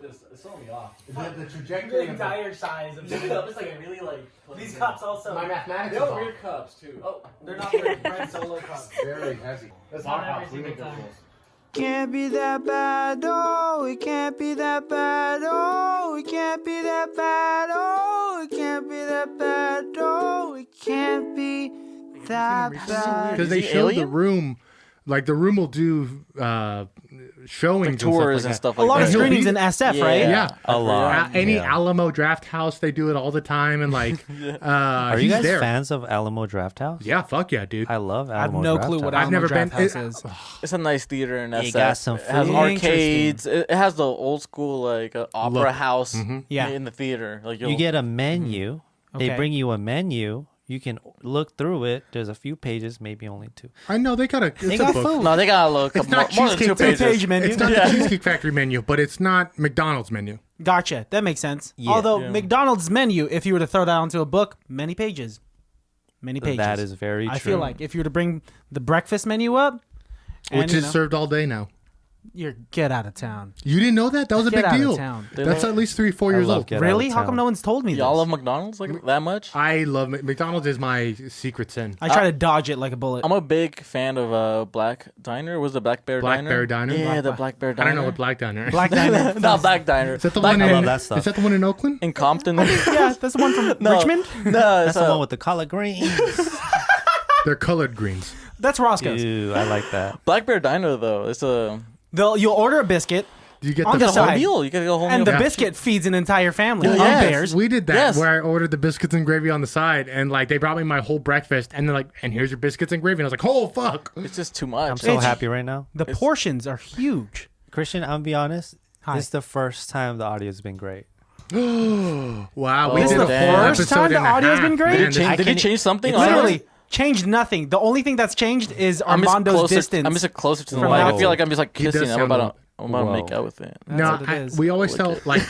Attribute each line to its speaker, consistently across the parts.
Speaker 1: with this. It's throwing me off.
Speaker 2: The trajectory.
Speaker 3: The entire size of
Speaker 1: This
Speaker 3: the
Speaker 1: cup is like really like.
Speaker 3: These cups also.
Speaker 2: My mathematics
Speaker 1: They
Speaker 2: is
Speaker 1: have
Speaker 2: off.
Speaker 1: weird cups too. Oh,
Speaker 3: They're not weird. Red Solo cups.
Speaker 2: Very heavy.
Speaker 1: that's
Speaker 3: Not
Speaker 1: our house.
Speaker 3: every
Speaker 1: We make
Speaker 3: single
Speaker 1: the
Speaker 3: time.
Speaker 1: rules.
Speaker 4: Can't be that bad, oh, it can't be that bad, oh, it can't be that bad, oh, it can't be that bad, oh, it can't be that bad.
Speaker 5: Because they showed the room, like the room will do showings
Speaker 1: Tours
Speaker 5: and
Speaker 1: and
Speaker 5: stuff
Speaker 1: stuff
Speaker 3: A
Speaker 1: like
Speaker 3: lot
Speaker 1: that.
Speaker 3: of screenings in SF, right?
Speaker 5: Yeah.
Speaker 6: A lot.
Speaker 5: Any
Speaker 6: Yeah.
Speaker 5: Alamo Draft House, they do it all the time, and like,
Speaker 6: Are you
Speaker 5: he's
Speaker 6: guys
Speaker 5: there.
Speaker 6: fans of Alamo Draft House?
Speaker 5: Yeah, fuck yeah, dude.
Speaker 6: I love
Speaker 3: I have
Speaker 6: Alamo
Speaker 3: no
Speaker 6: Draft
Speaker 3: clue what
Speaker 6: House.
Speaker 5: I've never
Speaker 3: Draft
Speaker 5: been-
Speaker 3: House
Speaker 5: it-
Speaker 3: is.
Speaker 1: It's a nice theater in SF.
Speaker 6: You got some
Speaker 1: It has
Speaker 6: food.
Speaker 1: arcades. It has the old school like opera
Speaker 5: Look.
Speaker 1: house
Speaker 3: Yeah.
Speaker 1: in the theater. Like
Speaker 6: You get a menu. They
Speaker 3: Okay.
Speaker 6: bring you a menu. You can look through it. There's a few pages, maybe only 2.
Speaker 5: I know they got a. It's
Speaker 6: They
Speaker 5: a
Speaker 6: got
Speaker 5: book.
Speaker 6: food.
Speaker 1: No, they got a look.
Speaker 5: It's not
Speaker 1: more than 2
Speaker 5: Cheesecake
Speaker 1: pages.
Speaker 3: Page menu.
Speaker 5: It's not the Cheesecake Factory menu, but it's not McDonald's menu.
Speaker 3: Gotcha. That makes sense.
Speaker 6: Yeah.
Speaker 3: Although
Speaker 1: Yeah.
Speaker 3: McDonald's menu, if you were to throw that onto a book, many pages. Many pages.
Speaker 6: That is very true.
Speaker 3: I feel like if you were to bring the breakfast menu up, and,
Speaker 5: Which
Speaker 3: you
Speaker 5: is
Speaker 3: know,
Speaker 5: served all day now.
Speaker 3: you're get out of town.
Speaker 5: You didn't know that? That was a
Speaker 3: Get
Speaker 5: big
Speaker 3: out of
Speaker 5: deal.
Speaker 3: town.
Speaker 5: That's at least 3-4
Speaker 6: I
Speaker 5: years
Speaker 6: love
Speaker 5: old.
Speaker 6: Get Out of
Speaker 3: Really? How come
Speaker 6: Town.
Speaker 3: no one's told me this?
Speaker 1: Y'all love McDonald's like that much?
Speaker 5: I love McDonald's is my secret sin.
Speaker 3: I try to dodge it like a bullet.
Speaker 1: I'm a big fan of Black Diner. Was the Black Bear
Speaker 5: Black
Speaker 1: Diner?
Speaker 5: Bear Diner?
Speaker 1: Yeah, the Black Bear
Speaker 5: I
Speaker 1: Diner.
Speaker 5: don't know what Black Diner is.
Speaker 3: Black Diner.
Speaker 1: Not Black Diner.
Speaker 5: Is that the
Speaker 1: Black
Speaker 5: one
Speaker 6: I
Speaker 5: in,
Speaker 6: love that stuff.
Speaker 5: Is that the one in Oakland?
Speaker 1: in Compton?
Speaker 3: Yeah, that's the one from Richmond.
Speaker 1: No,
Speaker 6: That's
Speaker 1: it's
Speaker 6: the one with the collard greens.
Speaker 5: They're colored greens.
Speaker 3: That's Roscoe's.
Speaker 6: Ew, I like that.
Speaker 1: Black Bear Diner though. It's a
Speaker 3: You'll order a biscuit,
Speaker 5: Do you get
Speaker 3: On
Speaker 5: the
Speaker 3: the
Speaker 1: whole
Speaker 3: side.
Speaker 1: meal. You get a whole
Speaker 3: and
Speaker 1: meal.
Speaker 3: the biscuit feeds an entire family.
Speaker 1: Yeah,
Speaker 3: on
Speaker 1: yes.
Speaker 3: bears.
Speaker 5: We did that
Speaker 1: Yes.
Speaker 5: where I ordered the biscuits and gravy on the side, and like they brought me my whole breakfast, and they're like, "And here's your biscuits and gravy." And I was like, "Oh fuck!"
Speaker 1: It's just too much.
Speaker 6: I'm so happy right now.
Speaker 3: The portions are huge.
Speaker 6: Christian, I'm gonna be honest.
Speaker 3: Hi.
Speaker 6: This is the first time the audio's been great.
Speaker 5: Wow, we
Speaker 1: This
Speaker 5: did
Speaker 1: is
Speaker 5: a
Speaker 1: the
Speaker 5: full
Speaker 3: first
Speaker 5: episode
Speaker 3: time the
Speaker 5: and a
Speaker 3: audio's
Speaker 5: half,
Speaker 3: been great?
Speaker 5: man.
Speaker 1: Did it change,
Speaker 6: I
Speaker 1: did
Speaker 6: can-
Speaker 1: it change something?
Speaker 6: it's
Speaker 1: on
Speaker 3: Literally
Speaker 1: it?
Speaker 3: changed nothing. The only thing that's changed is
Speaker 1: I'm just
Speaker 3: Armando's
Speaker 1: closer.
Speaker 3: distance.
Speaker 1: I'm just closer to the
Speaker 3: from
Speaker 1: mic. I
Speaker 3: now.
Speaker 1: feel like I'm just like
Speaker 5: He does
Speaker 1: kissing. I'm
Speaker 5: sound
Speaker 1: about to
Speaker 6: Whoa.
Speaker 1: make out with it.
Speaker 3: That's
Speaker 5: No,
Speaker 3: what it is.
Speaker 5: we always tell like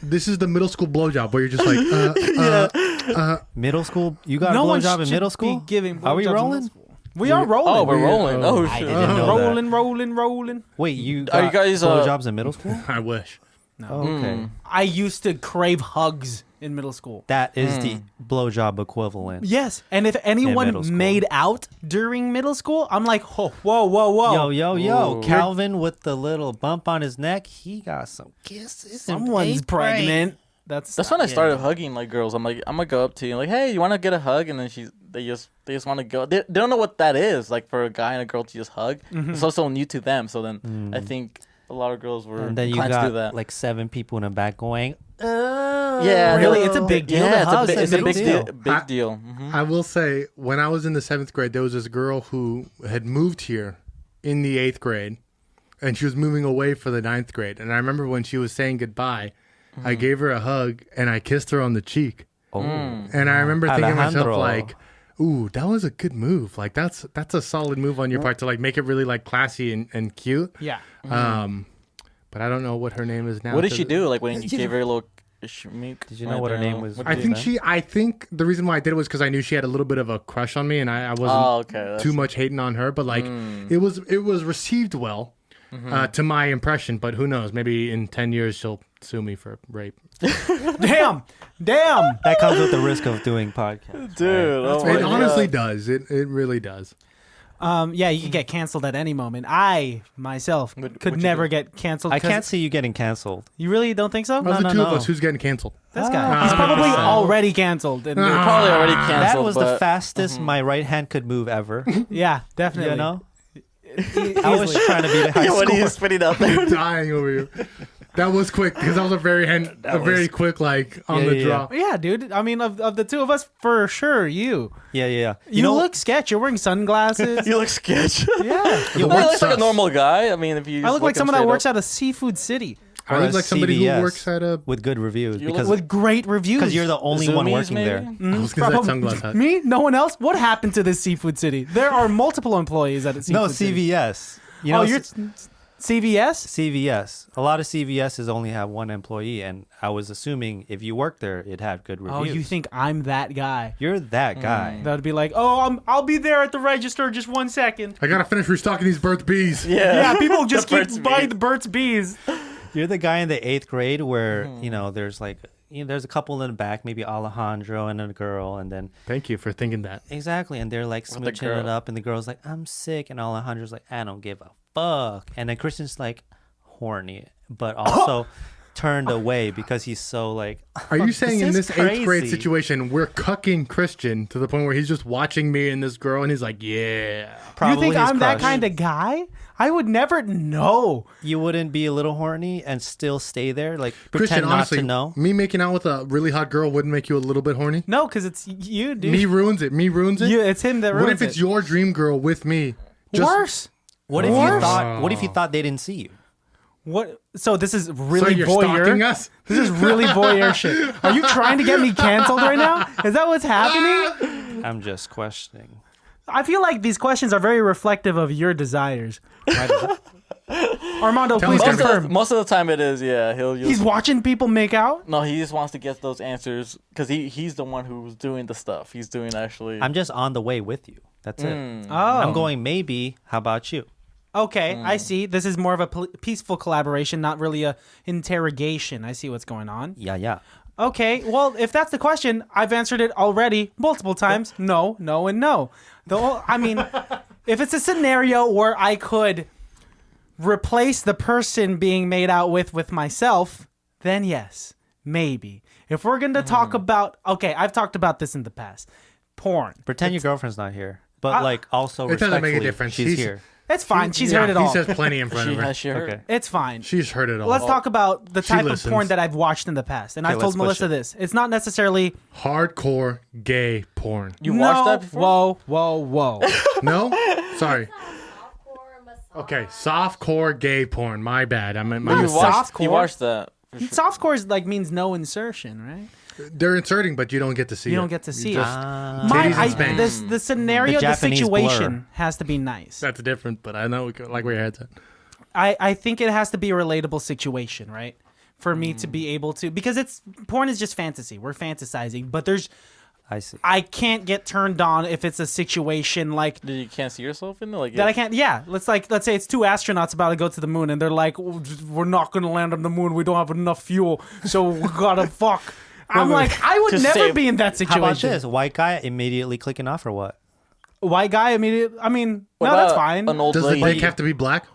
Speaker 5: this is the middle school blowjob where you're just like,
Speaker 6: Middle school? You got a
Speaker 3: one
Speaker 6: blowjob in
Speaker 3: should
Speaker 6: middle
Speaker 3: be
Speaker 6: school?
Speaker 3: giving
Speaker 6: Are we
Speaker 3: blowjobs in
Speaker 6: rolling?
Speaker 3: middle school. We are rolling.
Speaker 1: Oh, we're rolling. Oh
Speaker 6: I
Speaker 1: shit.
Speaker 6: didn't know that.
Speaker 3: rolling.
Speaker 6: Wait, you
Speaker 1: Are
Speaker 6: got
Speaker 1: you guys,
Speaker 6: blowjobs in middle school?
Speaker 5: I wish.
Speaker 6: Oh, okay.
Speaker 3: I used to crave hugs in middle school.
Speaker 6: That is the blowjob equivalent.
Speaker 3: Yes, and if
Speaker 6: middle
Speaker 3: anyone
Speaker 6: school.
Speaker 3: made out during middle school, I'm like, oh, whoa.
Speaker 6: Yo.
Speaker 1: Ooh.
Speaker 6: Calvin with the little bump on his neck, he got some kisses. in
Speaker 3: Someone's
Speaker 6: eighth grade.
Speaker 3: pregnant. That's
Speaker 1: That's when I started hugging like girls. I'm like, I'm gonna go up to you, like, hey, you want to get a hug? And then they just want to go. They don't know what that is, like for a guy and a girl to just hug. It's also new to them. So then I think a lot of girls were
Speaker 6: And then you
Speaker 1: inclined to do
Speaker 6: got
Speaker 1: that.
Speaker 6: like 7 people in the back going,
Speaker 1: yeah,
Speaker 3: Really?
Speaker 1: no.
Speaker 3: It's a big deal to
Speaker 1: Yeah,
Speaker 3: hug
Speaker 1: it's
Speaker 3: in
Speaker 1: a big
Speaker 3: middle
Speaker 1: deal.
Speaker 3: school.
Speaker 1: Big deal. Mhm.
Speaker 5: I will say, when I was in the 7th grade, there was this girl who had moved here in the 8th grade, and she was moving away for the 9th grade. And I remember when she was saying goodbye, I gave her a hug and I kissed her on the cheek.
Speaker 6: oh.
Speaker 5: And I remember thinking to myself,
Speaker 6: Alejandro.
Speaker 5: like, ooh, that was a good move. Like, that's a solid move on your part to like make it really like classy and cute.
Speaker 3: Yeah.
Speaker 5: But I don't know what her name is now.
Speaker 1: What did she do? Like when you gave her a little shmeek?
Speaker 6: Did you know what her name was?
Speaker 1: What
Speaker 5: I
Speaker 1: did you
Speaker 5: think
Speaker 1: know?
Speaker 5: I think the reason why I did it was because I knew she had a little bit of a crush on me, and I wasn't
Speaker 1: Oh, okay. That's-
Speaker 5: too much hating on her. But like, it was received well to my impression. But who knows? Maybe in 10 years she'll sue me for rape.
Speaker 3: Damn.
Speaker 6: That comes with the risk of doing podcasts.
Speaker 1: Dude, oh my
Speaker 5: It honestly
Speaker 1: God.
Speaker 5: does. It really does.
Speaker 3: Yeah, you could get canceled at any moment. I myself
Speaker 1: Would
Speaker 3: could
Speaker 1: you
Speaker 3: never
Speaker 1: do?
Speaker 3: get canceled.
Speaker 6: I
Speaker 3: 'cause-
Speaker 6: can't see you getting canceled.
Speaker 3: You really don't think so?
Speaker 5: Of the
Speaker 6: no,
Speaker 5: two of
Speaker 6: no.
Speaker 5: us, who's getting canceled?
Speaker 3: This guy. He's probably already canceled. And
Speaker 1: Probably already canceled.
Speaker 6: That was the
Speaker 1: but-
Speaker 6: fastest my right hand could move ever.
Speaker 3: yeah, definitely.
Speaker 6: You know?
Speaker 3: Easily.
Speaker 6: I was trying to be the high
Speaker 1: What are you
Speaker 6: score.
Speaker 1: spitting out there?
Speaker 5: Dying over you. That was quick because that was a very quick like on
Speaker 6: Yeah,
Speaker 5: the
Speaker 6: yeah,
Speaker 5: draw.
Speaker 3: Yeah, dude. I mean, of the two of us, for sure, you.
Speaker 6: Yeah.
Speaker 3: You look sketch. You're wearing sunglasses.
Speaker 1: You look sketch.
Speaker 3: Yeah.
Speaker 1: You
Speaker 5: work
Speaker 1: look like a
Speaker 5: sus.
Speaker 1: normal guy. I mean, if you
Speaker 3: I
Speaker 1: just
Speaker 3: look like
Speaker 1: him
Speaker 3: someone that
Speaker 1: straight
Speaker 3: works
Speaker 1: up.
Speaker 3: at a seafood city
Speaker 5: I look like somebody
Speaker 6: CVS
Speaker 5: who works at a.
Speaker 6: with good reviews
Speaker 1: You
Speaker 6: because
Speaker 3: with great reviews.
Speaker 6: because you're the only one
Speaker 1: Zoomies,
Speaker 6: working
Speaker 1: maybe?
Speaker 6: there.
Speaker 5: I was gonna say sunglass hat.
Speaker 3: Me? No one else? What happened to this seafood city? There are multiple employees at a seafood
Speaker 6: No,
Speaker 3: city.
Speaker 6: CVS. You know,
Speaker 3: you're CVS?
Speaker 6: CVS. A lot of CVSs only have one employee, and I was assuming if you work there, it had good reviews.
Speaker 3: Oh, you think I'm that guy?
Speaker 6: You're that guy?
Speaker 3: That'd be like, I'll be there at the register just 1 second.
Speaker 5: I gotta finish restocking these Burt's Bees.
Speaker 3: Yeah, people just
Speaker 1: The
Speaker 3: keep
Speaker 1: Burt's
Speaker 3: buying
Speaker 1: Bees.
Speaker 3: the Burt's Bees.
Speaker 6: You're the guy in the 8th grade where, there's like, there's a couple in the back, maybe Alejandro and a girl, and then...
Speaker 5: Thank you for thinking that.
Speaker 6: Exactly, and they're like smooching it up, and the girl's like, I'm sick, and Alejandro's like, I don't give a fuck. And then Christian's like, horny, but also... turned away because he's so like.
Speaker 5: Are you saying in this
Speaker 6: crazy.
Speaker 5: 8th grade situation we're cucking Christian to the point where he's just watching me and this girl and he's like, yeah.
Speaker 6: Probably
Speaker 3: you think I'm that
Speaker 6: crush.
Speaker 3: kind of guy? I would never know.
Speaker 6: You wouldn't be a little horny and still stay there, like
Speaker 5: Christian,
Speaker 6: pretend
Speaker 5: honestly,
Speaker 6: not to know.
Speaker 5: me making out with a really hot girl wouldn't make you a little bit horny.
Speaker 3: No, because it's you, dude.
Speaker 5: Me ruins it.
Speaker 3: It's him that ruins it.
Speaker 5: What if it's your dream girl with me?
Speaker 3: Worse.
Speaker 6: What if you thought? What if you thought they didn't see you?
Speaker 3: What? So this is really
Speaker 5: So you're
Speaker 3: voyeur.
Speaker 5: stalking us?
Speaker 3: This is really voyeur shit. Are you trying to get me canceled right now? Is that what's happening?
Speaker 6: I'm just questioning.
Speaker 3: I feel like these questions are very reflective of your desires. Armando,
Speaker 5: Tell
Speaker 3: please
Speaker 5: me
Speaker 3: confirm.
Speaker 1: Most of the time it is, yeah.
Speaker 3: He's watching people make out?
Speaker 1: No, he just wants to get those answers because he's the one who's doing the stuff. He's doing actually.
Speaker 6: I'm just on the way with you. That's it.
Speaker 3: Oh.
Speaker 6: I'm going maybe. How about you?
Speaker 3: Okay, I see. This is more of a peaceful collaboration, not really a interrogation. I see what's going on.
Speaker 6: Yeah.
Speaker 3: Okay, well, if that's the question, I've answered it already multiple times. No, no, and no. I mean, if it's a scenario where I could replace the person being made out with myself, then yes, maybe. If we're going to talk about... Okay, I've talked about this in the past. Porn.
Speaker 6: Pretend your girlfriend's not here, but like also
Speaker 5: It doesn't make a
Speaker 6: respectfully,
Speaker 5: difference.
Speaker 6: she's here.
Speaker 3: It's fine. She's heard it all.
Speaker 5: He says plenty in front of her.
Speaker 1: Has she heard?
Speaker 6: Okay.
Speaker 3: It's fine.
Speaker 5: She's heard it all.
Speaker 3: Let's talk about the type of
Speaker 5: listens.
Speaker 3: porn that I've watched in the past. And I've
Speaker 6: let's
Speaker 3: told
Speaker 6: push
Speaker 3: Melissa
Speaker 6: it.
Speaker 3: this. It's not necessarily...
Speaker 5: Hardcore gay porn.
Speaker 1: You watched that before?
Speaker 3: Whoa.
Speaker 5: No? Sorry. Okay, softcore gay porn. My bad. I meant
Speaker 3: No,
Speaker 5: my
Speaker 1: You
Speaker 3: softcore.
Speaker 1: watched that. For sure.
Speaker 3: Softcore is like means no insertion, right?
Speaker 5: They're inserting, but you don't get to see it.
Speaker 3: You don't get to see it.
Speaker 5: Titties and spanks.
Speaker 3: The scenario,
Speaker 6: The
Speaker 3: the
Speaker 6: Japanese
Speaker 3: situation
Speaker 6: blur.
Speaker 3: has to be nice.
Speaker 5: That's different, but I know like where your head's at.
Speaker 3: I think it has to be a relatable situation, right? For me to be able to, because porn is just fantasy. We're fantasizing, but
Speaker 6: I see.
Speaker 3: I can't get turned on if it's a situation like
Speaker 1: You can't see yourself in it, like
Speaker 3: that. I can't. Yeah, let's say it's two astronauts about to go to the moon, and they're like, "We're not going to land on the moon. We don't have enough fuel, so we gotta fuck." I'm like, I would
Speaker 1: Just
Speaker 3: never
Speaker 1: say-
Speaker 3: be in that
Speaker 6: How
Speaker 3: situation.
Speaker 6: about this? White guy immediately clicking off or what?
Speaker 3: White guy immediately. I mean,
Speaker 1: What
Speaker 3: no, that's
Speaker 1: about
Speaker 3: fine.
Speaker 1: An old
Speaker 5: Does the
Speaker 1: lady.
Speaker 5: dick have to be black?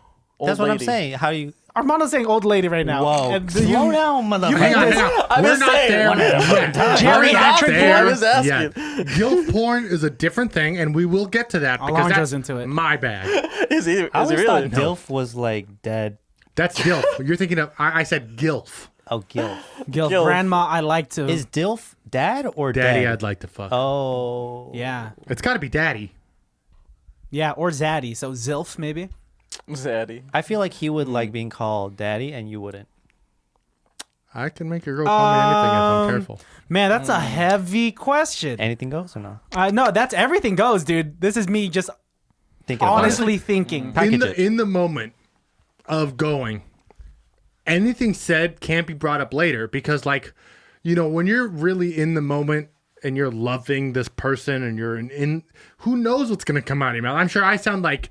Speaker 6: That's
Speaker 1: Old
Speaker 6: what
Speaker 1: lady.
Speaker 6: I'm saying. How do you?
Speaker 3: Armando's saying old lady right now.
Speaker 6: Whoa.
Speaker 3: And
Speaker 6: Slow down, motherfucker.
Speaker 5: Hang on.
Speaker 1: I'm
Speaker 5: We're
Speaker 1: just
Speaker 5: not
Speaker 1: saying,
Speaker 5: there
Speaker 1: one at a
Speaker 5: yet.
Speaker 3: Geriatric
Speaker 5: We're not
Speaker 3: porn?
Speaker 1: I'm just asking.
Speaker 5: yet. GILF porn is a different thing, and we will get to that because
Speaker 3: Alejandro's
Speaker 5: that's
Speaker 3: into it.
Speaker 5: my bad.
Speaker 1: Is he
Speaker 6: I
Speaker 1: really?
Speaker 6: always thought DILF was like dead.
Speaker 5: That's GILF. You're thinking of, I said GILF.
Speaker 6: Oh, GILF.
Speaker 3: Gil,
Speaker 1: Gil.
Speaker 3: grandma, I like to.
Speaker 6: Is DILF dad or
Speaker 5: Daddy,
Speaker 6: dead?
Speaker 5: I'd like to fuck.
Speaker 6: Oh.
Speaker 3: Yeah.
Speaker 5: It's got to be daddy.
Speaker 3: Yeah, or Zaddy. So Zilf, maybe.
Speaker 1: Zaddy.
Speaker 6: I feel like he would like being called daddy and you wouldn't.
Speaker 5: I can make a girl call me anything if I'm careful.
Speaker 3: Man, that's a heavy question.
Speaker 6: Anything goes or no?
Speaker 3: No, that's everything goes, dude. This is me just
Speaker 6: Thinking about
Speaker 3: honestly
Speaker 6: it.
Speaker 3: thinking.
Speaker 6: Package it.
Speaker 5: In the moment of going, anything said can't be brought up later because, like, you know, when you're really in the moment and you're loving this person and you're in who knows what's gonna come out of your mouth. I'm sure I sound like,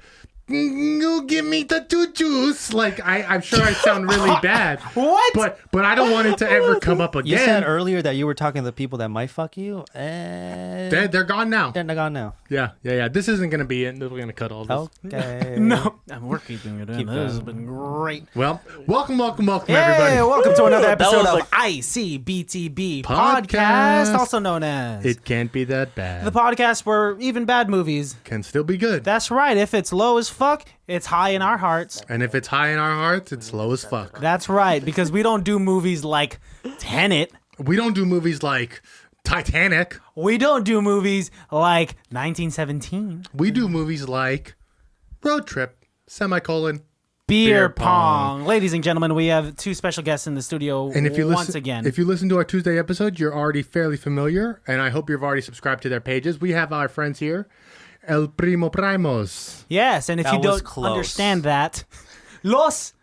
Speaker 5: you give me the juice. Like I'm sure I sound really bad.
Speaker 3: What?
Speaker 5: But I don't want it to ever come up
Speaker 6: You said
Speaker 5: again.
Speaker 6: earlier that you were talking to the people that might fuck you.
Speaker 5: They're gone now.
Speaker 6: They're gone now.
Speaker 5: Yeah. This isn't gonna be it. We're gonna cut all this.
Speaker 6: Okay.
Speaker 3: No, we're keeping it in.
Speaker 6: Keep
Speaker 3: This has
Speaker 6: going.
Speaker 3: been great.
Speaker 5: Well, welcome,
Speaker 3: Hey,
Speaker 5: everybody.
Speaker 3: welcome to another
Speaker 1: That
Speaker 3: episode
Speaker 1: was
Speaker 3: of ICBTB
Speaker 5: Podcast.
Speaker 3: podcast, also known as
Speaker 5: It can't be that bad.
Speaker 3: the podcast where even bad movies.
Speaker 5: Can still be good.
Speaker 3: That's right. If it's low as fuck, it's high in our hearts.
Speaker 5: And if it's high in our hearts, it's low as fuck.
Speaker 3: That's right, because we don't do movies like Tenet.
Speaker 5: We don't do movies like Titanic.
Speaker 3: We don't do movies like 1917.
Speaker 5: We do movies like Road Trip, semicolon.
Speaker 3: Beer
Speaker 5: Beer pong.
Speaker 3: pong. Ladies and gentlemen, we have two special guests in the studio
Speaker 5: And if you
Speaker 3: once
Speaker 5: listen,
Speaker 3: again.
Speaker 5: if you listen to our Tuesday episode, you're already fairly familiar, and I hope you've already subscribed to their pages. We have our friends here, El Primo
Speaker 3: Yes, and if
Speaker 6: That
Speaker 3: you
Speaker 6: was
Speaker 3: don't
Speaker 6: close.
Speaker 3: understand that, Los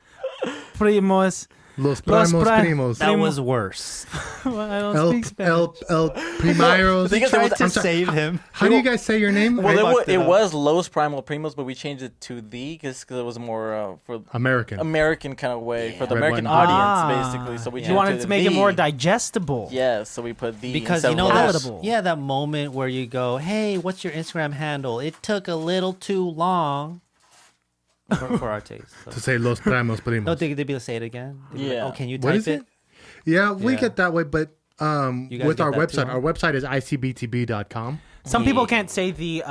Speaker 3: Primos
Speaker 5: Los Primos.
Speaker 6: That was worse.
Speaker 3: Well, I don't speak Spanish.
Speaker 5: El Primeros.
Speaker 1: The thing is,
Speaker 6: Tried
Speaker 1: it
Speaker 6: to
Speaker 1: was-
Speaker 6: save him.
Speaker 5: How do you guys say your name?
Speaker 1: Well,
Speaker 6: fucked
Speaker 1: it
Speaker 6: it up.
Speaker 1: was Los Primal Primos, but we changed it to the because it was more for
Speaker 5: American.
Speaker 1: American kind of way for the
Speaker 5: Red,
Speaker 1: American
Speaker 5: white, and
Speaker 1: audience, basically. So we
Speaker 3: You wanted to make it more digestible.
Speaker 1: Yes, so we put the
Speaker 6: Because
Speaker 1: instead
Speaker 6: you know
Speaker 1: of
Speaker 6: that,
Speaker 1: less.
Speaker 3: Palatable.
Speaker 6: yeah, that moment where you go, "Hey, what's your Instagram handle?" It took a little too long for our taste.
Speaker 5: To
Speaker 6: So.
Speaker 5: say Los Primos Primos.
Speaker 6: No, they'd be able to say it again. They'd be like,
Speaker 1: Yeah.
Speaker 6: oh, can you
Speaker 5: What
Speaker 6: type
Speaker 5: is
Speaker 6: it?
Speaker 5: it? Yeah, we
Speaker 6: Yeah.
Speaker 5: get that way, but
Speaker 6: You guys
Speaker 5: with
Speaker 6: get
Speaker 5: our
Speaker 6: that too,
Speaker 5: website,
Speaker 6: huh?
Speaker 5: our website is ICBTB.com.
Speaker 3: Some people can't say the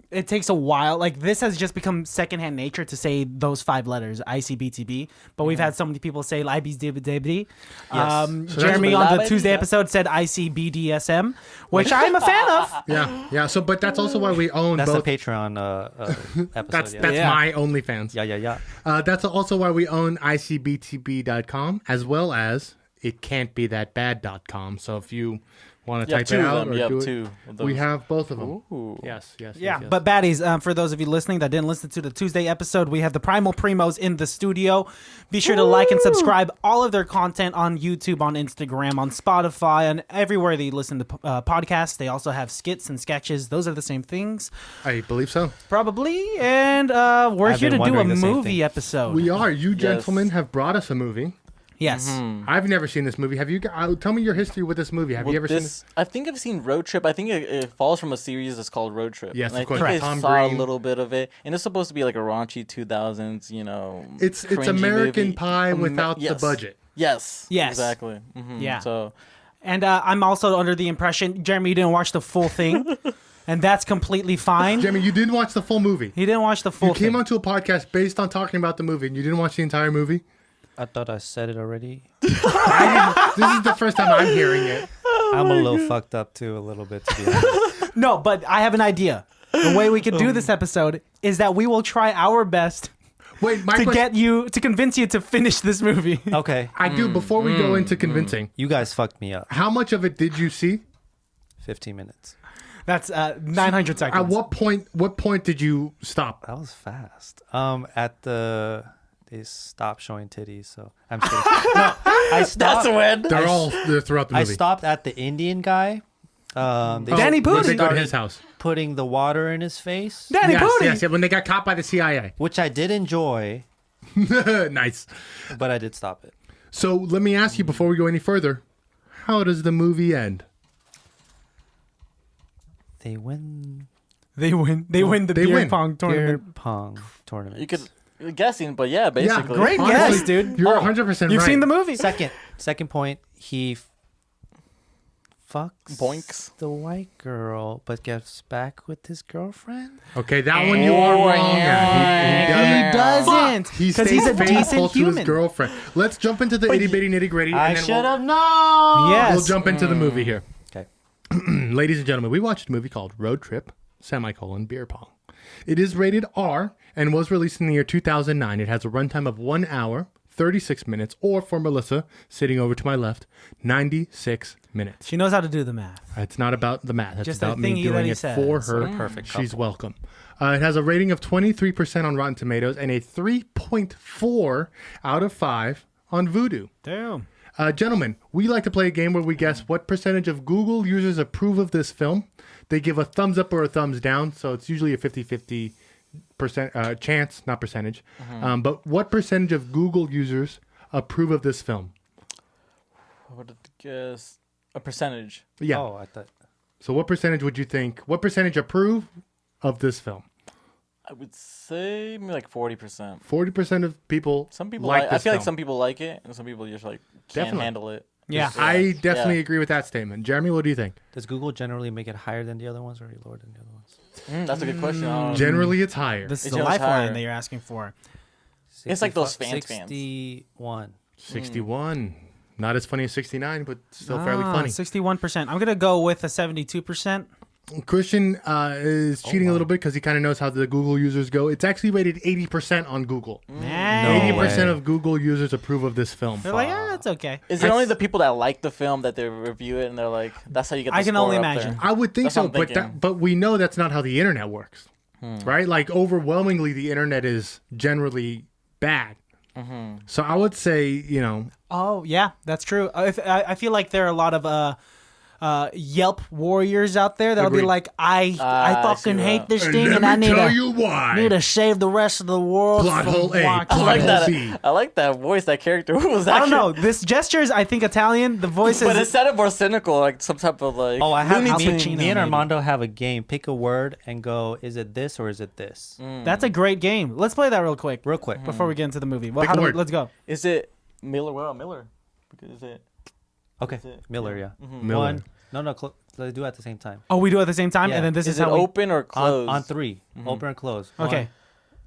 Speaker 3: it takes a while. Like this has just become secondhand nature to say those 5 letters, ICBTB. But we've had so many people say IBDBDB.
Speaker 1: Yes.
Speaker 3: Jeremy
Speaker 1: So
Speaker 3: on the
Speaker 1: that's-
Speaker 3: Tuesday episode said ICBDSM, which I'm a fan of.
Speaker 5: Yeah. So, but that's also why we own
Speaker 6: That's
Speaker 5: both.
Speaker 6: the Patreon episode.
Speaker 5: That's
Speaker 6: yeah.
Speaker 5: that's
Speaker 3: Yeah.
Speaker 5: my OnlyFans.
Speaker 6: yeah.
Speaker 5: That's also why we own ICBTB.com as well as itcan'tbethatbad.com. So if you want to
Speaker 1: You have
Speaker 5: type it
Speaker 1: two of
Speaker 5: out
Speaker 1: them.
Speaker 5: or
Speaker 1: You have
Speaker 5: do it,
Speaker 1: two of those.
Speaker 5: we have both of them.
Speaker 1: Ooh.
Speaker 5: Yes.
Speaker 3: Yeah, but baddies, for those of you listening that didn't listen to the Tuesday episode, we have the Primal Primos in the studio. Be sure to like and subscribe all of their content on YouTube, on Instagram, on Spotify, and everywhere they listen to podcasts. They also have skits and sketches. Those are the same things,
Speaker 5: I believe so.
Speaker 3: probably. And we're
Speaker 6: I've
Speaker 3: here
Speaker 6: been
Speaker 3: to do a
Speaker 6: wondering the same
Speaker 3: movie
Speaker 6: thing.
Speaker 3: episode.
Speaker 5: We are. You gentlemen have brought us a movie.
Speaker 3: Yes.
Speaker 5: I've never seen this movie. Have you? Tell me your history with this movie. Have you ever seen this?
Speaker 1: I think I've seen Road Trip. I think it falls from a series that's called Road Trip.
Speaker 5: Yes,
Speaker 1: and
Speaker 5: of course.
Speaker 1: I think
Speaker 5: Tom
Speaker 1: I saw
Speaker 5: Green.
Speaker 1: a little bit of it, and it's supposed to be like a raunchy 2000s,
Speaker 5: It's
Speaker 1: cringy
Speaker 5: American
Speaker 1: movie.
Speaker 5: Pie without the
Speaker 1: yes.
Speaker 5: budget.
Speaker 1: Yes.
Speaker 3: Yes.
Speaker 1: Exactly.
Speaker 3: Yeah.
Speaker 1: So
Speaker 3: And I'm also under the impression, Jeremy, you didn't watch the full thing, and that's completely fine.
Speaker 5: Jamie, you didn't watch the full movie.
Speaker 3: He didn't watch the full
Speaker 5: You came
Speaker 3: thing.
Speaker 5: onto a podcast based on talking about the movie, and you didn't watch the entire movie.
Speaker 6: I thought I said it already.
Speaker 5: This is the first time I'm hearing it.
Speaker 6: I'm a little fucked up too, a little bit, to be honest.
Speaker 3: No, but I have an idea. The way we could do this episode is that we will try our best
Speaker 5: Wait, my
Speaker 3: to
Speaker 5: question.
Speaker 3: convince you to finish this movie.
Speaker 6: Okay,
Speaker 5: I do. Before we go into convincing,
Speaker 6: you guys fucked me up.
Speaker 5: how much of it did you see?
Speaker 6: 15 minutes.
Speaker 3: That's 900 seconds.
Speaker 5: At what point? What point did you stop?
Speaker 6: That was fast. They stopped showing titties, so I'm kidding. No, I stopped.
Speaker 1: that's when.
Speaker 5: They're throughout the
Speaker 6: I
Speaker 5: movie.
Speaker 6: stopped at the Indian guy. They
Speaker 3: Danny
Speaker 5: When they
Speaker 3: Pudi.
Speaker 5: go to his house.
Speaker 6: putting the water in his face,
Speaker 3: Danny
Speaker 5: Yes,
Speaker 3: Pudi.
Speaker 5: yes, yeah. When they got caught by the CIA.
Speaker 6: which I did enjoy,
Speaker 5: Nice.
Speaker 6: but I did stop it.
Speaker 5: So let me ask you before we go any further: how does the movie end?
Speaker 6: They win
Speaker 3: They win. They win the
Speaker 5: They
Speaker 3: beer
Speaker 5: win.
Speaker 3: pong
Speaker 6: beer
Speaker 3: tournament.
Speaker 6: pong tournament.
Speaker 1: You could guessing, but yeah, basically.
Speaker 3: great guess, dude.
Speaker 5: You're
Speaker 3: Oh,
Speaker 5: 100% right.
Speaker 3: You've seen the movie.
Speaker 6: Second point, he fucks
Speaker 1: Boinks.
Speaker 6: the white girl, but gets back with his girlfriend.
Speaker 5: Okay, that one you are wrong at.
Speaker 3: He doesn't.
Speaker 5: He
Speaker 3: Because
Speaker 5: stays
Speaker 3: he's a
Speaker 5: faithful
Speaker 3: decent
Speaker 5: to his
Speaker 3: human.
Speaker 5: girlfriend. Let's jump into the itty bitty nitty gritty.
Speaker 6: I
Speaker 5: and then
Speaker 6: should have known.
Speaker 3: Yes.
Speaker 5: We'll jump into the movie here.
Speaker 6: Okay.
Speaker 5: Ladies and gentlemen, we watched a movie called Road Trip, Beer Pong. It is rated R and was released in the year 2009. It has a runtime of 1 hour, 36 minutes, or for Melissa, sitting over to my left, 96 minutes.
Speaker 3: She knows how to do the math.
Speaker 5: It's not about the math. It's
Speaker 3: Just
Speaker 5: about
Speaker 3: the
Speaker 5: me
Speaker 3: thingy that
Speaker 5: doing
Speaker 3: he
Speaker 5: it
Speaker 3: says.
Speaker 5: for her.
Speaker 6: What a perfect
Speaker 5: She's
Speaker 6: couple.
Speaker 5: welcome. It has a rating of 23% on Rotten Tomatoes and a 3.4 out of 5 on Vudu.
Speaker 3: Damn.
Speaker 5: Gentlemen, we like to play a game where we guess what percentage of Google users approve of this film. They give a thumbs up or a thumbs down, so it's usually a 50-50 chance, not percentage. But what percentage of Google users approve of this film?
Speaker 1: I would guess a percentage.
Speaker 5: Yeah.
Speaker 6: Oh, I thought.
Speaker 5: So what percentage would you think? What percentage approve of this film?
Speaker 1: I would say maybe like 40%.
Speaker 5: 40% of people.
Speaker 1: Some people
Speaker 5: like
Speaker 1: I
Speaker 5: this
Speaker 1: feel like
Speaker 5: film.
Speaker 1: some people like it, and some people just like can't
Speaker 5: Definitely.
Speaker 1: handle it.
Speaker 3: Yeah.
Speaker 5: I definitely
Speaker 1: Yeah.
Speaker 5: agree with that statement. Jeremy, what do you think?
Speaker 6: Does Google generally make it higher than the other ones or lower than the other ones?
Speaker 1: That's a good question.
Speaker 5: Generally, it's higher.
Speaker 3: This is
Speaker 1: It's
Speaker 3: a
Speaker 1: just
Speaker 3: lifeline
Speaker 1: higher.
Speaker 3: that you're asking for.
Speaker 1: It's like those fans.
Speaker 6: 61.
Speaker 5: 61. Not as funny as 69, but still fairly funny.
Speaker 3: 61%. I'm going to go with a 72%.
Speaker 5: Christian is cheating a little bit because he kind of knows how the Google users go. It's actually rated 80% on Google.
Speaker 3: Man.
Speaker 5: 80%
Speaker 6: way.
Speaker 5: of Google users approve of this film.
Speaker 3: They're like, it's okay.
Speaker 1: Is it only the people that like the film that they review it and they're like, that's how you get the
Speaker 3: I can
Speaker 1: score
Speaker 3: only
Speaker 1: up
Speaker 3: imagine.
Speaker 1: there?
Speaker 5: I would think
Speaker 1: That's what
Speaker 5: so,
Speaker 1: I'm
Speaker 5: but
Speaker 1: thinking.
Speaker 5: but we know that's not how the internet works, right? Like overwhelmingly, the internet is generally bad. So I would say, you know,
Speaker 3: Oh yeah, that's true. I feel like there are a lot of Yelp warriors out there that'll be
Speaker 5: Agreed.
Speaker 3: like, I fucking
Speaker 1: see
Speaker 3: hate
Speaker 1: that.
Speaker 3: this
Speaker 5: and
Speaker 3: thing,
Speaker 5: let
Speaker 3: and I
Speaker 5: me
Speaker 3: need
Speaker 5: tell
Speaker 3: to
Speaker 5: you why.
Speaker 3: need to save the rest of the world
Speaker 5: Plot
Speaker 3: from
Speaker 5: hole A,
Speaker 3: watching
Speaker 5: plot
Speaker 1: I like
Speaker 5: hole
Speaker 3: this.
Speaker 1: that.
Speaker 5: B.
Speaker 1: I like that voice, that character. Who was that?
Speaker 3: I don't know. This gesture is, I think, Italian. The voice
Speaker 1: But it
Speaker 3: is.
Speaker 1: sounded more cynical, like some type of like.
Speaker 6: Oh, I have
Speaker 1: Looney
Speaker 3: Al
Speaker 6: me,
Speaker 1: Tunes.
Speaker 3: Pacino.
Speaker 6: me and
Speaker 3: maybe.
Speaker 6: Armando have a game. Pick a word and go, is it this or is it this?
Speaker 3: That's a great game. Let's play that real quick
Speaker 6: Real quick.
Speaker 3: before we get into the movie. Well,
Speaker 5: Pick a word.
Speaker 3: let's go.
Speaker 1: Is it Miller? Well, Miller. Because is it?
Speaker 6: Okay.
Speaker 1: Is it-
Speaker 6: Miller, yeah.
Speaker 5: Miller.
Speaker 6: One. No, let's do it at the same time.
Speaker 3: Oh, we do it at the same time,
Speaker 6: Yeah.
Speaker 3: and then this
Speaker 1: Is
Speaker 3: is
Speaker 1: it
Speaker 3: how we.
Speaker 1: open or closed?
Speaker 6: On three. Open and close.
Speaker 3: Okay.
Speaker 6: 1,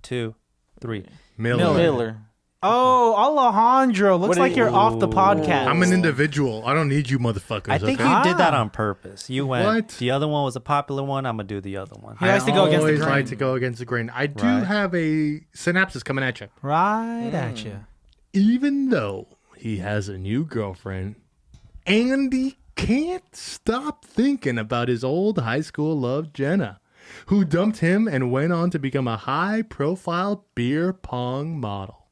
Speaker 6: 2, 3.
Speaker 5: Miller.
Speaker 1: Miller.
Speaker 3: Oh, Alejandro, looks
Speaker 1: What do
Speaker 3: like
Speaker 1: you-
Speaker 3: you're off the
Speaker 6: Ooh.
Speaker 3: podcast.
Speaker 5: I'm an individual. I don't need you motherfuckers.
Speaker 6: I think
Speaker 5: okay?
Speaker 6: you did that
Speaker 3: Ah.
Speaker 6: on purpose. You went,
Speaker 5: What?
Speaker 6: the other one was a popular one. I'm going to do the other one.
Speaker 3: He likes to go against the
Speaker 5: always
Speaker 3: grain.
Speaker 5: like to go against the grain. I do
Speaker 6: Right.
Speaker 5: have a synopsis coming at you.
Speaker 3: Right at you.
Speaker 5: Even though he has a new girlfriend, Andy can't stop thinking about his old high school love, Jenna, who dumped him and went on to become a high-profile beer pong model.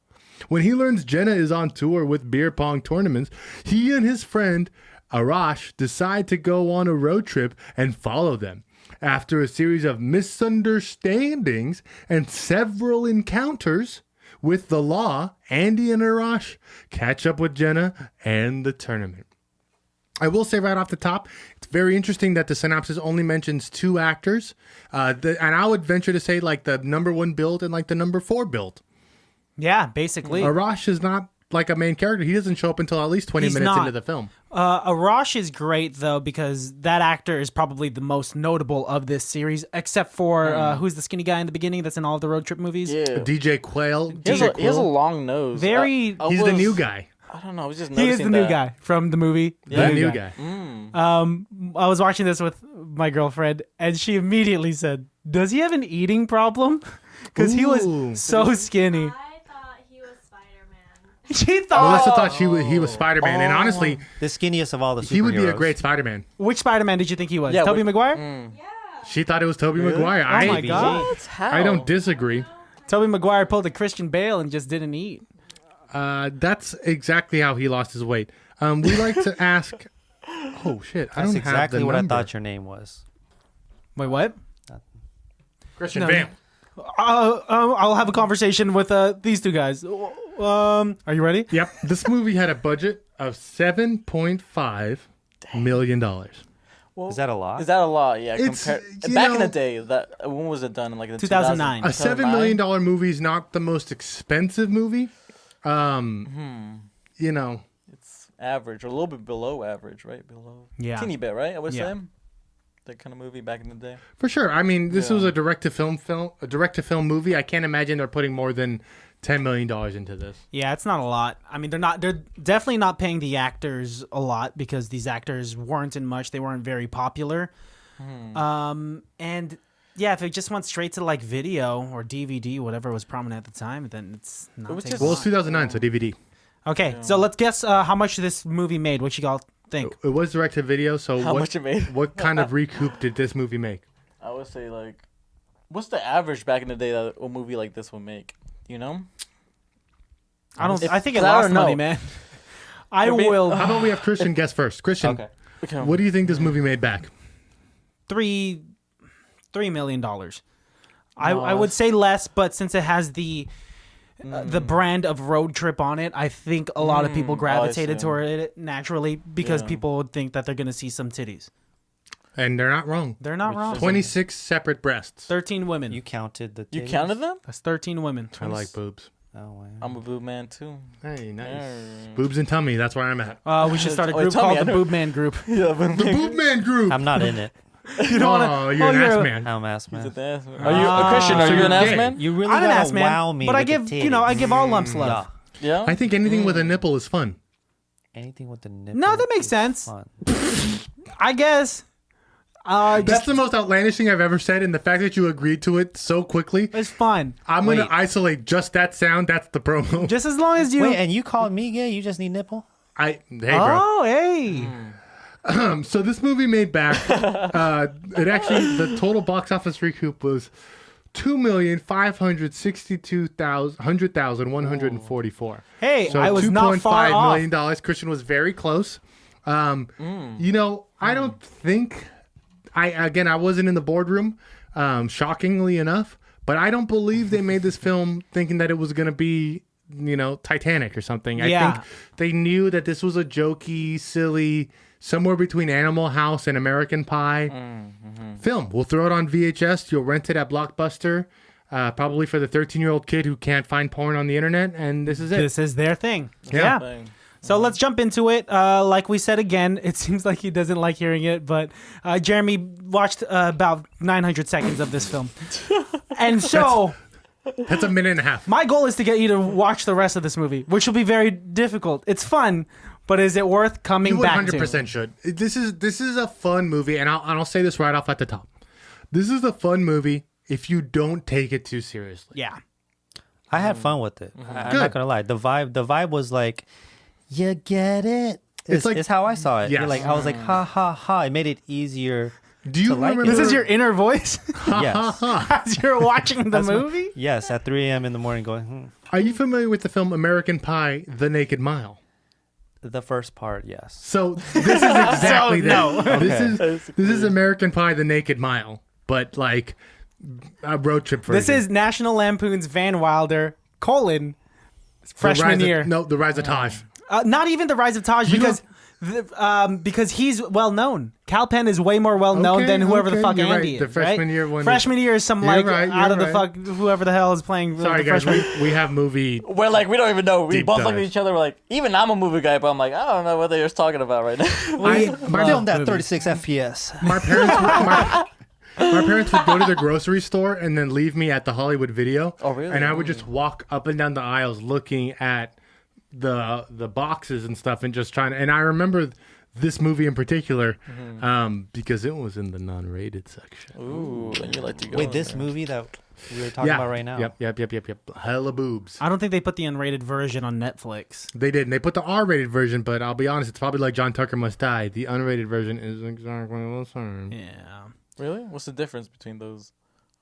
Speaker 5: When he learns Jenna is on tour with beer pong tournaments, he and his friend Arash decide to go on a road trip and follow them. After a series of misunderstandings and several encounters with the law, Andy and Arash catch up with Jenna and the tournament. I will say right off the top, it's very interesting that the synopsis only mentions 2 actors. And I would venture to say like the number 1 build and like the number 4 build.
Speaker 3: Yeah, basically.
Speaker 5: Arash is not like a main character. He doesn't show up until at least 20
Speaker 3: He's
Speaker 5: minutes
Speaker 3: not.
Speaker 5: into the film.
Speaker 3: Arash is great, though, because that actor is probably the most notable of this series, except for who's the skinny guy in the beginning that's in all of the road trip movies?
Speaker 1: Yeah.
Speaker 5: DJ Quail.
Speaker 1: He has a long nose.
Speaker 3: Very-
Speaker 5: He's the new guy.
Speaker 1: I don't know. I was just
Speaker 3: He
Speaker 1: noticing
Speaker 3: is the new
Speaker 1: that.
Speaker 3: guy from the movie.
Speaker 5: The new guy.
Speaker 3: I was watching this with my girlfriend, and she immediately said, "Does he have an eating problem?" Because he
Speaker 5: Ooh.
Speaker 3: was so skinny.
Speaker 2: I thought he was Spider-Man.
Speaker 3: She thought,
Speaker 5: Melissa thought he was Spider-Man. And honestly,
Speaker 6: The skinniest of all the superheroes.
Speaker 5: he would be a great Spider-Man.
Speaker 3: which Spider-Man did you think he was?
Speaker 1: Yeah,
Speaker 3: Tobey
Speaker 1: but-
Speaker 3: Maguire?
Speaker 5: She thought it was Tobey Maguire.
Speaker 3: Oh my god!
Speaker 1: What? How?
Speaker 5: I don't disagree.
Speaker 3: Tobey Maguire pulled a Christian Bale and just didn't eat.
Speaker 5: That's exactly how he lost his weight. We like to ask. Oh shit! I
Speaker 6: That's
Speaker 5: don't
Speaker 6: exactly
Speaker 5: have the
Speaker 6: what
Speaker 5: number.
Speaker 6: I thought your name was.
Speaker 3: Wait, what?
Speaker 5: Christian
Speaker 3: No.
Speaker 5: Bale.
Speaker 3: I'll have a conversation with these 2 guys. Are you ready?
Speaker 5: Yep. This movie had a budget of $7.5 million.
Speaker 1: Well,
Speaker 6: Is that a lot?
Speaker 1: Is that a lot? Yeah.
Speaker 5: It's, you
Speaker 1: Back in
Speaker 5: know-
Speaker 1: the day, when was it done? In like the
Speaker 3: 2009.
Speaker 5: A $7 million movie is not the most expensive movie. You know,
Speaker 1: It's average, or a little bit below average, right? Below.
Speaker 3: Yeah.
Speaker 1: Teeny bit, right? I would
Speaker 3: Yeah.
Speaker 1: say. That kind of movie back in the day.
Speaker 5: for sure. I mean, this
Speaker 1: Yeah.
Speaker 5: was a direct-to-film movie. I can't imagine they're putting more than $10 million into this.
Speaker 3: Yeah, it's not a lot. I mean, they're definitely not paying the actors a lot because these actors weren't in much. They weren't very popular. And yeah, if it just went straight to like video or DVD, whatever was prominent at the time, then it's not
Speaker 1: It was
Speaker 3: taking
Speaker 1: just-
Speaker 3: a
Speaker 5: Well,
Speaker 3: lot.
Speaker 5: it's 2009, so DVD.
Speaker 3: Okay, so let's guess how much this movie made. What you all think?
Speaker 5: It was direct-to-video, so
Speaker 1: How much it made?
Speaker 5: what kind of recoup did this movie make?
Speaker 1: I would say like, what's the average back in the day that a movie like this would make? You know?
Speaker 3: I don't.
Speaker 1: If-
Speaker 3: I think it
Speaker 1: 'cause I
Speaker 3: lost
Speaker 1: don't
Speaker 3: money,
Speaker 1: know.
Speaker 3: man. I
Speaker 1: For me-
Speaker 3: will
Speaker 5: How about we have Christian guess first? Christian,
Speaker 6: Okay.
Speaker 5: what do you think this movie made back?
Speaker 3: $3 million. I would say less, but since it has the brand of road trip on it, I think a lot of people gravitated
Speaker 1: see.
Speaker 3: toward it naturally because
Speaker 1: Yeah.
Speaker 3: people would think that they're gonna see some titties.
Speaker 5: And they're not wrong.
Speaker 3: They're not wrong.
Speaker 5: 26 separate breasts.
Speaker 3: 13 women.
Speaker 6: You counted the
Speaker 1: You
Speaker 6: titties?
Speaker 1: counted them?
Speaker 3: That's 13 women.
Speaker 5: I like boobs.
Speaker 6: Oh, wow.
Speaker 1: I'm a boob man too.
Speaker 5: Hey, nice.
Speaker 1: Yeah.
Speaker 5: Boobs and tummy. That's where I'm at.
Speaker 3: We should start a
Speaker 1: Oh,
Speaker 3: group
Speaker 1: tell me,
Speaker 3: called
Speaker 1: I
Speaker 3: the
Speaker 1: know.
Speaker 3: Boob Man Group.
Speaker 1: Yeah, but
Speaker 5: The Boob Man Group.
Speaker 6: I'm not in it.
Speaker 3: You don't wanna-
Speaker 5: Oh, you're an
Speaker 3: you're
Speaker 5: ass
Speaker 3: a-
Speaker 5: man.
Speaker 6: I'm ass man.
Speaker 1: Are you a Christian? Are
Speaker 5: so
Speaker 1: you an
Speaker 5: you're
Speaker 1: ass
Speaker 5: gay.
Speaker 1: man?
Speaker 6: You really
Speaker 3: I'm an
Speaker 6: gotta
Speaker 3: ass man,
Speaker 6: wow me
Speaker 3: but I
Speaker 6: with
Speaker 3: give
Speaker 6: the
Speaker 3: I
Speaker 6: titties.
Speaker 3: give all lumps love.
Speaker 6: Yeah.
Speaker 1: Yeah.
Speaker 5: I think anything with a nipple is fun.
Speaker 6: Anything with the nipple.
Speaker 3: No, that makes
Speaker 6: is
Speaker 3: sense.
Speaker 6: fun.
Speaker 3: I guess.
Speaker 5: That's the most outlandish thing I've ever said, and the fact that you agreed to it so quickly.
Speaker 3: It's fun.
Speaker 5: I'm going to
Speaker 6: Wait.
Speaker 5: isolate just that sound. That's the promo.
Speaker 3: Just as long as you.
Speaker 6: Wait, and you called me gay? You just need nipple?
Speaker 5: Hey, bro.
Speaker 3: Oh, hey.
Speaker 5: So this movie made back. It actually, the total box office recoup was $2,562,144.
Speaker 3: Hey,
Speaker 5: So
Speaker 3: I was not far
Speaker 5: $2.5
Speaker 3: off.
Speaker 5: million. Christian was very close. I don't think I wasn't in the boardroom, shockingly enough, but I don't believe they made this film thinking that it was going to be, Titanic or something. I think they knew that this was a jokey, silly, somewhere between Animal House and American Pie film. We'll throw it on VHS. You'll rent it at Blockbuster, probably for the 13-year-old kid who can't find porn on the internet, and this is it.
Speaker 3: This is their thing.
Speaker 5: Yeah.
Speaker 3: Yeah. So let's jump into it. Like we said again, it seems like he doesn't like hearing it, but Jeremy watched about 900 seconds of this film. And so
Speaker 5: That's a minute and a half.
Speaker 3: my goal is to get you to watch the rest of this movie, which will be very difficult. It's fun, but is it worth coming
Speaker 5: You
Speaker 3: back to?
Speaker 5: 100% should. This is a fun movie, and I'll say this right off at the top. This is a fun movie if you don't take it too seriously.
Speaker 3: Yeah.
Speaker 6: I had fun with it. I'm
Speaker 5: Good.
Speaker 6: not gonna lie. The vibe was like, you get it.
Speaker 5: It's like-
Speaker 6: it's how I saw it.
Speaker 5: Yes.
Speaker 6: You're like, I was like, ha ha ha. It made it easier.
Speaker 5: Do you
Speaker 6: To like it.
Speaker 5: remember?
Speaker 3: This is your inner voice
Speaker 6: Yes.
Speaker 3: as you're watching the movie?
Speaker 6: Yes. At 3 a.m. in the morning, going.
Speaker 5: Are you familiar with the film American Pie: The Naked Mile?
Speaker 6: The first part, yes.
Speaker 5: So this is exactly that.
Speaker 3: no.
Speaker 5: This is American Pie: The Naked Mile, but like a road trip version.
Speaker 3: This is National Lampoon's Van Wilder, freshman year.
Speaker 5: The Rise of Taj.
Speaker 3: Not even the Rise of Taj, because he's well known. Cal Penn is way more well known
Speaker 5: Okay,
Speaker 3: than whoever the
Speaker 5: okay,
Speaker 3: fuck
Speaker 5: you're
Speaker 3: Andy
Speaker 5: right. The
Speaker 3: is.
Speaker 5: freshman
Speaker 3: right?
Speaker 5: year one is-
Speaker 3: Freshman year is some
Speaker 5: You're
Speaker 3: like
Speaker 5: right,
Speaker 3: out of
Speaker 5: you're
Speaker 3: the fuck whoever the hell is playing.
Speaker 5: Sorry
Speaker 3: the
Speaker 5: guys,
Speaker 3: freshman.
Speaker 5: we have movie.
Speaker 1: We're like, we don't even know. We
Speaker 5: Deep
Speaker 1: both look at
Speaker 5: dive.
Speaker 1: each other. We're like, even I'm a movie guy, but I'm like, I don't know what they're talking about right now.
Speaker 5: My
Speaker 6: Filmed at 36 FPS.
Speaker 5: my parents my parents would go to the grocery store and then leave me at the Hollywood Video.
Speaker 1: Oh, really?
Speaker 5: And I would just walk up and down the aisles looking at the boxes and stuff and just trying to, and I remember this movie in particular because it was in the non-rated section.
Speaker 1: Ooh, and you like to go.
Speaker 6: Wait,
Speaker 1: in
Speaker 6: this
Speaker 1: there.
Speaker 6: movie that we were talking about right now?
Speaker 5: Yep. Hella boobs.
Speaker 3: I don't think they put the unrated version on Netflix.
Speaker 5: They did. And they put the R-rated version, but I'll be honest, it's probably like John Tucker Must Die. The unrated version is exactly the same.
Speaker 3: Yeah.
Speaker 1: Really? What's the difference between those?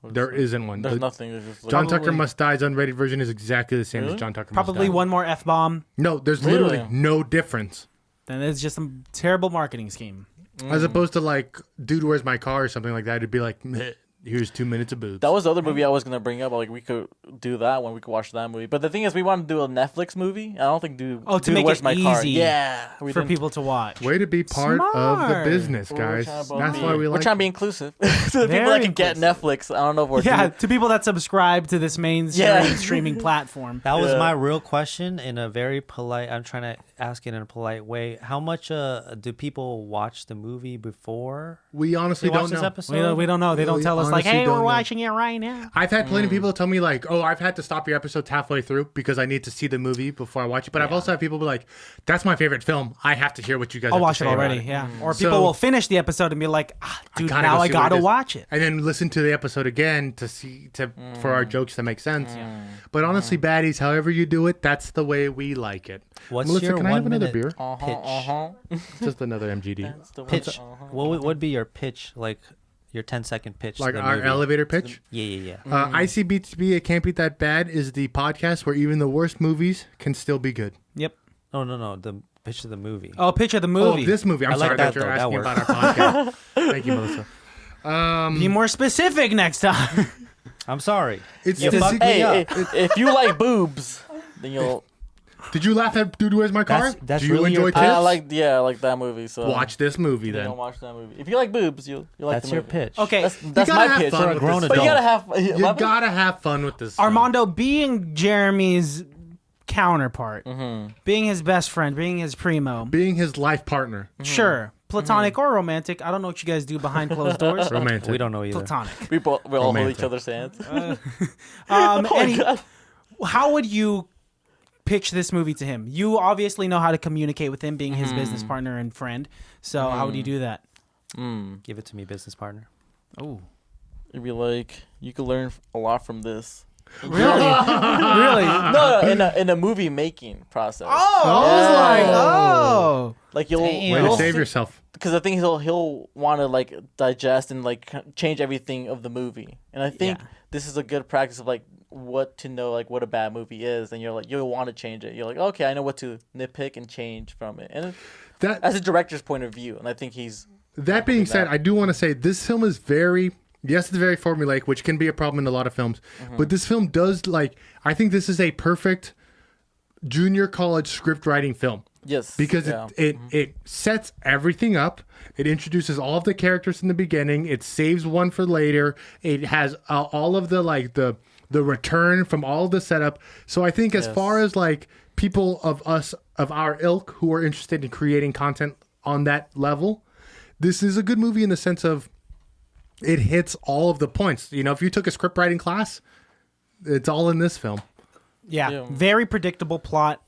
Speaker 5: There isn't one.
Speaker 1: There's nothing. There's just like,
Speaker 5: John Tucker Must Die's unrated version is exactly the same as
Speaker 1: Really?
Speaker 5: John Tucker
Speaker 3: Probably
Speaker 5: Must Die.
Speaker 3: one more F-bomb.
Speaker 5: No, there's
Speaker 1: Really?
Speaker 5: literally no difference.
Speaker 3: Then it's just some terrible marketing scheme.
Speaker 5: As opposed to like, Dude, Where's My Car or something like that. It'd be like, meh, here's 2 minutes of boobs.
Speaker 1: That was the other movie I was gonna bring up. Like we could do that one. We could watch that movie. But the thing is, we want to do a Netflix movie. I don't think
Speaker 3: to
Speaker 1: Dude,
Speaker 3: make
Speaker 1: Where's
Speaker 3: it
Speaker 1: My Car?
Speaker 3: easy
Speaker 1: Yeah, we
Speaker 3: for
Speaker 1: didn't-
Speaker 3: people to watch.
Speaker 5: Way to be part of the
Speaker 3: Smart.
Speaker 5: business,
Speaker 1: we're
Speaker 5: guys.
Speaker 1: trying to both
Speaker 5: That's
Speaker 1: be-
Speaker 5: why we
Speaker 1: We're
Speaker 5: like
Speaker 1: trying to be inclusive to the people
Speaker 3: Very
Speaker 1: that can get Netflix. I don't know if we're
Speaker 3: Yeah,
Speaker 1: doing-
Speaker 3: to people that subscribe to this mainstream
Speaker 1: Yeah.
Speaker 3: streaming platform.
Speaker 6: That was
Speaker 1: Yeah.
Speaker 6: my real question in a very polite. I'm trying to ask it in a polite way. How much do people watch the movie before
Speaker 5: We honestly
Speaker 6: they watch
Speaker 5: don't
Speaker 6: this
Speaker 5: know.
Speaker 6: episode?
Speaker 3: We don't know. They don't
Speaker 5: We
Speaker 3: tell us like,
Speaker 5: honestly
Speaker 3: hey,
Speaker 5: don't
Speaker 3: we're
Speaker 5: know.
Speaker 3: watching it right now.
Speaker 5: I've had plenty of people tell me like, oh, I've had to stop your episodes halfway through because I need to see the movie before I watch it. But I've also had people be like, that's my favorite film. I have to hear what you guys
Speaker 3: I'll
Speaker 5: have
Speaker 3: watch
Speaker 5: to
Speaker 3: it
Speaker 5: say about
Speaker 3: already.
Speaker 5: it.
Speaker 3: Yeah. Or
Speaker 5: So-
Speaker 3: people will finish the episode and be like, dude,
Speaker 5: gotta
Speaker 3: now
Speaker 5: go
Speaker 3: I
Speaker 5: see what it
Speaker 3: gotta
Speaker 5: is.
Speaker 3: watch it.
Speaker 5: And then listen to the episode again to see for our jokes to make sense. But honestly, baddies, however you do it, that's the way we like it.
Speaker 6: What's
Speaker 5: Melissa,
Speaker 6: your
Speaker 5: can I have another
Speaker 6: 1
Speaker 5: beer?
Speaker 6: minute pitch?
Speaker 5: Just another MGD.
Speaker 1: That's the one.
Speaker 6: Pitch. What would be your pitch? Like your 10-second pitch?
Speaker 5: Like
Speaker 6: to the
Speaker 5: our
Speaker 6: movie?
Speaker 5: elevator pitch.
Speaker 6: Yeah.
Speaker 5: ICBTB, It Can't Be That Bad is the podcast where even the worst movies can still be good.
Speaker 3: Yep.
Speaker 6: No. The pitch of the movie.
Speaker 3: Oh, picture the movie.
Speaker 5: Oh, this movie. I'm
Speaker 6: I like
Speaker 5: sorry
Speaker 6: that,
Speaker 5: that you're
Speaker 6: though. That
Speaker 5: asking
Speaker 6: works.
Speaker 5: about our podcast. Thank you, Melissa.
Speaker 3: Be more specific next time.
Speaker 6: I'm sorry.
Speaker 5: It's
Speaker 6: You
Speaker 5: the
Speaker 6: fucked
Speaker 5: secret-
Speaker 6: me
Speaker 1: Hey,
Speaker 6: up.
Speaker 1: if you like boobs, then you'll.
Speaker 5: Did you laugh at Dude, Where's My Car?
Speaker 6: That's
Speaker 5: Do you
Speaker 6: really
Speaker 5: enjoy
Speaker 6: your
Speaker 5: tits?
Speaker 1: I like that movie. So
Speaker 5: Watch this movie
Speaker 1: You
Speaker 5: then.
Speaker 1: don't watch that movie. If you like boobs, you like
Speaker 6: That's
Speaker 1: the
Speaker 6: your
Speaker 1: movie.
Speaker 6: pitch.
Speaker 3: Okay.
Speaker 1: That's
Speaker 5: gotta
Speaker 1: my
Speaker 5: have
Speaker 1: pitch.
Speaker 5: fun
Speaker 6: For a
Speaker 5: with
Speaker 6: grown
Speaker 5: this.
Speaker 1: But you
Speaker 6: adult.
Speaker 1: gotta have.
Speaker 5: You gotta have fun with this. film.
Speaker 3: Armando being Jeremy's counterpart, being his best friend, being his primo.
Speaker 5: being his life partner,
Speaker 3: Sure. Platonic or romantic. I don't know what you guys do behind closed doors.
Speaker 5: romantic.
Speaker 6: We don't know either.
Speaker 3: Platonic.
Speaker 1: We all hold
Speaker 5: Romantic.
Speaker 1: each other's hands.
Speaker 3: How would you pitch this movie to him? You obviously know how to communicate with him, being his business partner and friend. So how would you do that?
Speaker 6: Give it to me, business partner.
Speaker 3: Oh,
Speaker 1: You'd be like, you could learn a lot from this.
Speaker 3: really? Really?
Speaker 1: No, in a movie making process.
Speaker 3: Oh, I was like,
Speaker 1: Like you'll
Speaker 5: Way to save yourself.
Speaker 1: because I think he'll want to like digest and like change everything of the movie, and I think this is a good practice of like what to know, like what a bad movie is, and you're like you'll want to change it. You're like, okay, I know what to nitpick and change from it, and
Speaker 5: That
Speaker 1: as a director's point of view, and I think he's.
Speaker 5: That being said, I do want to say this film is it's very formulaic, which can be a problem in a lot of films, but this film does like I think this is a perfect junior college script writing film.
Speaker 1: Yes,
Speaker 5: because it sets everything up. It introduces all of the characters in the beginning. It saves one for later. It has all of the like the return from all of the setup. So I think as far as like people of our ilk who are interested in creating content on that level, this is a good movie in the sense of it hits all of the points. You know, if you took a script writing class, it's all in this film.
Speaker 3: Yeah. Very predictable plot.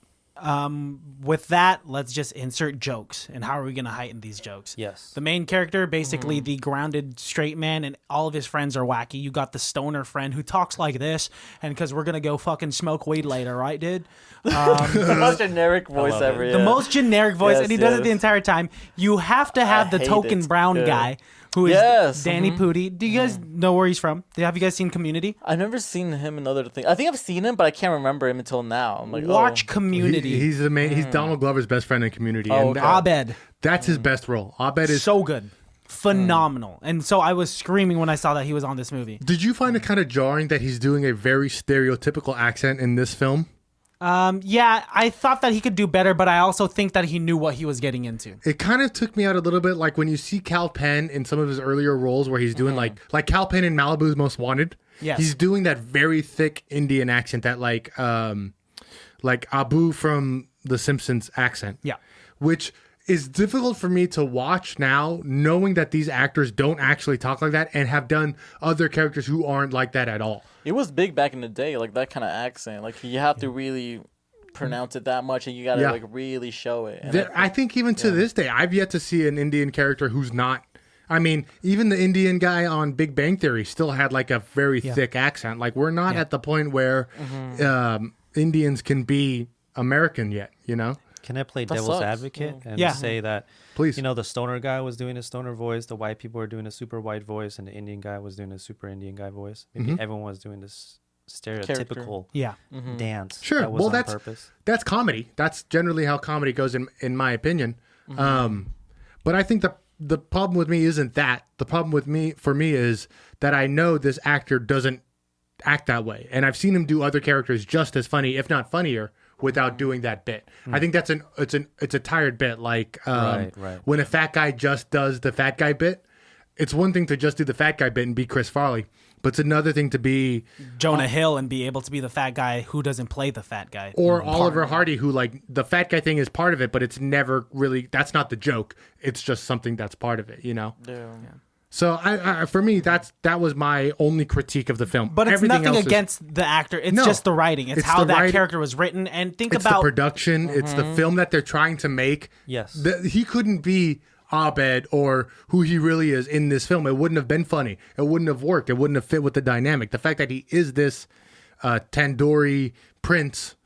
Speaker 3: With that, let's just insert jokes. And how are we going to heighten these jokes?
Speaker 6: Yes.
Speaker 3: The main character, basically the grounded straight man, and all of his friends are wacky. You got the stoner friend who talks like this, and because we're going to go fucking smoke weed later, right, dude?
Speaker 1: The most generic voice ever.
Speaker 3: The most generic voice,
Speaker 1: Yes,
Speaker 3: and he does it the
Speaker 1: yes.
Speaker 3: entire time. You have to have the
Speaker 1: hate
Speaker 3: token
Speaker 1: it.
Speaker 3: brown
Speaker 1: Yeah.
Speaker 3: guy who is Danny
Speaker 1: Mm-hmm.
Speaker 3: Pudi. Do you guys know where he's from? Have you guys seen Community?
Speaker 1: I've never seen him in other things. I think I've seen him, but I can't remember him until now. I'm like,
Speaker 3: Watch
Speaker 1: oh.
Speaker 3: Community.
Speaker 5: He's the main. He's Donald Glover's best friend in Community.
Speaker 1: Oh,
Speaker 5: and
Speaker 1: okay.
Speaker 3: Abed.
Speaker 5: that's his best role. Abed is.
Speaker 3: So good. Phenomenal. And so I was screaming when I saw that he was on this movie.
Speaker 5: Did you find it kind of jarring that he's doing a very stereotypical accent in this film?
Speaker 3: Yeah, I thought that he could do better, but I also think that he knew what he was getting into.
Speaker 5: It kind of took me out a little bit, like when you see Cal Penn in some of his earlier roles where he's doing like Cal Penn in Malibu's Most Wanted.
Speaker 3: Yes.
Speaker 5: He's doing that very thick Indian accent, that like Abu from The Simpsons accent.
Speaker 3: Yeah.
Speaker 5: Which is difficult for me to watch now, knowing that these actors don't actually talk like that and have done other characters who aren't like that at all.
Speaker 1: It was big back in the day, like that kind of accent. Like you have to really pronounce it that much, and you got to like really show it. And
Speaker 5: I think even to this day, I've yet to see an Indian character who's not. I mean, even the Indian guy on Big Bang Theory still had like a very thick accent. Like we're not at the point where Indians can be American yet, you know?
Speaker 6: Can I play
Speaker 1: That
Speaker 6: devil's
Speaker 1: sucks.
Speaker 6: advocate and
Speaker 3: Yeah.
Speaker 6: say that,
Speaker 5: Please.
Speaker 6: you know, the stoner guy was doing a stoner voice, the white people were doing a super white voice, and the Indian guy was doing a super Indian guy voice. Maybe everyone was doing this stereotypical
Speaker 3: Yeah.
Speaker 6: dance.
Speaker 5: Sure.
Speaker 6: That was
Speaker 5: Well,
Speaker 6: on purpose.
Speaker 5: that's comedy. That's generally how comedy goes, in my opinion. But I think the problem with me isn't that. The problem for me is that I know this actor doesn't act that way, and I've seen him do other characters just as funny, if not funnier, without doing that bit. I think that's it's a tired bit. Like
Speaker 6: Right.
Speaker 5: when a fat guy just does the fat guy bit. It's one thing to just do the fat guy bit and be Chris Farley, but it's another thing to be
Speaker 3: Jonah Hill and be able to be the fat guy who doesn't play the fat guy.
Speaker 5: or Oliver Hardy, who like the fat guy thing is part of it, but it's never really, that's not the joke. It's just something that's part of it, you know?
Speaker 1: Yeah.
Speaker 5: So I for me, that was my only critique of the film.
Speaker 3: But it's
Speaker 5: Everything
Speaker 3: nothing
Speaker 5: else
Speaker 3: against the actor. It's
Speaker 5: No.
Speaker 3: just the writing. It's
Speaker 5: It's
Speaker 3: how
Speaker 5: the
Speaker 3: that
Speaker 5: writing.
Speaker 3: character was written. And think
Speaker 5: it's
Speaker 3: about
Speaker 5: the production, it's the film that they're trying to make.
Speaker 6: Yes.
Speaker 5: He couldn't be Abed or who he really is in this film. It wouldn't have been funny. It wouldn't have worked. It wouldn't have fit with the dynamic. The fact that he is this tandoori prince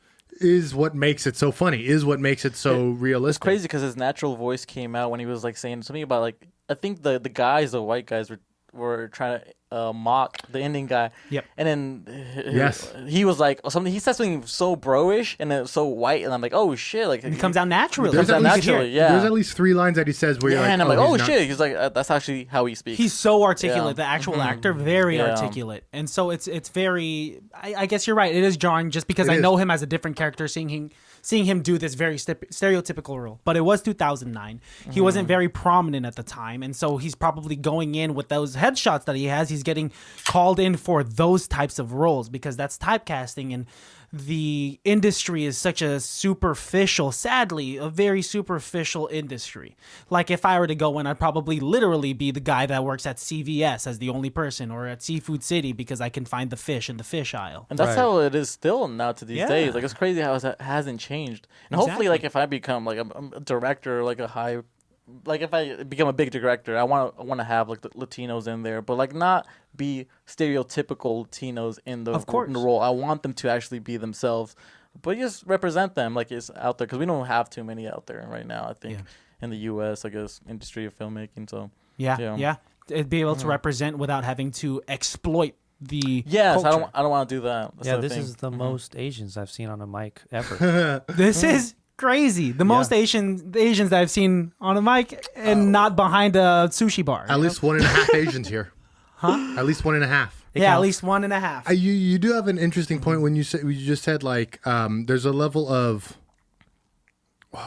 Speaker 5: is what makes it so funny, is what makes it so realistic.
Speaker 1: It's crazy because his natural voice came out when he was like saying something about like I think the guys, the white guys were trying to mock the Indian guy.
Speaker 3: Yep.
Speaker 1: And then
Speaker 5: Yes.
Speaker 1: he was like something. He said something so bro-ish and then so white, and I'm like, oh shit! Like
Speaker 3: it comes out naturally.
Speaker 5: There's
Speaker 1: comes
Speaker 5: at
Speaker 1: out
Speaker 5: least-
Speaker 1: naturally. Yeah.
Speaker 5: There's at least 3 lines that he says where you're like,
Speaker 1: and I'm like,
Speaker 5: he's
Speaker 1: oh
Speaker 5: not-
Speaker 1: shit! He's like, that's actually how he speaks.
Speaker 3: He's so articulate.
Speaker 1: Yeah.
Speaker 3: The actual actor, very
Speaker 1: Yeah.
Speaker 3: articulate, and so it's very. I guess you're right. It is jarring just because
Speaker 5: It
Speaker 3: I
Speaker 5: is.
Speaker 3: know him as a different character, seeing him do this very stereotypical role. But it was 2009. He wasn't very prominent at the time, and so he's probably going in with those headshots that he has. He's getting called in for those types of roles because that's typecasting, and the industry is such a superficial, sadly, a very superficial industry. Like if I were to go in, I'd probably literally be the guy that works at CVS as the only person, or at Seafood City because I can find the fish in the fish aisle.
Speaker 1: And that's
Speaker 6: Right.
Speaker 1: how it is still now to these
Speaker 3: Yeah.
Speaker 1: days. Like it's crazy how it hasn't changed. And hopefully,
Speaker 3: Exactly.
Speaker 1: like if I become like a director, like if I become a big director, I want to have like the Latinos in there, but like not be stereotypical Latinos in the
Speaker 3: Of course.
Speaker 1: in the role. I want them to actually be themselves, but just represent them like it's out there because we don't have too many out there right now. I think.
Speaker 3: Yeah.
Speaker 1: in the U.S. I guess industry of filmmaking. So
Speaker 3: Yeah. It'd be able to represent without having to exploit the
Speaker 1: yes,
Speaker 3: culture.
Speaker 1: I don't want to do that. That's
Speaker 6: Yeah,
Speaker 1: the
Speaker 6: this
Speaker 1: thing.
Speaker 6: is the most Asians I've seen on a mic ever.
Speaker 3: This is crazy. The most Asians that I've seen on a mic and not behind a sushi bar.
Speaker 5: At least 1.5 Asians here. Huh? At least 1.5.
Speaker 3: At least 1.5.
Speaker 5: You do have an interesting point when you just said like there's a level of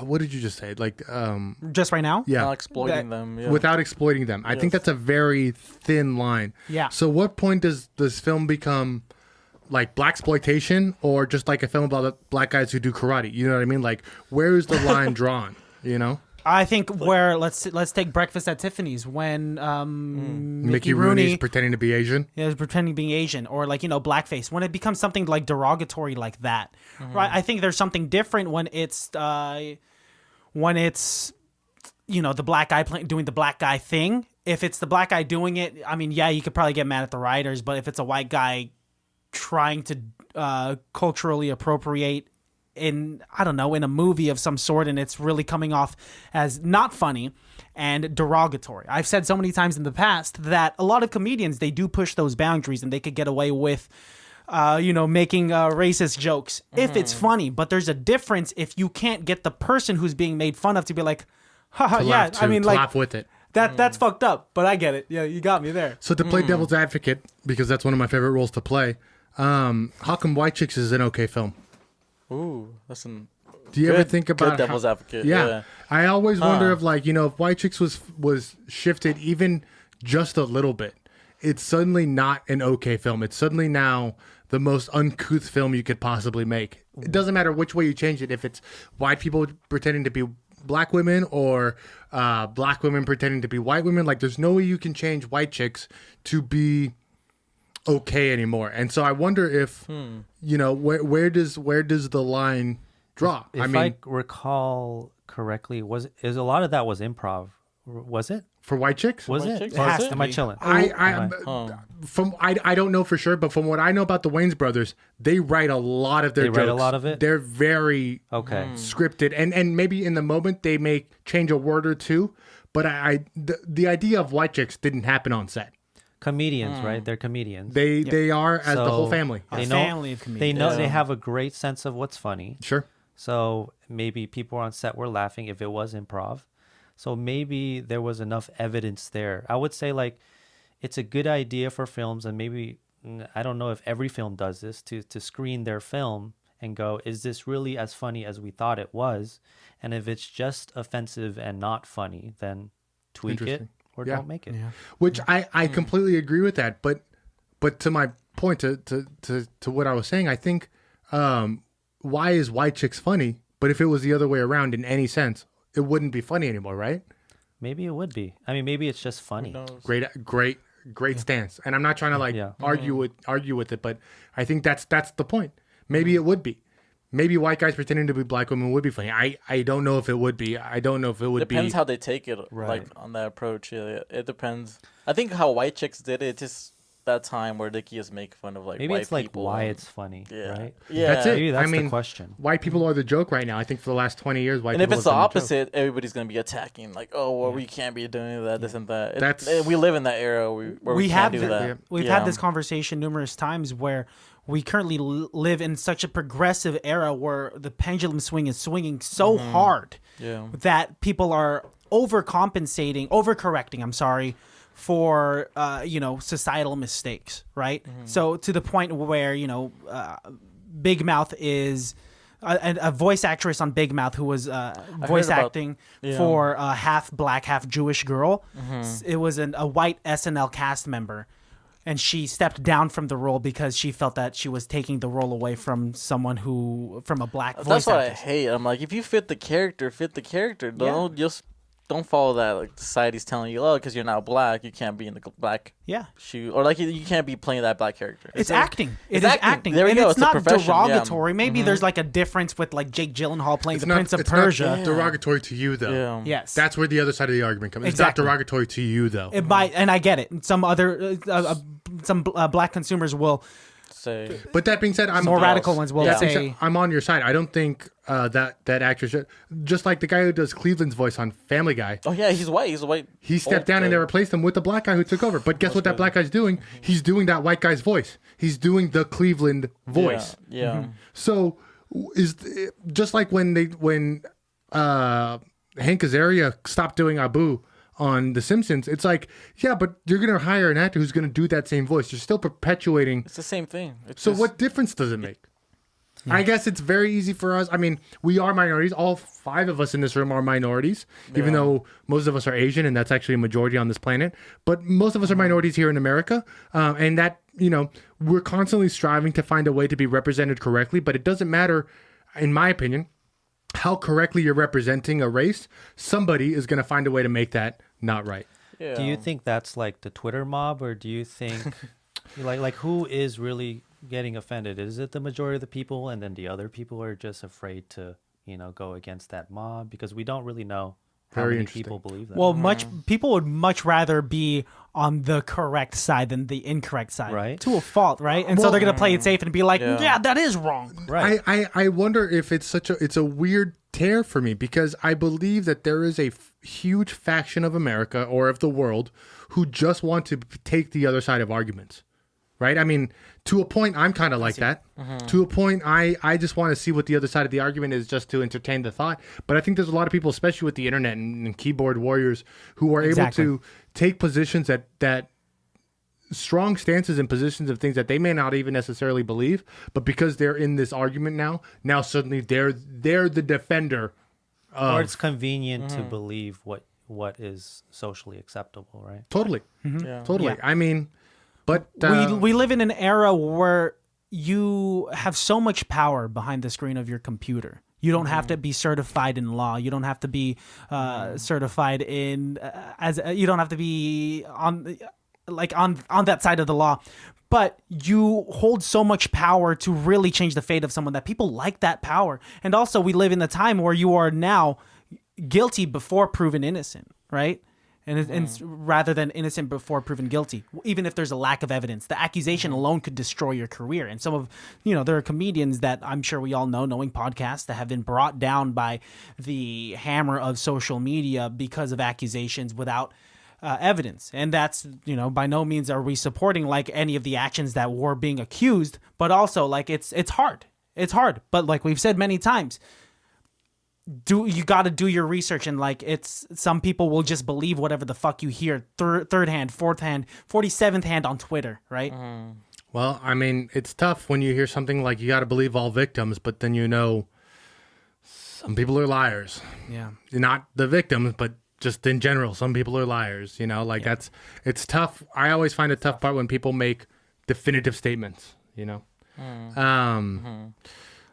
Speaker 5: what did you just say? Like
Speaker 3: Just right now?
Speaker 5: yeah.
Speaker 1: Not exploiting them. Yeah.
Speaker 5: Without exploiting them. I think that's a very thin line.
Speaker 3: Yeah.
Speaker 5: So what point does this film become like blaxploitation or just like a film about black guys who do karate? You know what I mean? Like where is the line drawn? You know?
Speaker 3: I think where let's take Breakfast at Tiffany's when
Speaker 5: Mickey Rooney's pretending to be Asian.
Speaker 3: is pretending to be Asian, or like blackface, when it becomes something like derogatory like that, right? I think there's something different when it's the black guy doing the black guy thing. If it's the black guy doing it, I mean, yeah, you could probably get mad at the writers, but if it's a white guy trying to culturally appropriate in a movie of some sort, and it's really coming off as not funny and derogatory. I've said so many times in the past that a lot of comedians, they do push those boundaries and they could get away with making racist jokes if it's funny, but there's a difference if you can't get the person who's being made fun of to be like, haha, yeah, I mean, like,
Speaker 5: laugh with it.
Speaker 3: that's fucked up, but I get it. Yeah, you got me there.
Speaker 5: So to play devil's advocate, because that's one of my favorite roles to play, how come White Chicks is an okay film?
Speaker 1: Ooh, that's an.
Speaker 5: Do you ever think about
Speaker 1: good devil's advocate?
Speaker 5: Yeah, I always wonder if if White Chicks was shifted even just a little bit, it's suddenly not an okay film. It's suddenly now the most uncouth film you could possibly make. It doesn't matter which way you change it. If it's white people pretending to be black women or black women pretending to be white women, like there's no way you can change White Chicks to be okay anymore. And so I wonder if where does the line draw?
Speaker 6: If I recall correctly, is a lot of that was improv? Was it
Speaker 5: for White Chicks?
Speaker 6: Was
Speaker 1: White
Speaker 6: it?
Speaker 1: Chicks?
Speaker 6: Or
Speaker 3: Has to
Speaker 6: am I
Speaker 3: be.
Speaker 6: chilling?
Speaker 5: I don't know for sure, but from what I know about the Wayans brothers, they write a lot of their jokes.
Speaker 6: They write a lot of it?
Speaker 5: They're very scripted, and maybe in the moment they may change a word or two, but the idea of White Chicks didn't happen on set.
Speaker 6: Comedians, right? They're comedians.
Speaker 5: They are as the whole family.
Speaker 6: They
Speaker 3: family of comedians.
Speaker 6: They know they have a great sense of what's funny.
Speaker 5: Sure.
Speaker 6: So maybe people on set were laughing if it was improv. So maybe there was enough evidence there. I would say like it's a good idea for films, and maybe I don't know if every film does this, to screen their film and go, is this really as funny as we thought it was? And if it's just offensive and not funny, then tweak it or don't make it.
Speaker 5: Yeah. Which I completely agree with that. But to my point, to what I was saying, I think why is White Chicks funny? But if it was the other way around in any sense, it wouldn't be funny anymore, right?
Speaker 6: Maybe it would be. I mean, maybe it's just funny.
Speaker 5: Great stance. And I'm not trying to argue with it, but I think that's the point. Maybe it would be. Maybe white guys pretending to be black women would be funny. I don't know if it would be. I don't know if it would be.
Speaker 1: Depends how they take it, like on that approach. Yeah, it depends. I think how White Chicks did it, just that time where they just make fun of like
Speaker 6: maybe
Speaker 1: white
Speaker 6: it's like
Speaker 1: people.
Speaker 6: why it's funny, right?
Speaker 1: Yeah,
Speaker 5: that's it.
Speaker 6: Maybe that's
Speaker 5: I mean,
Speaker 6: the question.
Speaker 5: White people are the joke right now. I think for the last 20 years, white
Speaker 1: and
Speaker 5: people
Speaker 1: if it's the
Speaker 5: have been
Speaker 1: opposite, everybody's gonna be attacking like, oh, well, we can't be doing that, this and that. We live in that era where we can't do that.
Speaker 3: We've had this conversation numerous times where we currently live in such a progressive era where the pendulum swing is swinging so hard that people are overcorrecting. For societal mistakes, right? So to the point where Big Mouth is a voice actress on Big Mouth who was voice acting for a half black, half Jewish girl. It was a white SNL cast member, and she stepped down from the role because she felt that she was taking the role away from from a black voice
Speaker 1: That's what
Speaker 3: actress.
Speaker 1: I hate. I'm like, if you fit the character. Don't follow that. Like society's telling you, oh, because you're not black, you can't be in the black shoe, or like you can't be playing that black character.
Speaker 3: It's acting. It is
Speaker 1: acting.
Speaker 3: acting.
Speaker 1: There we
Speaker 3: and
Speaker 1: go.
Speaker 3: It's
Speaker 1: It's a
Speaker 3: not
Speaker 1: profession,
Speaker 3: derogatory. Maybe there's like a difference with like Jake Gyllenhaal playing the Prince of Persia.
Speaker 5: Not derogatory to you though.
Speaker 1: Yeah.
Speaker 3: Yes,
Speaker 5: That's where the other side of the argument comes. It's not derogatory to you though.
Speaker 3: it might, and I get it. Some other black consumers will
Speaker 1: say.
Speaker 5: But that being said, I'm
Speaker 3: More radical ones will
Speaker 5: that being
Speaker 3: say.
Speaker 5: said, I'm on your side. I don't think that actor should, just like the guy who does Cleveland's voice on Family Guy.
Speaker 1: Oh yeah, he's white. He's a white.
Speaker 5: He stepped down and they replaced him with the black guy who took over. But guess what that black guy's doing? He's doing that white guy's voice. He's doing the Cleveland voice.
Speaker 1: Yeah.
Speaker 3: Mm-hmm.
Speaker 5: So is just like when Hank Azaria stopped doing Abu on The Simpsons, it's like, yeah, but you're going to hire an actor who's going to do that same voice. You're still perpetuating.
Speaker 1: It's the same thing. It's
Speaker 5: So
Speaker 1: just,
Speaker 5: what difference does it make? I guess it's very easy for us. I mean, we are minorities. All 5 of us in this room are minorities, even though most of us are Asian, and that's actually a majority on this planet. But most of us are minorities here in America. And that, we're constantly striving to find a way to be represented correctly. But it doesn't matter, in my opinion, how correctly you're representing a race. Somebody is going to find a way to make that not right.
Speaker 1: Yeah.
Speaker 6: Do you think that's like the Twitter mob, or do you think like who is really getting offended? Is it the majority of the people, and then the other people are just afraid to, go against that mob? Because we don't really know how
Speaker 5: Very
Speaker 6: many
Speaker 5: interesting.
Speaker 6: people believe that.
Speaker 3: Well, people would much rather be on the correct side than the incorrect side,
Speaker 6: Right.
Speaker 3: To a fault, right? And so they're gonna play it safe and be like, yeah, that is wrong.
Speaker 6: right.
Speaker 5: I wonder if it's a weird tear for me, because I believe that there is a huge faction of America or of the world who just want to take the other side of arguments. Right? I mean, to a point, I'm kind of like that. To a point, I just want to see what the other side of the argument is, just to entertain the thought. But I think there's a lot of people, especially with the internet and keyboard warriors, who are
Speaker 3: Exactly.
Speaker 5: able to take positions that strong stances and positions of things that they may not even necessarily believe, but because they're in this argument now suddenly they're the defender.
Speaker 6: Or it's convenient to believe what is socially acceptable, right?
Speaker 5: Totally.
Speaker 1: Yeah.
Speaker 5: Totally.
Speaker 3: Yeah.
Speaker 5: I mean, but
Speaker 3: We live in an era where you have so much power behind the screen of your computer. You don't have to be certified in law. You don't have to be certified in you don't have to be on that side of the law. But you hold so much power to really change the fate of someone that people like that power. And also, we live in a time where you are now guilty before proven innocent, right? And rather than innocent before proven guilty, even if there's a lack of evidence, the accusation alone could destroy your career. And some of, there are comedians that I'm sure we all know, knowing podcasts, that have been brought down by the hammer of social media because of accusations without evidence. And that's, by no means are we supporting like any of the actions that were being accused, but also like it's hard. It's hard. But like we've said many times, you got to do your research, and like some people will just believe whatever the fuck you hear third hand, fourth hand, 47th hand on Twitter, right?
Speaker 5: well, I mean, it's tough when you hear something like you got to believe all victims, but then some people are liars.
Speaker 3: Yeah.
Speaker 5: Not the victims, but just in general, some people are liars. It's tough. I always find a tough part when people make definitive statements.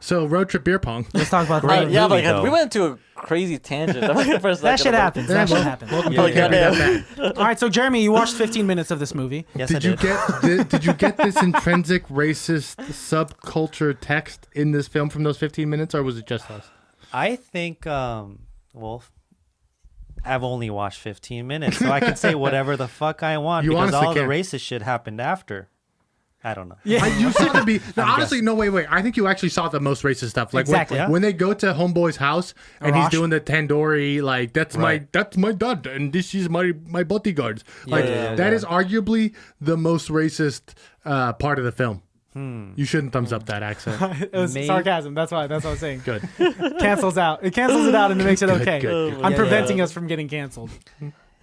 Speaker 5: So road trip beer pong.
Speaker 3: Let's talk about
Speaker 6: Great
Speaker 3: that.
Speaker 1: Yeah,
Speaker 6: movie,
Speaker 1: but
Speaker 6: though.
Speaker 1: we went into a crazy tangent for a second.
Speaker 3: That shit happens. That shit
Speaker 5: well,
Speaker 3: happens.
Speaker 5: Welcome
Speaker 1: Yeah,
Speaker 5: to the Can't Be
Speaker 1: yeah.
Speaker 5: That Bad.
Speaker 3: All right, so Jeremy, you watched 15 minutes of this movie.
Speaker 6: Yes, I
Speaker 5: Did you
Speaker 6: did.
Speaker 5: did you get this intrinsic racist subculture text in this film from those 15 minutes, or was it just us?
Speaker 6: I think, well, I've only watched 15 minutes, so I can say whatever the fuck I want,
Speaker 5: You
Speaker 6: because
Speaker 5: honestly
Speaker 6: all the
Speaker 5: can.
Speaker 6: racist shit happened after. I don't know.
Speaker 3: Yeah.
Speaker 5: You saw the no, honestly, no, wait. I think you actually saw the most racist stuff. Like
Speaker 3: Exactly.
Speaker 5: when they go to Homeboy's house and he's
Speaker 3: Arash.
Speaker 5: doing the tandoori, like that's
Speaker 6: Right.
Speaker 5: my dad and this is my bodyguards. Like
Speaker 6: yeah,
Speaker 5: that
Speaker 6: yeah.
Speaker 5: is arguably the most racist part of the film. You shouldn't thumbs up that accent.
Speaker 3: It was
Speaker 6: Maybe-
Speaker 3: sarcasm. That's what I was saying.
Speaker 5: Good.
Speaker 3: Cancels out. It cancels it out and it makes it okay.
Speaker 5: good.
Speaker 3: I'm
Speaker 6: Yeah,
Speaker 3: preventing
Speaker 6: yeah.
Speaker 3: us from getting canceled.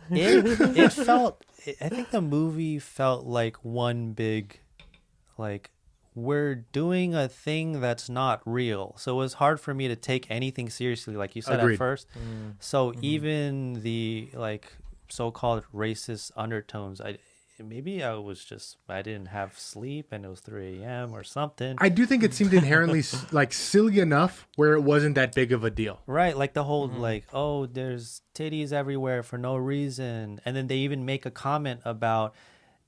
Speaker 6: It felt, I think the movie felt like one big, like, we're doing a thing that's not real. So it was hard for me to take anything seriously, like you said
Speaker 5: Agreed.
Speaker 6: at first. So even the like so-called racist undertones, maybe I didn't have sleep and it was 3 a.m. or something.
Speaker 5: I do think it seemed inherently like silly enough where it wasn't that big of a deal.
Speaker 6: Right, like the whole like, oh, there's titties everywhere for no reason. And then they even make a comment about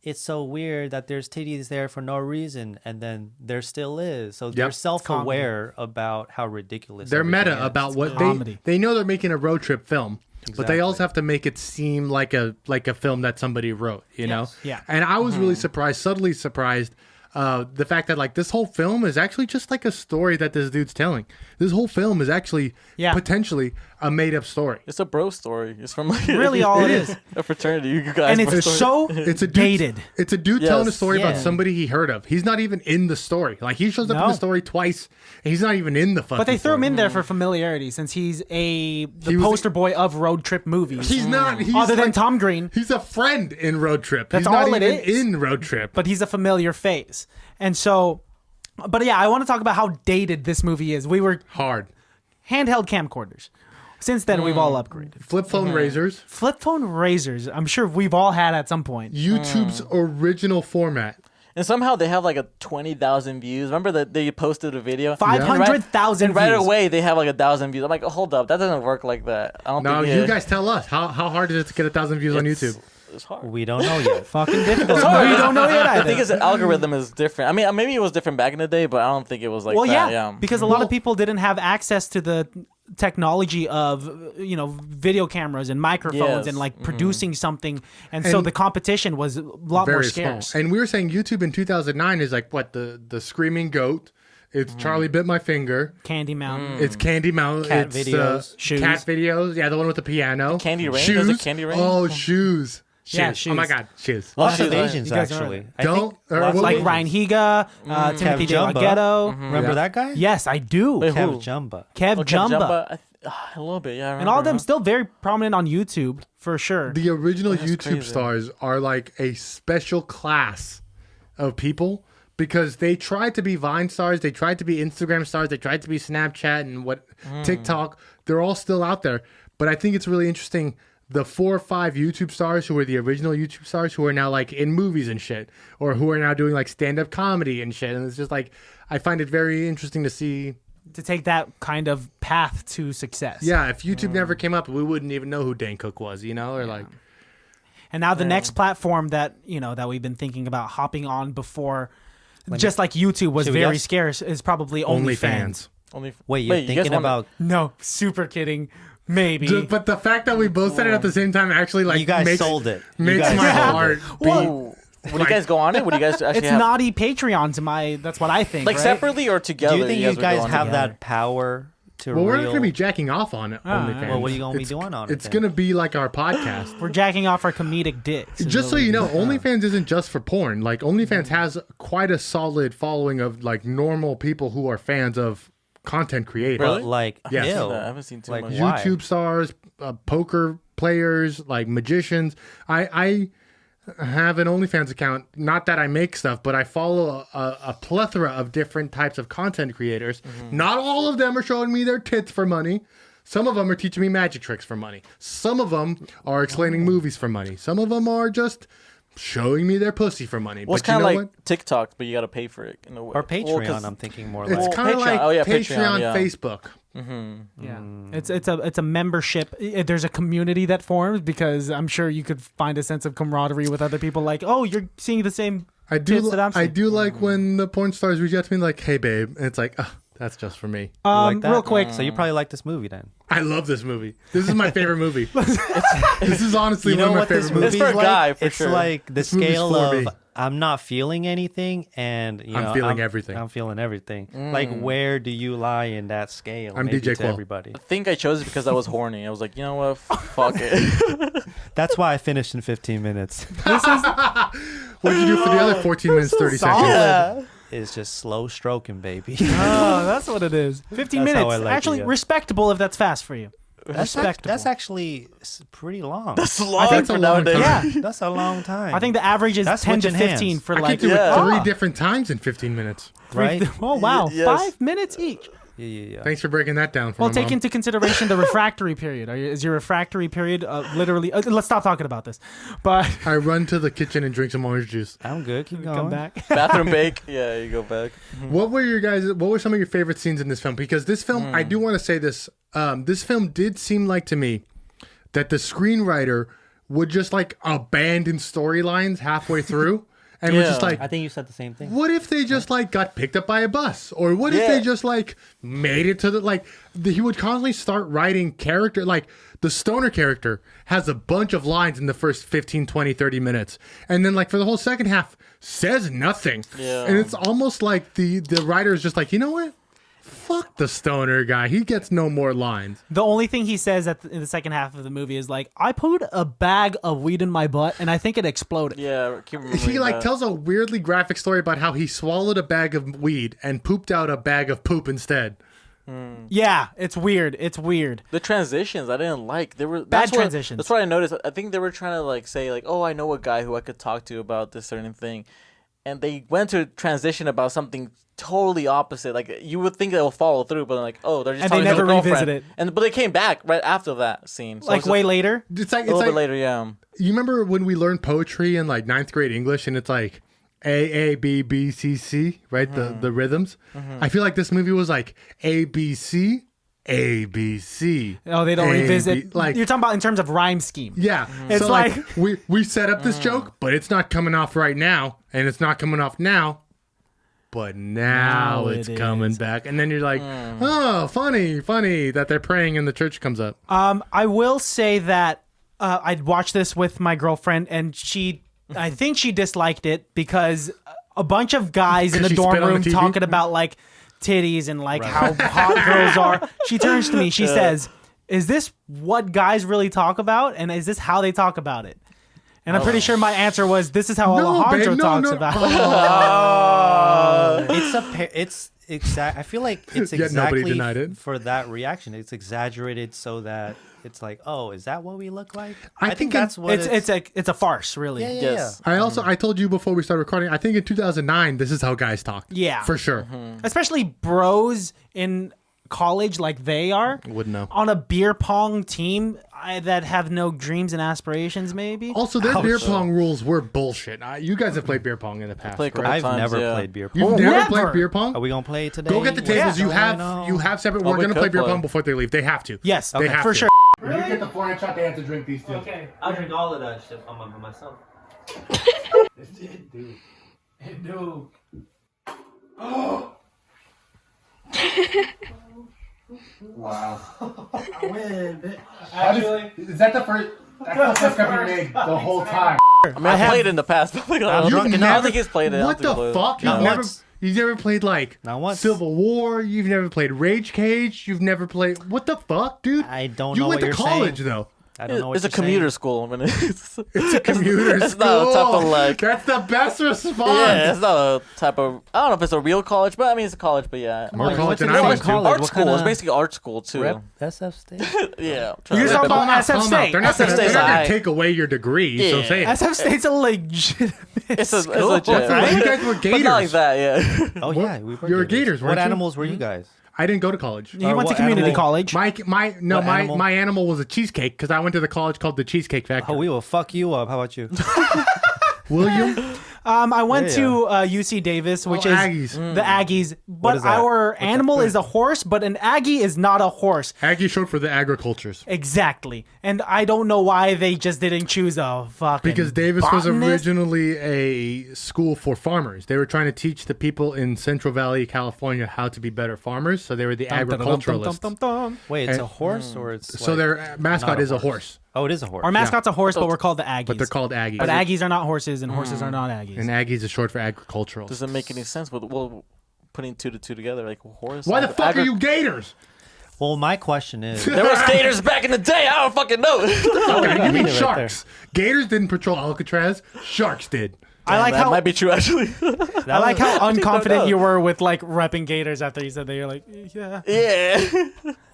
Speaker 6: it's so weird that there's titties there for no reason, and then there still is. So they're self-aware about how ridiculous
Speaker 5: They're
Speaker 6: everything
Speaker 5: meta
Speaker 6: is.
Speaker 5: about what
Speaker 3: comedy.
Speaker 5: they know they're making a road trip film, but they also
Speaker 6: Exactly.
Speaker 5: have to make it seem like a film that somebody wrote, you know?
Speaker 3: Yeah.
Speaker 5: And I was really surprised, subtly surprised, the fact that like this whole film is actually just like a story that this dude's telling. This whole film is actually potentially a made up story.
Speaker 1: It's a bro story. It's from like
Speaker 3: Really all it is.
Speaker 1: a fraternity. You guys,
Speaker 3: And it's so
Speaker 5: It's a dude,
Speaker 3: dated.
Speaker 5: It's a dude telling a story about
Speaker 3: Yeah.
Speaker 5: somebody he heard of. He's not even in the story. Like he shows up in the story twice, and he's not even in the fucking.
Speaker 3: But they threw him
Speaker 5: story.
Speaker 3: in there for familiarity since he's the
Speaker 5: He was-
Speaker 3: poster boy of road trip movies.
Speaker 5: He's not. He's
Speaker 3: Other than
Speaker 5: like-
Speaker 3: Tom Green,
Speaker 5: He's a friend in Road Trip.
Speaker 3: That's
Speaker 5: he's not
Speaker 3: all it
Speaker 5: even
Speaker 3: is.
Speaker 5: in Road Trip.
Speaker 3: but he's a familiar face. And so, but yeah, I want to talk about how dated this movie is. We were
Speaker 5: Hard.
Speaker 3: handheld camcorders. Since then, we've all upgraded.
Speaker 5: Flip phone razors.
Speaker 3: Flip phone razors, I'm sure we've all had at some point.
Speaker 5: YouTube's original format.
Speaker 1: and somehow they have like a 20,000 views. Remember that they posted a video,
Speaker 3: 500,000
Speaker 1: and right
Speaker 3: views.
Speaker 1: away they have like 1,000 views. I'm like, hold up, that doesn't work like that. I don't
Speaker 5: Now
Speaker 1: think
Speaker 5: you guys tell us how hard is it to get 1,000 views on
Speaker 1: it's-
Speaker 5: YouTube?
Speaker 1: It's hard.
Speaker 6: We don't know yet.
Speaker 3: Fucking difficult.
Speaker 1: It's hard.
Speaker 3: We don't know yet
Speaker 1: I
Speaker 3: either.
Speaker 1: think his algorithm is different. I mean, maybe it was different back in the day, but I don't think it was like
Speaker 3: Well,
Speaker 1: that.
Speaker 3: yeah, because a lot of people didn't have access to the technology of video cameras and microphones
Speaker 1: Yes.
Speaker 3: and like producing something, and so
Speaker 5: And
Speaker 3: the competition was a lot more
Speaker 5: Very
Speaker 3: scarce.
Speaker 5: small. And we were saying YouTube in 2009 is like what the screaming goat. It's Charlie bit my finger.
Speaker 3: Candy Mountain.
Speaker 5: It's Candy Mountain.
Speaker 6: Cat
Speaker 5: it's,
Speaker 6: videos.
Speaker 3: Shoes.
Speaker 5: Cat videos. Yeah, the one with the piano.
Speaker 1: Candy Rain?
Speaker 5: Shoes.
Speaker 1: Does it Candy Rain?
Speaker 5: Oh, shoes.
Speaker 3: Yeah,
Speaker 5: Shoes. Oh my
Speaker 3: shoes.
Speaker 5: God, shoes.
Speaker 6: Lots of
Speaker 1: shoes, right.
Speaker 6: Asians
Speaker 3: You guys know
Speaker 6: actually.
Speaker 3: that.
Speaker 6: I
Speaker 5: Don't-
Speaker 6: think
Speaker 5: or
Speaker 6: lots
Speaker 5: what-
Speaker 6: of
Speaker 3: Like
Speaker 6: Asians.
Speaker 3: Ryan Higa, Timothy De
Speaker 6: Jumba.
Speaker 3: La Ghetto.
Speaker 6: Remember that guy?
Speaker 3: Yes, I do.
Speaker 1: Wait,
Speaker 6: Kev
Speaker 1: who?
Speaker 6: Jumba.
Speaker 3: Kev
Speaker 1: Okay,
Speaker 3: Jumba.
Speaker 1: a little bit, yeah. I
Speaker 3: And all of them
Speaker 1: remember,
Speaker 3: still very prominent on YouTube, for sure.
Speaker 5: The original
Speaker 1: That's
Speaker 5: YouTube
Speaker 1: crazy.
Speaker 5: stars are like a special class of people because they tried to be Vine stars, they tried to be Instagram stars, they tried to be Snapchat and TikTok. They're all still out there. But I think it's really interesting. The 4 or 5 YouTube stars who were the original YouTube stars who are now like in movies and shit, or who are now doing like stand-up comedy and shit. And it's just like, I find it very interesting to see.
Speaker 3: To take that kind of path to success.
Speaker 5: Yeah, if YouTube never came up, we wouldn't even know who Dane Cook was, or like.
Speaker 3: And now the next platform that that we've been thinking about hopping on before, just like YouTube was
Speaker 6: Should we
Speaker 3: very
Speaker 6: guess?
Speaker 3: scarce, is probably OnlyFans.
Speaker 1: Only,
Speaker 6: Wait, you're
Speaker 1: you guys
Speaker 6: thinking
Speaker 1: wanna-
Speaker 6: about
Speaker 3: No, super kidding. Maybe.
Speaker 5: But the fact that we both said it at the same time actually like
Speaker 6: you guys
Speaker 5: makes,
Speaker 6: sold it. You
Speaker 5: makes
Speaker 6: guys
Speaker 5: my
Speaker 6: sold it.
Speaker 5: heart beat.
Speaker 1: Whoa. Would you guys go on it? Would you guys actually
Speaker 3: It's
Speaker 1: have
Speaker 3: naughty Patreon to my. That's what I think.
Speaker 1: like
Speaker 3: right?
Speaker 1: separately or together?
Speaker 6: Do you think you
Speaker 1: would go
Speaker 6: guys
Speaker 1: on
Speaker 6: have
Speaker 1: together?
Speaker 6: that power to
Speaker 5: Well, we're not
Speaker 6: real?
Speaker 5: going to be jacking off on it. OnlyFans.
Speaker 6: Well, what are you gonna be
Speaker 5: It's-
Speaker 6: doing on it
Speaker 5: It's
Speaker 6: then?
Speaker 5: going to be like our podcast.
Speaker 3: We're jacking off our comedic dicks. is
Speaker 5: Just
Speaker 3: what
Speaker 5: so
Speaker 3: we
Speaker 5: you
Speaker 3: do.
Speaker 5: know, OnlyFans isn't just for porn. Like OnlyFans has quite a solid following of like normal people who are fans of content creators.
Speaker 1: Really?
Speaker 6: But like,
Speaker 5: Yes.
Speaker 6: ew.
Speaker 1: I haven't seen too
Speaker 6: Like,
Speaker 1: much.
Speaker 6: why?
Speaker 5: YouTube stars, poker players, like magicians. I have an OnlyFans account. Not that I make stuff, but I follow a plethora of different types of content creators. Not all of them are showing me their tits for money. Some of them are teaching me magic tricks for money. Some of them are explaining movies for money. Some of them are just showing me their pussy for money.
Speaker 1: Well, it's
Speaker 5: But you
Speaker 1: kind
Speaker 5: know
Speaker 1: of like
Speaker 5: what?
Speaker 1: TikTok, but you got to pay for it in a way.
Speaker 6: Or Patreon,
Speaker 1: Well, 'cause-
Speaker 6: I'm thinking more
Speaker 5: It's
Speaker 6: like.
Speaker 5: kind of
Speaker 1: Patreon.
Speaker 5: like
Speaker 1: Oh, yeah,
Speaker 5: Patreon,
Speaker 1: Patreon, yeah.
Speaker 5: Facebook.
Speaker 3: Yeah, it's a membership. There's a community that forms because I'm sure you could find a sense of camaraderie with other people. Like, oh, you're seeing the same
Speaker 5: I do.
Speaker 3: tits that I'm
Speaker 5: I
Speaker 3: seeing.
Speaker 5: do like when the porn stars reach out to me like, "Hey, babe," and it's like, that's just for me.
Speaker 6: You like that?
Speaker 3: Real quick,
Speaker 6: So you probably like this movie then.
Speaker 5: I love this movie. This is my favorite movie. This is honestly
Speaker 6: You know
Speaker 5: one of my
Speaker 6: what this
Speaker 5: favorite
Speaker 6: movie's
Speaker 5: movies.
Speaker 1: It's for a
Speaker 6: like?
Speaker 1: guy, for
Speaker 6: it's
Speaker 1: sure.
Speaker 6: like the
Speaker 5: This movie's
Speaker 6: scale
Speaker 5: for
Speaker 6: of
Speaker 5: me.
Speaker 6: I'm not feeling anything and
Speaker 5: I'm feeling everything.
Speaker 6: I'm feeling everything. Like where do you lie in that scale?
Speaker 5: I'm
Speaker 6: maybe
Speaker 5: DJ
Speaker 6: to
Speaker 5: Qualls.
Speaker 6: everybody.
Speaker 1: I think I chose it because I was horny. I was like, you know what? Fuck it.
Speaker 6: That's why I finished in 15 minutes.
Speaker 5: What did you do for the other 14 minutes, 30 seconds?
Speaker 1: Yeah.
Speaker 6: It's just slow stroking, baby.
Speaker 3: oh, that's what it is. 15
Speaker 6: That's how
Speaker 3: minutes.
Speaker 6: I like it,
Speaker 3: Actually,
Speaker 6: yeah.
Speaker 3: respectable if that's fast for you. Respectable.
Speaker 6: That's actually pretty long.
Speaker 1: It's long
Speaker 5: think it's
Speaker 1: for
Speaker 5: a long
Speaker 1: nowadays.
Speaker 5: time.
Speaker 3: yeah.
Speaker 6: That's a long time.
Speaker 3: I think the average is
Speaker 6: That's
Speaker 3: 10 to
Speaker 6: switching
Speaker 3: 15
Speaker 6: hands.
Speaker 3: for
Speaker 5: I
Speaker 3: like.
Speaker 5: could do
Speaker 1: Yeah.
Speaker 5: it 3 different times in 15 minutes.
Speaker 6: right?
Speaker 3: Oh wow,
Speaker 1: Yes.
Speaker 3: 5 minutes each.
Speaker 6: Yeah.
Speaker 5: Thanks for breaking that down for
Speaker 3: Well,
Speaker 5: my
Speaker 3: take
Speaker 5: mom.
Speaker 3: into consideration the refractory period. Is your refractory period literally? Let's stop talking about this. But
Speaker 5: I run to the kitchen and drink some orange juice.
Speaker 6: I'm good. Keep going.
Speaker 3: come back.
Speaker 1: Bathroom bake. Yeah, you go back.
Speaker 5: What were some of your favorite scenes in this film? Because this film, I do want to say this. This film did seem like to me that the screenwriter would just like abandon storylines halfway through And we're just
Speaker 1: Yeah.
Speaker 5: like,
Speaker 6: I think you said the same thing.
Speaker 5: what if they just like got picked up by a bus? Or what if
Speaker 1: Yeah.
Speaker 5: they just like made it to he would constantly start writing character, like the stoner character has a bunch of lines in the first 15, 20, 30 minutes. And then like for the whole second half says nothing.
Speaker 1: Yeah.
Speaker 5: And it's almost like the writer is just like, you know what? Fuck the stoner guy. He gets no more lines.
Speaker 3: The only thing he says in the second half of the movie is like, I put a bag of weed in my butt and I think it exploded.
Speaker 1: Yeah, I keep
Speaker 5: He
Speaker 1: remembering
Speaker 5: like
Speaker 1: that.
Speaker 5: tells a weirdly graphic story about how he swallowed a bag of weed and pooped out a bag of poop instead.
Speaker 3: Yeah, it's weird. It's weird.
Speaker 1: The transitions I didn't like. They were
Speaker 3: Bad transitions.
Speaker 1: That's what I noticed. I think they were trying to like say like, oh, I know a guy who I could talk to about this certain thing, and they went to transition about something totally opposite. Like you would think they'll follow through, but like, oh, they're just
Speaker 3: And they
Speaker 1: talking to
Speaker 3: never
Speaker 1: their girlfriend.
Speaker 3: revisit it.
Speaker 1: But they came back right after that scene. So
Speaker 3: Like
Speaker 1: it's
Speaker 3: way later.
Speaker 5: It's like
Speaker 1: a little bit later. Yeah.
Speaker 5: You remember when we learned poetry in like 9th grade English and it's like A B B C C, right? The rhythms. I feel like this movie was like A B C A B C.
Speaker 3: Oh, they don't
Speaker 5: A,
Speaker 3: revisit.
Speaker 5: B, like
Speaker 3: You're talking about in terms of rhyme scheme.
Speaker 5: yeah.
Speaker 3: It's
Speaker 5: So like,
Speaker 3: like-
Speaker 5: we set up this joke, but it's not coming off right now, and it's not coming off now. But now
Speaker 3: Now
Speaker 5: it's
Speaker 3: it
Speaker 5: coming
Speaker 3: is.
Speaker 5: back, and then you're like, "Oh, funny that they're praying and the church comes up."
Speaker 3: I will say that I'd watched this with my girlfriend, and I think she disliked it because a bunch of guys in the
Speaker 5: She
Speaker 3: dorm
Speaker 5: spit on the
Speaker 3: room
Speaker 5: TV?
Speaker 3: talking about like titties and like how hot girls are. She turns to me, she says, "Is this what guys really talk about? And is this how they talk about it?" And I'm pretty sure my answer was, "This is how Alejandro talks about it."
Speaker 6: It's exact. I feel like it's
Speaker 5: Yet nobody
Speaker 6: exactly
Speaker 5: denied it.
Speaker 6: for that reaction. It's exaggerated so that it's like, oh, is that what we look like?
Speaker 5: I think
Speaker 6: that's what
Speaker 3: It's a farce, really.
Speaker 6: Yeah, yeah,
Speaker 1: Yes.
Speaker 5: I told you before we started recording. I think in 2009, this is how guys talk.
Speaker 3: Yeah.
Speaker 5: for sure.
Speaker 3: Especially bros in college like they are.
Speaker 5: Wouldn't know.
Speaker 3: On a beer pong team that have no dreams and aspirations, maybe.
Speaker 5: Also, their beer pong rules were bullshit. You guys have played beer pong in the past,
Speaker 1: played a couple
Speaker 5: right?
Speaker 6: I've
Speaker 1: times,
Speaker 6: never
Speaker 1: yeah.
Speaker 6: played beer pong.
Speaker 5: You've never
Speaker 3: Never.
Speaker 5: played beer pong?
Speaker 6: Are we gonna play it today?
Speaker 5: Go get the tables.
Speaker 6: Yeah.
Speaker 5: You have separate. We're
Speaker 1: we
Speaker 5: gonna play
Speaker 1: could
Speaker 5: beer
Speaker 1: play.
Speaker 5: pong before they leave. They have to.
Speaker 3: Yes,
Speaker 5: They have
Speaker 3: for
Speaker 5: to.
Speaker 3: sure.
Speaker 5: When you get the 4-inch shot, they have to drink these two.
Speaker 3: Okay.
Speaker 6: I'll drink all of that shit by myself.
Speaker 3: Dude.
Speaker 5: Wow.
Speaker 3: Actually,
Speaker 5: Is that the first? That's the first cup you made the whole time.
Speaker 1: I mean, I played it in the past, but like, I
Speaker 6: drunk
Speaker 1: don't
Speaker 6: enough.
Speaker 1: think he's played it.
Speaker 5: What the fuck?
Speaker 6: Not
Speaker 5: You've never,
Speaker 6: once.
Speaker 5: you've never played like
Speaker 6: Not once.
Speaker 5: Civil War. You've never played Rage Cage. You've never played. What the fuck, dude?
Speaker 6: I don't
Speaker 5: You
Speaker 6: know
Speaker 5: went
Speaker 6: what
Speaker 5: to
Speaker 6: you're
Speaker 5: college
Speaker 6: saying.
Speaker 5: though.
Speaker 6: I don't know what
Speaker 1: It's a
Speaker 6: you're
Speaker 1: commuter
Speaker 6: saying.
Speaker 1: school. I mean, it's
Speaker 5: It's a commuter
Speaker 1: It's
Speaker 5: school.
Speaker 1: not a type of like.
Speaker 5: That's the best response.
Speaker 1: Yeah, it's not a type of. I don't know if it's a real college, but I mean it's a college. But yeah,
Speaker 5: More
Speaker 1: Like,
Speaker 5: college than
Speaker 1: it's
Speaker 5: I
Speaker 1: like
Speaker 5: went to.
Speaker 6: college.
Speaker 1: Art
Speaker 6: What
Speaker 1: school.
Speaker 6: kinda-
Speaker 1: It's basically art school too.
Speaker 6: Rep SF State.
Speaker 1: Yeah.
Speaker 3: You're talking about SF
Speaker 5: Calm out.
Speaker 3: State.
Speaker 5: They're not
Speaker 1: SF
Speaker 5: gonna
Speaker 1: State's alright.
Speaker 5: take away your degree. So
Speaker 1: Yeah.
Speaker 5: say it.
Speaker 3: SF State's a legitimate
Speaker 1: It's legit,
Speaker 5: Well,
Speaker 1: right?
Speaker 5: you guys were
Speaker 1: But not like
Speaker 5: Gators.
Speaker 1: that. Yeah.
Speaker 6: Oh yeah, we were.
Speaker 5: You were Gators,
Speaker 6: What
Speaker 5: weren't you?
Speaker 6: animals were you guys?
Speaker 5: I didn't go to college.
Speaker 3: You went to
Speaker 6: what
Speaker 3: community
Speaker 6: animal?
Speaker 3: college.
Speaker 5: My
Speaker 6: What animal?
Speaker 5: my animal was a cheesecake because I went to the college called the Cheesecake Factory.
Speaker 6: Oh, we will fuck you up. How about you?
Speaker 5: William,
Speaker 3: I went
Speaker 6: Yeah,
Speaker 3: to UC Davis, which is
Speaker 5: Aggies.
Speaker 3: the Aggies. But
Speaker 6: is that?
Speaker 3: our
Speaker 6: What's that?
Speaker 3: animal is a horse, but an Aggie is not a horse.
Speaker 5: Aggie short for the agricultures.
Speaker 3: Exactly. And I don't know why they just didn't choose a fucking
Speaker 5: Because Davis was
Speaker 3: botanist.
Speaker 5: originally a school for farmers. They were trying to teach the people in Central Valley, California, how to be better farmers. So they were the agriculturalists.
Speaker 6: Wait, it's a
Speaker 5: And-
Speaker 6: horse or it's
Speaker 5: So
Speaker 6: like
Speaker 5: their mascot
Speaker 6: not a
Speaker 5: is a
Speaker 6: horse?
Speaker 5: horse,
Speaker 6: Oh, it is a horse.
Speaker 3: Our mascot's a horse, but we're called the Aggies.
Speaker 5: but they're called Aggies.
Speaker 3: But Aggies are not horses, and horses are not Aggies.
Speaker 5: And Aggies is short for agricultural.
Speaker 1: Doesn't make any sense with putting two to two together. Like horse.
Speaker 5: Why the fuck are you Gators?
Speaker 6: Well, my question is,
Speaker 1: There were skaters back in the day. I don't fucking know.
Speaker 5: Okay, you mean
Speaker 6: right
Speaker 5: sharks? Gators didn't patrol Alcatraz. Sharks did.
Speaker 3: I like
Speaker 1: that
Speaker 3: how
Speaker 1: might be true actually.
Speaker 3: I like how unconfident
Speaker 1: know.
Speaker 3: you were with like repping Gators after you said that. You're like, yeah.
Speaker 1: Yeah.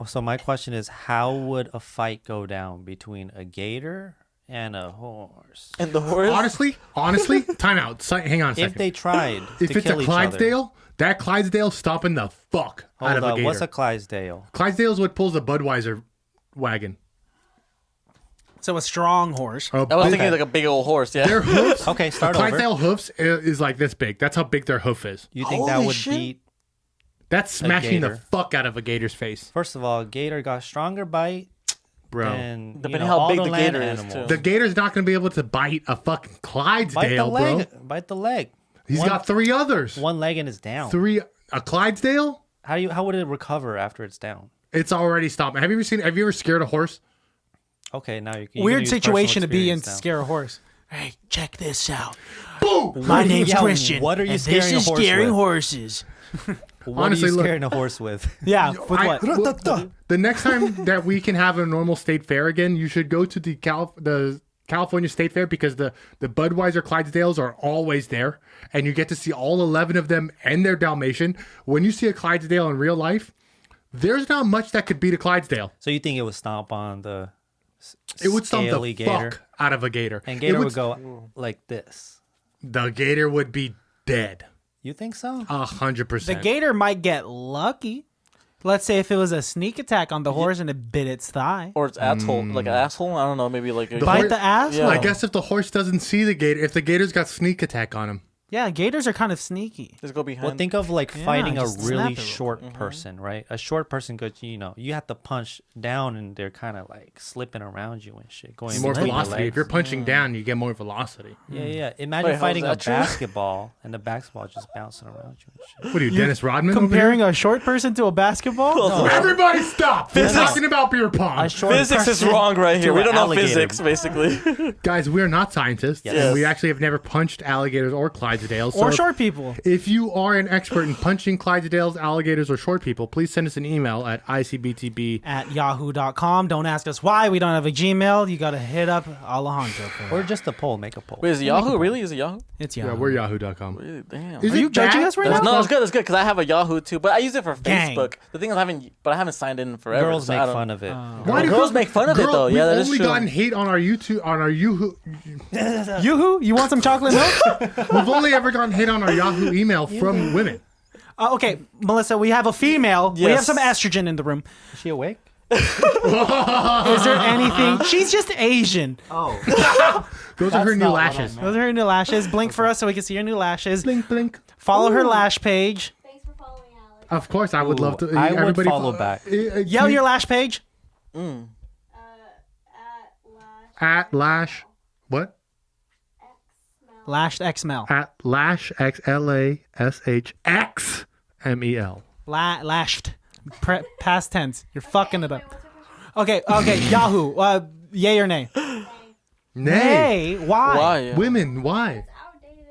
Speaker 6: so my question is, how would a fight go down between a gator and a horse?
Speaker 1: And the horse.
Speaker 5: Honestly, time out. Hang on a second.
Speaker 6: If they tried
Speaker 5: If
Speaker 6: to
Speaker 5: it's a
Speaker 6: kill each other.
Speaker 5: Clydesdale, that Clydesdale stomping the fuck out
Speaker 6: Hold
Speaker 5: of a
Speaker 6: up,
Speaker 5: gator.
Speaker 6: what's a Clydesdale?
Speaker 5: Clydesdale's what pulls the Budweiser wagon.
Speaker 3: So a strong horse.
Speaker 5: Oh,
Speaker 1: I was
Speaker 5: big-
Speaker 1: thinking like a big old horse. Yeah.
Speaker 5: their hoofs.
Speaker 6: Okay, start over.
Speaker 5: Clydesdale hoofs is like this big. That's how big their hoof is.
Speaker 6: You think that
Speaker 1: Holy
Speaker 6: would
Speaker 1: shit.
Speaker 6: beat?
Speaker 5: That's smashing the
Speaker 6: gator.
Speaker 5: fuck out of a gator's face.
Speaker 6: First of all, gator got stronger bite,
Speaker 5: Bro.
Speaker 6: then
Speaker 1: Depending how
Speaker 6: all
Speaker 1: big
Speaker 6: the
Speaker 1: the
Speaker 6: land
Speaker 1: gator is,
Speaker 6: animals.
Speaker 1: too.
Speaker 5: The gator's not going to be able to bite a fucking
Speaker 6: Bite the
Speaker 5: Clydesdale, bro.
Speaker 6: leg. Bite the leg.
Speaker 5: He's got 3 others.
Speaker 6: One leg and it's down.
Speaker 5: 3 a Clydesdale?
Speaker 6: How would it recover after it's down?
Speaker 5: It's already stopped. Have you ever scared a horse?
Speaker 6: Okay, now you can
Speaker 3: Weird situation to be in
Speaker 6: to
Speaker 3: to scare a horse. Hey, check this out.
Speaker 5: Boom!
Speaker 3: My name's
Speaker 6: Yeah,
Speaker 3: Christian.
Speaker 6: what are you
Speaker 3: and
Speaker 6: scaring
Speaker 3: this
Speaker 6: a
Speaker 3: is
Speaker 6: horse
Speaker 3: scaring
Speaker 6: with?
Speaker 3: horses.
Speaker 6: What
Speaker 5: Honestly,
Speaker 6: are you
Speaker 5: look-
Speaker 6: scaring a horse with?
Speaker 3: Yeah, with what?
Speaker 5: The next time that we can have a normal state fair again, you should go to the California State Fair, because the Budweiser Clydesdales are always there, and you get to see all 11 of them and their Dalmatian. When you see a Clydesdale in real life, there's not much that could beat a Clydesdale.
Speaker 6: So you think it would stomp on the
Speaker 5: It would stomp
Speaker 6: scaly
Speaker 5: the
Speaker 6: gator?
Speaker 5: fuck out of a gator.
Speaker 6: And
Speaker 5: It
Speaker 6: gator
Speaker 5: would-
Speaker 6: would go like this.
Speaker 5: The gator would be dead.
Speaker 6: You think so?
Speaker 5: 100%.
Speaker 3: The gator might get lucky. Let's say if it was a sneak attack on the horse and it bit its thigh.
Speaker 1: Or it's asshole, like an asshole. I don't know, maybe like a
Speaker 3: Bite
Speaker 5: horse-
Speaker 3: the ass?
Speaker 1: Yeah.
Speaker 5: I guess if the horse doesn't see the gator, if the gator's got sneak attack on him.
Speaker 3: Yeah, gators are kind of sneaky.
Speaker 1: Just go behind.
Speaker 6: Well, think of like
Speaker 3: Yeah,
Speaker 6: fighting a
Speaker 3: just snap
Speaker 6: really
Speaker 3: it.
Speaker 6: short person, right? A short person goes, you have to punch down and they're kind of like slipping around you and shit. Going
Speaker 5: More
Speaker 6: between your
Speaker 5: velocity. If
Speaker 6: legs.
Speaker 5: you're punching down, you get more velocity.
Speaker 6: Yeah, yeah. Imagine
Speaker 1: how's
Speaker 6: fighting a
Speaker 1: that true?
Speaker 6: basketball and the basketball just bouncing around you and shit.
Speaker 5: What are you, Dennis Rodman?
Speaker 3: Comparing a short person to a basketball?
Speaker 5: over here? Everybody stop! We're talking about beer pong.
Speaker 6: A short
Speaker 1: Physics is
Speaker 6: person
Speaker 1: wrong right here.
Speaker 6: to
Speaker 1: We
Speaker 6: an
Speaker 1: don't know
Speaker 6: alligator.
Speaker 1: physics, basically.
Speaker 5: Guys, we're not scientists,
Speaker 6: Yes.
Speaker 5: and we actually have never punched alligators or Clydesdales. So
Speaker 3: Or short people.
Speaker 5: if you are an expert in punching Clydesdales, alligators, or short people, please send us an email at ICBTB.
Speaker 3: At yahoo.com. Don't ask us why. We don't have a Gmail. You got to hit up Alejandro for
Speaker 6: Or
Speaker 3: that.
Speaker 6: just a poll. Make a poll.
Speaker 1: Wait, is it Yahoo? Really? Is it Yahoo?
Speaker 3: It's
Speaker 5: Yeah,
Speaker 3: Yahoo.
Speaker 5: we're yahoo.com.
Speaker 1: Really? Damn.
Speaker 5: Is
Speaker 3: Are you
Speaker 5: it
Speaker 3: judging
Speaker 5: bad?
Speaker 3: us right
Speaker 1: That's,
Speaker 3: now?
Speaker 1: no, it's good. It's good because I have a Yahoo too, but I use it for
Speaker 3: Gang.
Speaker 1: Facebook. The thing is, I haven't signed in forever.
Speaker 6: Girls
Speaker 1: so
Speaker 6: make
Speaker 1: I don't-
Speaker 6: fun of it.
Speaker 5: Why do
Speaker 1: girls make fun of it, though. Yeah, that
Speaker 5: we've
Speaker 1: is
Speaker 5: only
Speaker 1: true.
Speaker 5: gotten hate on our YouTube, on our Yahoo.
Speaker 3: Yoo-hoo? You want some chocolate milk?
Speaker 5: We've only ever gotten hit on our Yahoo email from women.
Speaker 3: Okay, Melissa, we have a female. We have
Speaker 1: Yes.
Speaker 3: some estrogen in the room.
Speaker 6: Is she awake?
Speaker 3: Is there anything? She's just Asian.
Speaker 5: Those are her new lashes.
Speaker 3: Those are her new lashes. Blink for us so we can see her new lashes.
Speaker 5: Blink, blink.
Speaker 3: Follow her lash page.
Speaker 2: Thanks for following Alex.
Speaker 5: Of course, I would love to.
Speaker 6: I would
Speaker 5: everybody
Speaker 6: follow back.
Speaker 3: Yell your lash page.
Speaker 2: At
Speaker 5: Lash. What?
Speaker 3: Lashed XML.
Speaker 5: At Lash XLASHXMEL.
Speaker 3: Lashed. Past tense. You're fucking it up. Okay, Yahoo. Yay or nay?
Speaker 5: Nay.
Speaker 3: Hey, why?
Speaker 1: Why?
Speaker 5: Women, why?
Speaker 2: outdated.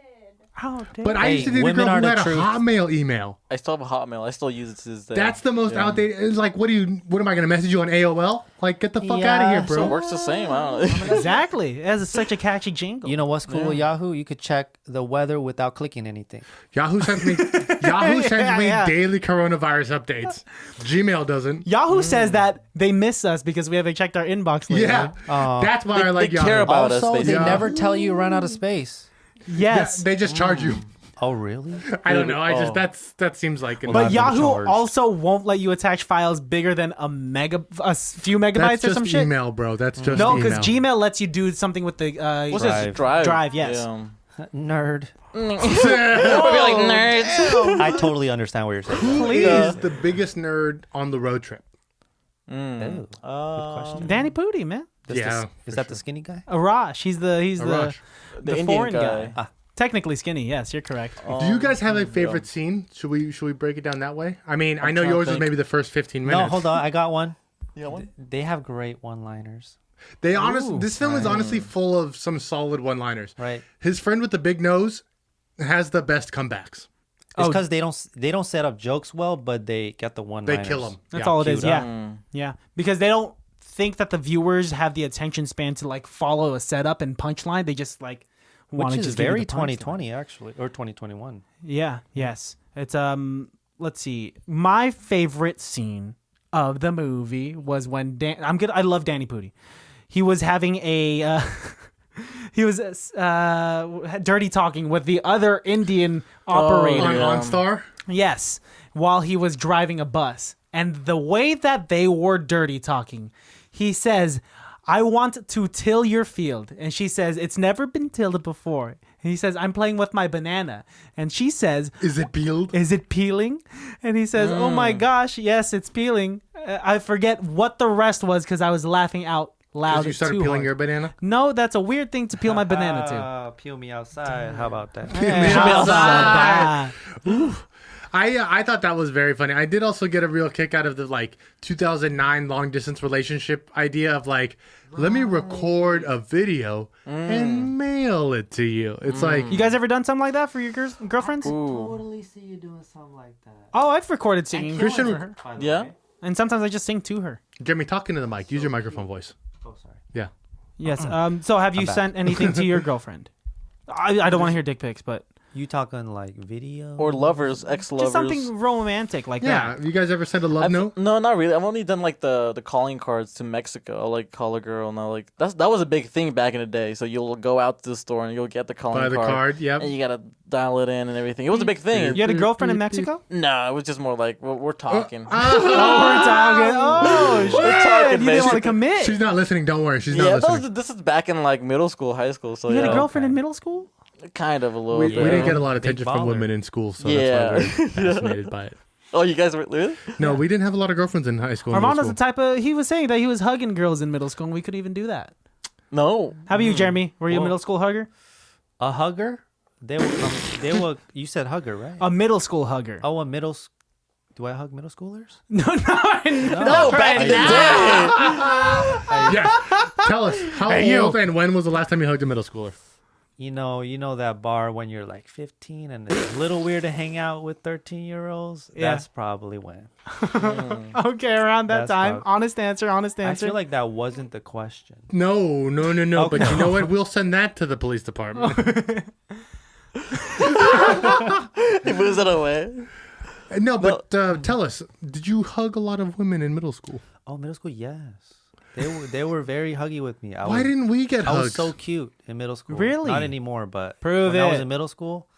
Speaker 3: Oh, damn.
Speaker 5: But I used to date a
Speaker 6: women
Speaker 5: girl
Speaker 6: are
Speaker 5: who
Speaker 6: the
Speaker 5: had a
Speaker 6: truth.
Speaker 5: Hotmail email.
Speaker 1: I still have a Hotmail. I still use it to this day.
Speaker 5: That's the most
Speaker 1: Yeah.
Speaker 5: outdated. It's like, what am I going to message you on AOL? Like, get the fuck out of here,
Speaker 1: So it
Speaker 5: bro.
Speaker 1: works the same. I don't know.
Speaker 3: Exactly. It has such a catchy jingle.
Speaker 6: You know what's cool with Yahoo? You could check the weather without clicking anything.
Speaker 5: Yahoo sends me
Speaker 3: Yeah.
Speaker 5: daily coronavirus updates. Gmail doesn't.
Speaker 3: Yahoo says that they miss us because we haven't checked our inbox lately.
Speaker 5: Yeah. That's why I like
Speaker 1: they
Speaker 5: Yahoo.
Speaker 1: care about us.
Speaker 6: Also, they
Speaker 5: Yeah.
Speaker 6: never tell you run out of space.
Speaker 3: Yes.
Speaker 5: They just charge you.
Speaker 6: Oh, really?
Speaker 5: I don't know. That seems like an
Speaker 3: But
Speaker 6: I've been
Speaker 3: Yahoo
Speaker 6: charged.
Speaker 3: also won't let you attach files bigger than a few megabytes
Speaker 5: That's
Speaker 3: or
Speaker 5: just
Speaker 3: some shit.
Speaker 5: email, bro. That's just
Speaker 3: No,
Speaker 5: email.
Speaker 3: because Gmail lets you do something with the
Speaker 1: What's
Speaker 6: Drive.
Speaker 1: this? Drive.
Speaker 3: Drive, yes.
Speaker 1: Yeah.
Speaker 6: Nerd.
Speaker 1: We'll be like nerds.
Speaker 6: I totally understand what you're saying.
Speaker 5: Who
Speaker 3: Please.
Speaker 5: is the biggest nerd on the road trip?
Speaker 6: Ooh, good question.
Speaker 3: Danny Pudi, man.
Speaker 5: Yeah,
Speaker 6: Is that the skinny guy?
Speaker 3: Arash. He's the
Speaker 5: Arash.
Speaker 1: The
Speaker 3: the
Speaker 1: Indian
Speaker 3: foreign
Speaker 1: guy.
Speaker 3: guy. Technically skinny. Yes, you're correct.
Speaker 5: Do you guys have a favorite scene? Should we break it down that way? I mean, I know
Speaker 1: trying to
Speaker 5: yours is
Speaker 1: think.
Speaker 5: maybe the first 15 minutes.
Speaker 6: No, hold on. I got one.
Speaker 1: You got one?
Speaker 6: They have great one-liners.
Speaker 5: This film is honestly full of some solid one-liners.
Speaker 6: Right.
Speaker 5: His friend with the big nose has the best comebacks.
Speaker 6: It's because they don't set up jokes well, but they get the
Speaker 5: They
Speaker 6: one-liners.
Speaker 5: kill him.
Speaker 3: That's
Speaker 5: Yeah.
Speaker 3: all it is.
Speaker 6: queued up.
Speaker 3: Yeah. Yeah. Because they don't think that the viewers have the attention span to like follow a setup and punchline. They just like want
Speaker 6: Which
Speaker 3: to
Speaker 6: is
Speaker 3: just give you
Speaker 6: very
Speaker 3: the punchline.
Speaker 6: 2020 actually, or 2021.
Speaker 3: Yeah. Yes. It's let's see. My favorite scene of the movie was when I love Danny Pudi. He was having a he was dirty talking with the other Indian operator.
Speaker 5: On OnStar?
Speaker 3: Yes, while he was driving a bus. And the way that they were dirty talking, he says, I want to till your field. And she says, it's never been tilled before. And he says, I'm playing with my banana. And she says,
Speaker 5: Is it peeled?
Speaker 3: is it peeling? And he says, oh my gosh, yes, it's peeling. I forget what the rest was because I was laughing out loud.
Speaker 5: You started peeling your banana?
Speaker 3: No, that's a weird thing to peel my banana to.
Speaker 6: Peel me outside. How about that?
Speaker 3: Hey, how about that?
Speaker 5: I thought that was very funny. I did also get a real kick out of the like 2009 long distance relationship idea of like, let me record a video and mail it to you. It's like,
Speaker 3: You guys ever done something like that for your girlfriends?
Speaker 6: Totally see you doing something like that.
Speaker 3: Oh, I've recorded singing.
Speaker 5: Christian-
Speaker 3: for her.
Speaker 6: By the
Speaker 1: Yeah.
Speaker 6: way.
Speaker 3: And sometimes I just sing to her.
Speaker 5: Jeremy, talking to the mic. Use your microphone voice.
Speaker 6: Oh, sorry.
Speaker 5: Yeah.
Speaker 3: Yes. So have you
Speaker 6: back.
Speaker 3: sent anything to your girlfriend? I don't want to hear dick pics, but
Speaker 6: You talking like video?
Speaker 1: Or lovers, ex-lovers.
Speaker 3: just something romantic like
Speaker 5: Yeah.
Speaker 3: that.
Speaker 5: You guys ever send a love note?
Speaker 1: No, not really. I've only done like the calling cards to Mexico. I'll like call a girl and I'll like that was a big thing back in the day. So you'll go out to the store and you'll get the calling
Speaker 5: Buy the card. Yep.
Speaker 1: and you gotta dial it in and everything. It was a big thing.
Speaker 3: You had a girlfriend in Mexico?
Speaker 1: No, it was just more like we're talking.
Speaker 3: Oh, we're talking. Oh, shit.
Speaker 1: talking,
Speaker 3: You didn't want to
Speaker 1: basically.
Speaker 3: commit.
Speaker 5: She's not listening. Don't worry. She's not
Speaker 1: Yeah,
Speaker 5: listening.
Speaker 1: this is back in like middle school, high school. So
Speaker 3: You had
Speaker 1: yeah,
Speaker 3: a girlfriend in middle school?
Speaker 1: kind of a little
Speaker 5: We
Speaker 1: bit.
Speaker 5: didn't get a lot of
Speaker 6: Big
Speaker 5: attention from
Speaker 6: baller.
Speaker 5: women in school, so
Speaker 1: Yeah.
Speaker 5: that's why we're fascinated by it.
Speaker 1: Oh, you guys were really?
Speaker 5: No, we didn't have a lot of girlfriends in high school. and
Speaker 3: Armando's
Speaker 5: middle
Speaker 3: the type of, he was saying that he was hugging girls in middle school and we could even do that.
Speaker 1: No.
Speaker 3: How about you, Jeremy? Were you a
Speaker 6: Well-
Speaker 3: middle school hugger?
Speaker 6: A hugger? They will come. They will. You said hugger, right?
Speaker 3: A middle school hugger.
Speaker 6: Oh, a middle. Do I hug middle schoolers?
Speaker 3: No,
Speaker 1: back in the day.
Speaker 5: Yeah. Tell us, how old and when was the last time you hugged a middle schooler?
Speaker 6: You know that bar when you're like 15 and it's a little weird to hang out with 13-year-olds.
Speaker 3: Yeah.
Speaker 6: That's probably when.
Speaker 3: Okay, around that
Speaker 6: That's
Speaker 3: time.
Speaker 6: probably-
Speaker 3: Honest answer.
Speaker 6: I feel like that wasn't the question.
Speaker 5: No. But you know what? We'll send that to the police department.
Speaker 1: He moves it away.
Speaker 5: No, but tell us, did you hug a lot of women in middle school?
Speaker 6: Oh, middle school, yes. They were very huggy with me.
Speaker 5: Why didn't we get
Speaker 6: I
Speaker 5: hugs?
Speaker 6: was so cute in middle school.
Speaker 3: Really?
Speaker 6: Not anymore, but
Speaker 3: Prove
Speaker 6: when I was
Speaker 3: it.
Speaker 6: in middle school,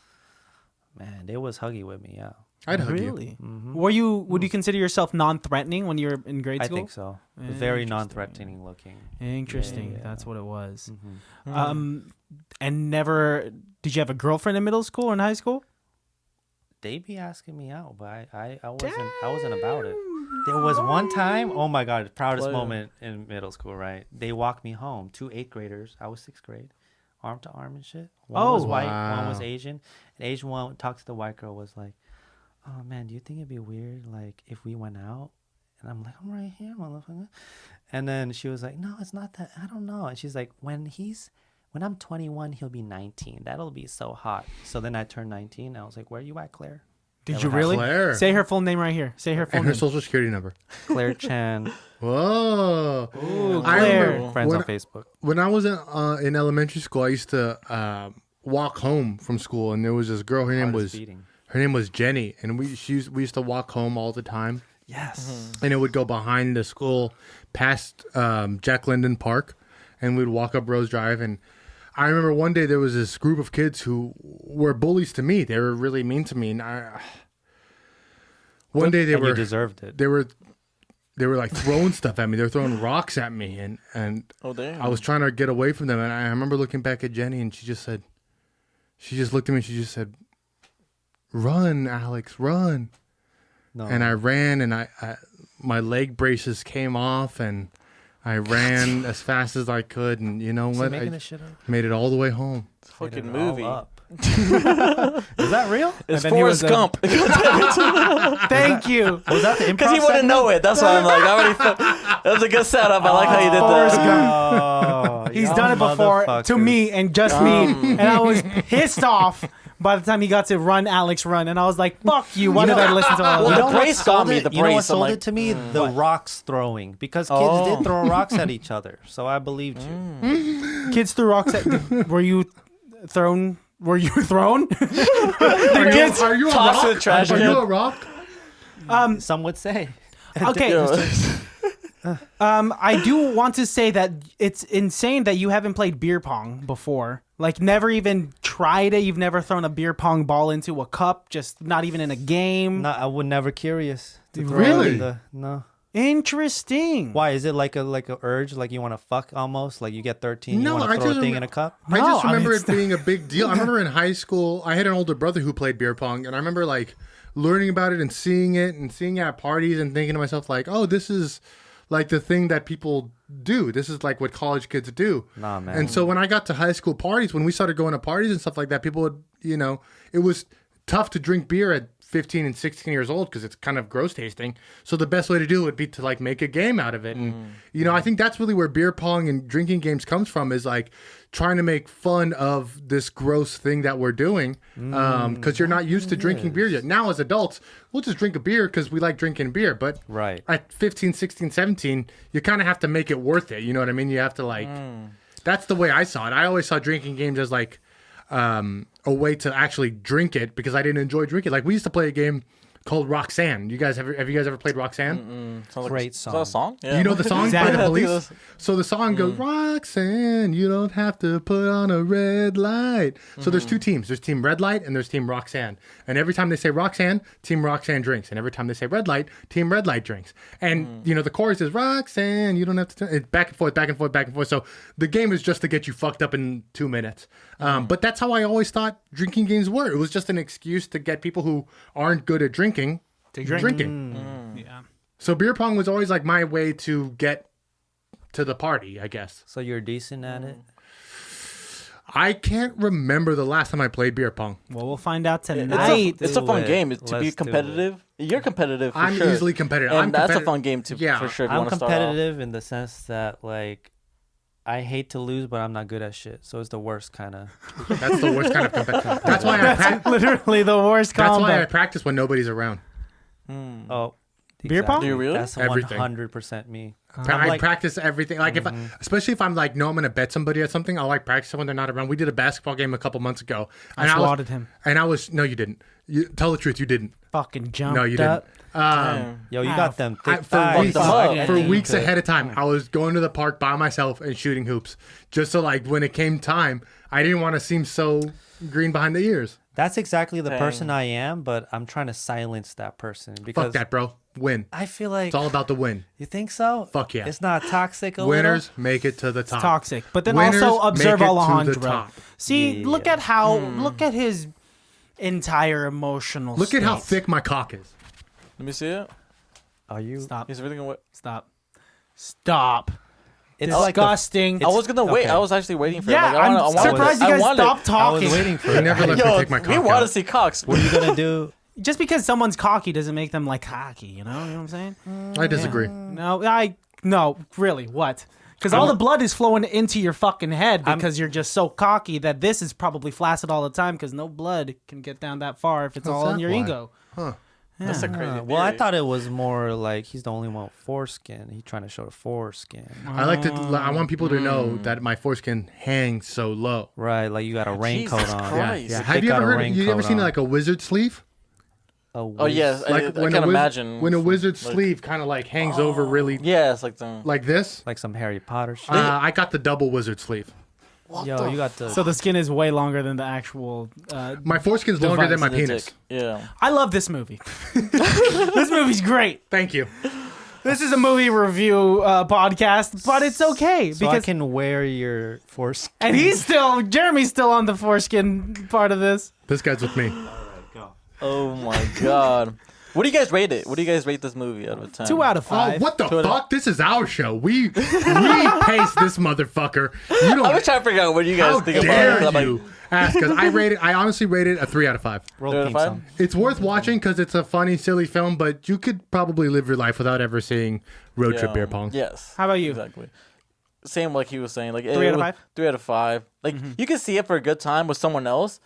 Speaker 6: man, they was huggy with me. Yeah,
Speaker 5: I'd hug you.
Speaker 3: Really? Would you consider yourself non-threatening when you were in grade
Speaker 6: I
Speaker 3: school?
Speaker 6: think so. Very non-threatening looking.
Speaker 3: Interesting.
Speaker 6: Yeah.
Speaker 3: That's what it was.
Speaker 6: Mm-hmm.
Speaker 3: And never did you have a girlfriend in middle school or in high school?
Speaker 6: They be asking me out, but I wasn't about it. There was one time, oh my god, proudest
Speaker 1: Player.
Speaker 6: moment in middle school, right? They walked me home, 2 8th graders. I was 6th grade, arm to arm and shit. One was white, one was
Speaker 5: wow.
Speaker 6: Asian. And Asian one talked to the white girl, was like, "Oh man, do you think it'd be weird like if we went out?" And I'm like, "I'm right here, motherfucker." And then she was like, "No, it's not that. I don't know." And she's like, When I'm 21, he'll be 19. That'll be so hot." So then I turned 19. I was like, "Where you at, Claire?"
Speaker 3: Did you really?
Speaker 5: Claire.
Speaker 3: Say her full name right here. Say her full
Speaker 5: And her
Speaker 3: name.
Speaker 5: social security number.
Speaker 6: Claire Chan,
Speaker 5: Whoa.
Speaker 3: Ooh,
Speaker 5: I
Speaker 3: Claire.
Speaker 5: remember
Speaker 6: friends
Speaker 5: when,
Speaker 6: on Facebook.
Speaker 5: when I was in elementary school, I used to walk home from school, and there was this girl. Her name
Speaker 6: Hardest
Speaker 5: was
Speaker 6: beating.
Speaker 5: Jenny, and we used to walk home all the time.
Speaker 6: Yes.
Speaker 5: And it would go behind the school past Jack Linden Park, and we'd walk up Rose Drive. And I remember one day there was this group of kids who were bullies to me. They were really mean to me, and one day
Speaker 6: You deserved it.
Speaker 5: they were like throwing stuff at me. They were throwing rocks at me, and
Speaker 1: Oh damn.
Speaker 5: I was trying to get away from them. And I remember looking back at Jenny, and she just looked at me, and she just said, "Run, Alex, run."
Speaker 6: No.
Speaker 5: And I ran, and I my leg braces came off, and I ran as fast as I could. And you know
Speaker 6: Is he
Speaker 5: what?
Speaker 6: making
Speaker 5: I
Speaker 6: this shit up?
Speaker 5: made it all the way home.
Speaker 1: It's a fucking
Speaker 6: Made it all
Speaker 1: movie.
Speaker 6: up. Is that real?
Speaker 1: It's
Speaker 3: And then he was
Speaker 1: Forrest Gump.
Speaker 3: Thank you.
Speaker 6: Was that the improv?
Speaker 1: Because he wouldn't know it. That's why I'm like, that was a good setup. I like how you did
Speaker 3: Forrest
Speaker 1: that.
Speaker 6: Oh,
Speaker 3: He's
Speaker 6: y'all
Speaker 3: done it before to
Speaker 6: motherfuckers.
Speaker 3: me and just me, and I was pissed off by the time he got to run, Alex, run, and I was like, "Fuck you! Why did I listen to all
Speaker 1: Well,
Speaker 3: that?"
Speaker 1: the
Speaker 6: You know what
Speaker 1: brace got
Speaker 6: sold
Speaker 1: me,
Speaker 6: it?
Speaker 1: the
Speaker 6: You know what
Speaker 1: brace, I'm
Speaker 6: sold
Speaker 1: like,
Speaker 6: it to me? The rocks throwing. Because kids
Speaker 1: Oh.
Speaker 6: did throw rocks at each other. So I believed you.
Speaker 3: Kids threw rocks at. Were you thrown? Were you thrown?
Speaker 5: Are you a
Speaker 1: Toss
Speaker 5: rock?
Speaker 1: to the trash
Speaker 5: Are
Speaker 1: can.
Speaker 5: you a rock?
Speaker 6: Some would say.
Speaker 3: Okay.
Speaker 1: Yo.
Speaker 3: I do want to say that it's insane that you haven't played beer pong before. Like, never even tried it. You've never thrown a beer pong ball into a cup, just not even in a game.
Speaker 6: No, I was never curious. To throw
Speaker 3: Really?
Speaker 6: in the- no.
Speaker 3: Interesting.
Speaker 6: Why is it like a urge, like you want to fuck almost, like you get 13,
Speaker 5: No,
Speaker 6: you want
Speaker 5: I
Speaker 6: to throw a
Speaker 5: just
Speaker 6: thing
Speaker 5: rem-
Speaker 6: in a cup?
Speaker 5: I just
Speaker 3: No, I mean,
Speaker 5: remember
Speaker 3: it's
Speaker 5: it being a big deal. I remember in high school, I had an older brother who played beer pong, and I remember like learning about it and seeing it at parties and thinking to myself like, oh, this is like the thing that people do. This is like what college kids do.
Speaker 6: Nah, man.
Speaker 5: And so when I got to high school parties, when we started going to parties and stuff like that, people would, it was tough to drink beer at 15 and 16 years old because it's kind of gross tasting. So the best way to do it would be to like make a game out of it. And, I think that's really where beer pong and drinking games comes from, is like trying to make fun of this gross thing that we're doing because you're not used to drinking beer yet. Now as adults, we'll just drink a beer because we like drinking beer. But
Speaker 6: Right.
Speaker 5: at 15, 16, 17, you kind of have to make it worth it. You know what I mean? You have to like, that's the way I saw it. I always saw drinking games as like, a way to actually drink it because I didn't enjoy drinking. Like we used to play a game called Roxanne. Have you guys ever played Roxanne?
Speaker 1: Sounds
Speaker 6: Great
Speaker 1: Is that a song? Yeah.
Speaker 5: You know the song
Speaker 3: Exactly.
Speaker 5: by the
Speaker 1: I think
Speaker 5: Police? So the song goes, Roxanne, you don't have to put on a red light. So there's two teams. There's Team Red Light and there's Team Roxanne. And every time they say Roxanne, Team Roxanne drinks. And every time they say Red Light, Team Red Light drinks. And, the chorus is, Roxanne, you don't have to... It's back and forth, back and forth, back and forth. So the game is just to get you fucked up in 2 minutes. But that's how I always thought drinking games were. It was just an excuse to get people who aren't good at drinking drinking.
Speaker 3: Yeah.
Speaker 5: So beer pong was always like my way to get to the party, I guess.
Speaker 6: So you're decent at it?
Speaker 5: I can't remember the last time I played beer pong.
Speaker 3: Well, we'll find out tonight.
Speaker 1: It's a fun
Speaker 6: it.
Speaker 1: game. To be
Speaker 6: Let's do
Speaker 1: competitive. You're competitive. For
Speaker 5: I'm
Speaker 1: sure.
Speaker 5: easily competitive.
Speaker 1: And
Speaker 5: I'm
Speaker 1: that's a
Speaker 5: competitive.
Speaker 1: fun game for sure. If you
Speaker 6: I'm
Speaker 1: want to start off.
Speaker 6: competitive in the sense that, like, I hate to lose, but I'm not good at shit. So it's the worst kind of.
Speaker 5: That's the worst kind of competitive. That's why
Speaker 3: Literally the worst
Speaker 5: that's
Speaker 3: combo.
Speaker 5: why I practice when nobody's around.
Speaker 6: Oh.
Speaker 3: Beer pong?
Speaker 1: Do you really?
Speaker 6: That's
Speaker 5: Everything.
Speaker 6: 100% me.
Speaker 5: I
Speaker 6: like-
Speaker 5: practice everything. Like especially if I'm like, no, I'm gonna bet somebody at something. I'll like practice when they're not around. We did a basketball game a couple months ago.
Speaker 3: I swatted him.
Speaker 5: And I was no, you didn't. Tell the truth, you didn't.
Speaker 3: Fucking jumped
Speaker 5: No, you didn't.
Speaker 3: up.
Speaker 6: Yo, you got them thick
Speaker 5: For
Speaker 6: thighs.
Speaker 5: weeks,
Speaker 1: up.
Speaker 5: for weeks ahead of time, I was going to the park by myself and shooting hoops, just so like when it came time, I didn't want to seem so green behind the ears.
Speaker 6: That's exactly the
Speaker 1: Dang.
Speaker 6: person I am, but I'm trying to silence that person because
Speaker 5: Fuck that, bro. Win.
Speaker 6: I feel like
Speaker 5: It's all about the win.
Speaker 6: you think so.
Speaker 5: Fuck yeah.
Speaker 6: It's not toxic.
Speaker 5: Winners make it to the top.
Speaker 3: Toxic. But then
Speaker 5: Winners
Speaker 3: also
Speaker 5: make
Speaker 3: observe
Speaker 5: it to the
Speaker 3: Alejandro.
Speaker 5: top.
Speaker 3: See, look at look at his entire emotional
Speaker 5: Look at how
Speaker 3: state.
Speaker 5: thick my cock is.
Speaker 1: Let me see it.
Speaker 6: Are you?
Speaker 3: Stop.
Speaker 1: He's really gonna wait.
Speaker 3: Stop.
Speaker 6: It's like the-
Speaker 3: Disgusting.
Speaker 1: I was gonna wait.
Speaker 6: okay.
Speaker 1: I was actually waiting for.
Speaker 3: yeah,
Speaker 1: it. Like,
Speaker 3: I'm
Speaker 1: I wanted
Speaker 3: surprised you
Speaker 1: I
Speaker 3: guys
Speaker 1: wanted-
Speaker 3: stopped
Speaker 6: I was
Speaker 3: talking.
Speaker 6: waiting for
Speaker 5: You
Speaker 6: it.
Speaker 5: never let me
Speaker 1: Yo,
Speaker 5: take my
Speaker 1: we
Speaker 5: cock
Speaker 1: want to
Speaker 5: out.
Speaker 1: see cocks.
Speaker 6: What are you gonna do?
Speaker 3: Just because someone's cocky doesn't make them like cocky, you know what I'm saying?
Speaker 5: I disagree.
Speaker 3: No, really, what? Because all the blood is flowing into your fucking head because you're just so cocky that this is probably flaccid all the time because no blood can get down that far if it's all in
Speaker 5: that
Speaker 3: your
Speaker 5: why?
Speaker 3: ego.
Speaker 1: That's a crazy.
Speaker 6: Well, I
Speaker 1: theory.
Speaker 6: thought it was more like he's the only one with foreskin. He's trying to show the foreskin.
Speaker 5: I want people to know that my foreskin hangs so low.
Speaker 6: Right, like you got a raincoat
Speaker 1: Jesus
Speaker 6: on.
Speaker 1: Christ.
Speaker 5: Yeah,
Speaker 1: Nice.
Speaker 5: yeah.
Speaker 6: Your
Speaker 5: Have
Speaker 6: dick
Speaker 5: you
Speaker 6: got
Speaker 5: ever
Speaker 6: a
Speaker 5: heard? You ever
Speaker 6: raincoat
Speaker 5: seen
Speaker 6: on.
Speaker 5: like a wizard sleeve?
Speaker 1: Oh yes, I
Speaker 5: Like
Speaker 1: can imagine.
Speaker 5: when a wizard sleeve kind of like hangs over really
Speaker 1: Yeah, it's like the.
Speaker 5: like this.
Speaker 6: like some Harry Potter shit.
Speaker 5: I got the double wizard sleeve.
Speaker 6: Yo, you got the.
Speaker 3: So the skin is way longer than the actual.
Speaker 5: My foreskin's longer than my
Speaker 1: the
Speaker 5: penis.
Speaker 1: dick. Yeah.
Speaker 3: I love this movie. This movie's great.
Speaker 5: Thank you.
Speaker 3: This is a movie review podcast, but it's okay
Speaker 6: so I
Speaker 3: because
Speaker 6: can wear your foreskin.
Speaker 3: and Jeremy's still on the foreskin part of this.
Speaker 5: This guy's with me.
Speaker 1: Oh my god. What do you guys rate it? What do you guys rate this movie out of 10?
Speaker 3: 2 out of
Speaker 5: Oh,
Speaker 3: 5.
Speaker 5: what the
Speaker 1: Two out of-
Speaker 5: fuck? This is our show. We pace this motherfucker. You don't.
Speaker 1: I was trying to figure out what you guys
Speaker 5: How
Speaker 1: think about it.
Speaker 5: dare
Speaker 1: 'Cause I'm
Speaker 5: you
Speaker 1: like,
Speaker 5: ask? Because I honestly rated a 3 out of 5.
Speaker 6: Roll
Speaker 1: 3 out of
Speaker 6: theme
Speaker 1: 5?
Speaker 6: song.
Speaker 5: It's worth watching because it's a funny, silly film, but you could probably live your life without ever seeing Road Trip Beer Pong.
Speaker 1: Yes.
Speaker 3: How about you?
Speaker 1: Exactly. Same like he was saying. Like
Speaker 3: 3 out of 5?
Speaker 1: 3 out of 5. Like you can see it for a good time with someone else,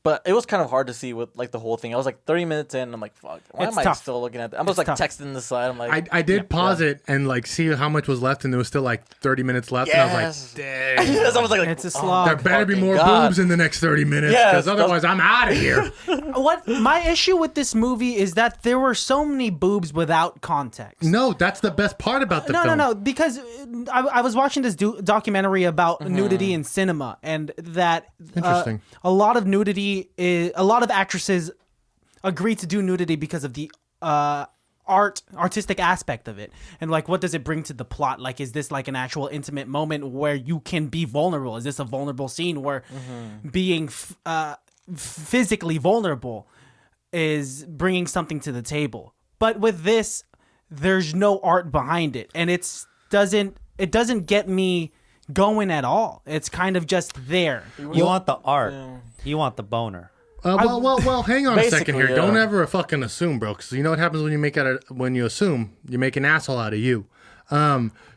Speaker 1: but it was kind of hard to see with like the whole thing. I was like 30 minutes in, and I'm like, fuck. Why
Speaker 3: It's
Speaker 1: am I
Speaker 3: tough.
Speaker 1: still looking at that? I was
Speaker 3: It's
Speaker 1: like
Speaker 3: tough.
Speaker 1: texting the side. I'm like,
Speaker 5: I did pause it and like see how much was left, and there was still like 30 minutes left, and I was
Speaker 1: yes.
Speaker 5: like, dang.
Speaker 1: Yes, I was like,
Speaker 3: It's a
Speaker 1: oh,
Speaker 3: slog.
Speaker 5: There better be
Speaker 1: fucking
Speaker 5: more
Speaker 1: God.
Speaker 5: boobs in the next 30 minutes,
Speaker 1: Yes,
Speaker 5: because otherwise I'm out of here.
Speaker 3: What my issue with this movie is that there were so many boobs without context.
Speaker 5: No, that's the best part about the film.
Speaker 3: No, because I was watching this documentary about nudity in cinema, and that
Speaker 5: Interesting.
Speaker 3: a lot of nudity is a lot of actresses agree to do nudity because of the artistic aspect of it, and like what does it bring to the plot? Like, is this like an actual intimate moment where you can be vulnerable? Is this a vulnerable scene where being physically vulnerable is bringing something to the table? But with this, there's no art behind it, and it doesn't get me going at all. It's kind of just there.
Speaker 6: You want the art. You want the boner.
Speaker 5: Well, hang on a second here.
Speaker 1: Basically,
Speaker 5: Don't ever fucking assume, bro. Because you know what happens when you assume, you make an asshole out of you.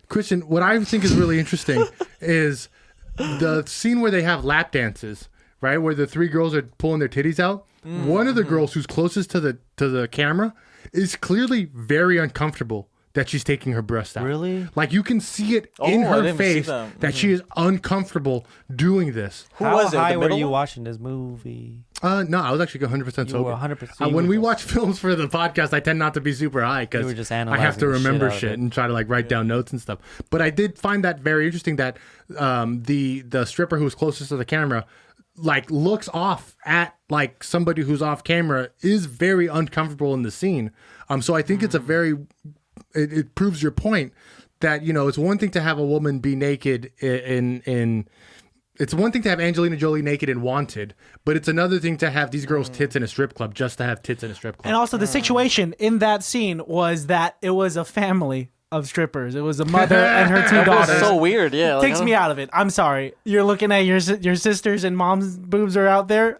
Speaker 5: Christian, what I think is really interesting is the scene where they have lap dances, right? Where the three girls are pulling their titties out. One of the girls who's closest to the camera is clearly very uncomfortable that she's taking her breast out.
Speaker 6: Really?
Speaker 5: Like, you can see it in
Speaker 1: I
Speaker 5: her
Speaker 1: didn't see
Speaker 5: face
Speaker 1: that.
Speaker 5: that she is uncomfortable doing this.
Speaker 1: Who
Speaker 6: How
Speaker 1: was it?
Speaker 6: high
Speaker 1: The
Speaker 6: were
Speaker 1: middle
Speaker 6: you
Speaker 1: one?
Speaker 6: watching this movie?
Speaker 5: No, I was actually 100%
Speaker 6: You were
Speaker 5: sober.
Speaker 6: 100%.
Speaker 5: When we watch films for the podcast, I tend not to be super high
Speaker 6: You
Speaker 5: because
Speaker 6: were just
Speaker 5: I have
Speaker 6: analyzing
Speaker 5: to
Speaker 6: the shit
Speaker 5: remember
Speaker 6: out of
Speaker 5: shit
Speaker 6: it.
Speaker 5: and try to like write down notes and stuff. But I did find that very interesting that the stripper who's closest to the camera like looks off at like somebody who's off camera is very uncomfortable in the scene. So I think it's a very it proves your point that, you know, it's one thing to have a woman be naked in it's one thing to have Angelina Jolie naked in Wanted, but it's another thing to have these girls' tits in a strip club just to have tits in a strip club.
Speaker 3: And also, the situation in that scene was that it was a family of strippers. It was a mother and her two
Speaker 1: That was
Speaker 3: daughters.
Speaker 1: so weird. Yeah, like,
Speaker 3: Takes me out of it. I'm sorry. You're looking at your sisters and mom's boobs are out there.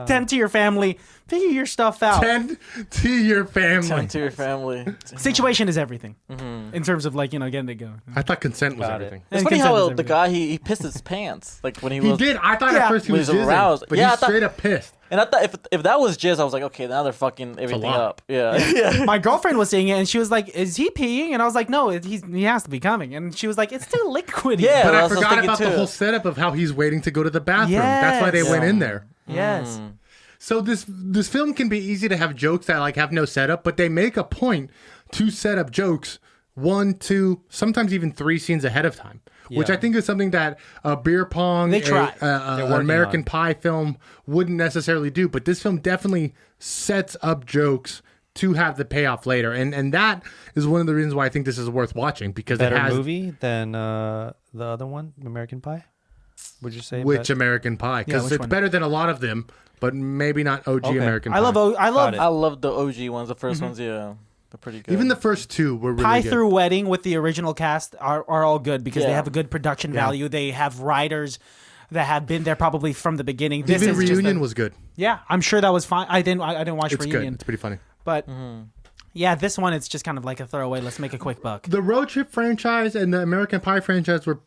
Speaker 3: Tend to your family. Figure your stuff out.
Speaker 5: Tend to your family.
Speaker 1: Tend to your family.
Speaker 3: Situation is everything in terms of like, you know, getting it going.
Speaker 5: I thought consent was
Speaker 6: Got it.
Speaker 5: everything.
Speaker 1: It's
Speaker 3: And
Speaker 1: funny
Speaker 3: consent is
Speaker 1: how the
Speaker 3: everything.
Speaker 1: guy he pissed his pants like when he
Speaker 5: He
Speaker 1: was.
Speaker 5: did. I thought at first he
Speaker 1: When
Speaker 5: was
Speaker 1: he's
Speaker 5: jizzing,
Speaker 1: aroused.
Speaker 5: but
Speaker 1: Yeah, I
Speaker 5: he's
Speaker 1: thought-
Speaker 5: straight up pissed.
Speaker 1: And I thought if that was jizz, I was like, okay, now they're fucking everything
Speaker 5: lot.
Speaker 1: up. Yeah, yeah.
Speaker 3: My girlfriend was seeing it and she was like, "Is he peeing?" And I was like, "No, he has to be coming." And she was like, "It's still liquidy."
Speaker 1: Yeah.
Speaker 5: But I
Speaker 1: that's what I was
Speaker 5: forgot
Speaker 1: thinking
Speaker 5: about the
Speaker 1: too.
Speaker 5: whole setup of how he's waiting to go to the bathroom. That's why they
Speaker 3: Yes.
Speaker 5: went in there.
Speaker 3: Yes.
Speaker 5: So this film can be easy to have jokes that like have no setup, but they make a point to set up jokes 1, 2, sometimes even 3 scenes ahead of time, which
Speaker 6: Yeah.
Speaker 5: I think is something that a beer pong,
Speaker 3: They try.
Speaker 5: an
Speaker 6: working
Speaker 5: American
Speaker 6: on.
Speaker 5: Pie film wouldn't necessarily do. But this film definitely sets up jokes to have the payoff later, and that is one of the reasons why I think this is worth watching because
Speaker 6: Better
Speaker 5: it has
Speaker 6: movie than the other one, American Pie? Would you say?
Speaker 5: which American Pie because
Speaker 3: which
Speaker 5: it's
Speaker 3: one?
Speaker 5: better than a lot of them, but maybe not OG
Speaker 6: Okay.
Speaker 5: American Pie.
Speaker 3: I love
Speaker 6: Got it.
Speaker 1: I love the OG ones. The 1st ones, yeah, they're pretty good.
Speaker 5: Even the first 2 were really
Speaker 3: Pie
Speaker 5: good.
Speaker 3: Through Wedding with the original cast are all good because they
Speaker 1: Yeah.
Speaker 3: have a good production value. They have writers that have been there probably from the beginning. This
Speaker 5: Even
Speaker 3: is just
Speaker 5: Reunion was good.
Speaker 3: yeah, I'm sure that was fine. I didn't watch
Speaker 5: It's good.
Speaker 3: Reunion,
Speaker 5: It's pretty funny.
Speaker 3: but yeah, this one it's just kind of like a throwaway. Let's make a quick buck.
Speaker 5: The Road Trip franchise and the American Pie franchise were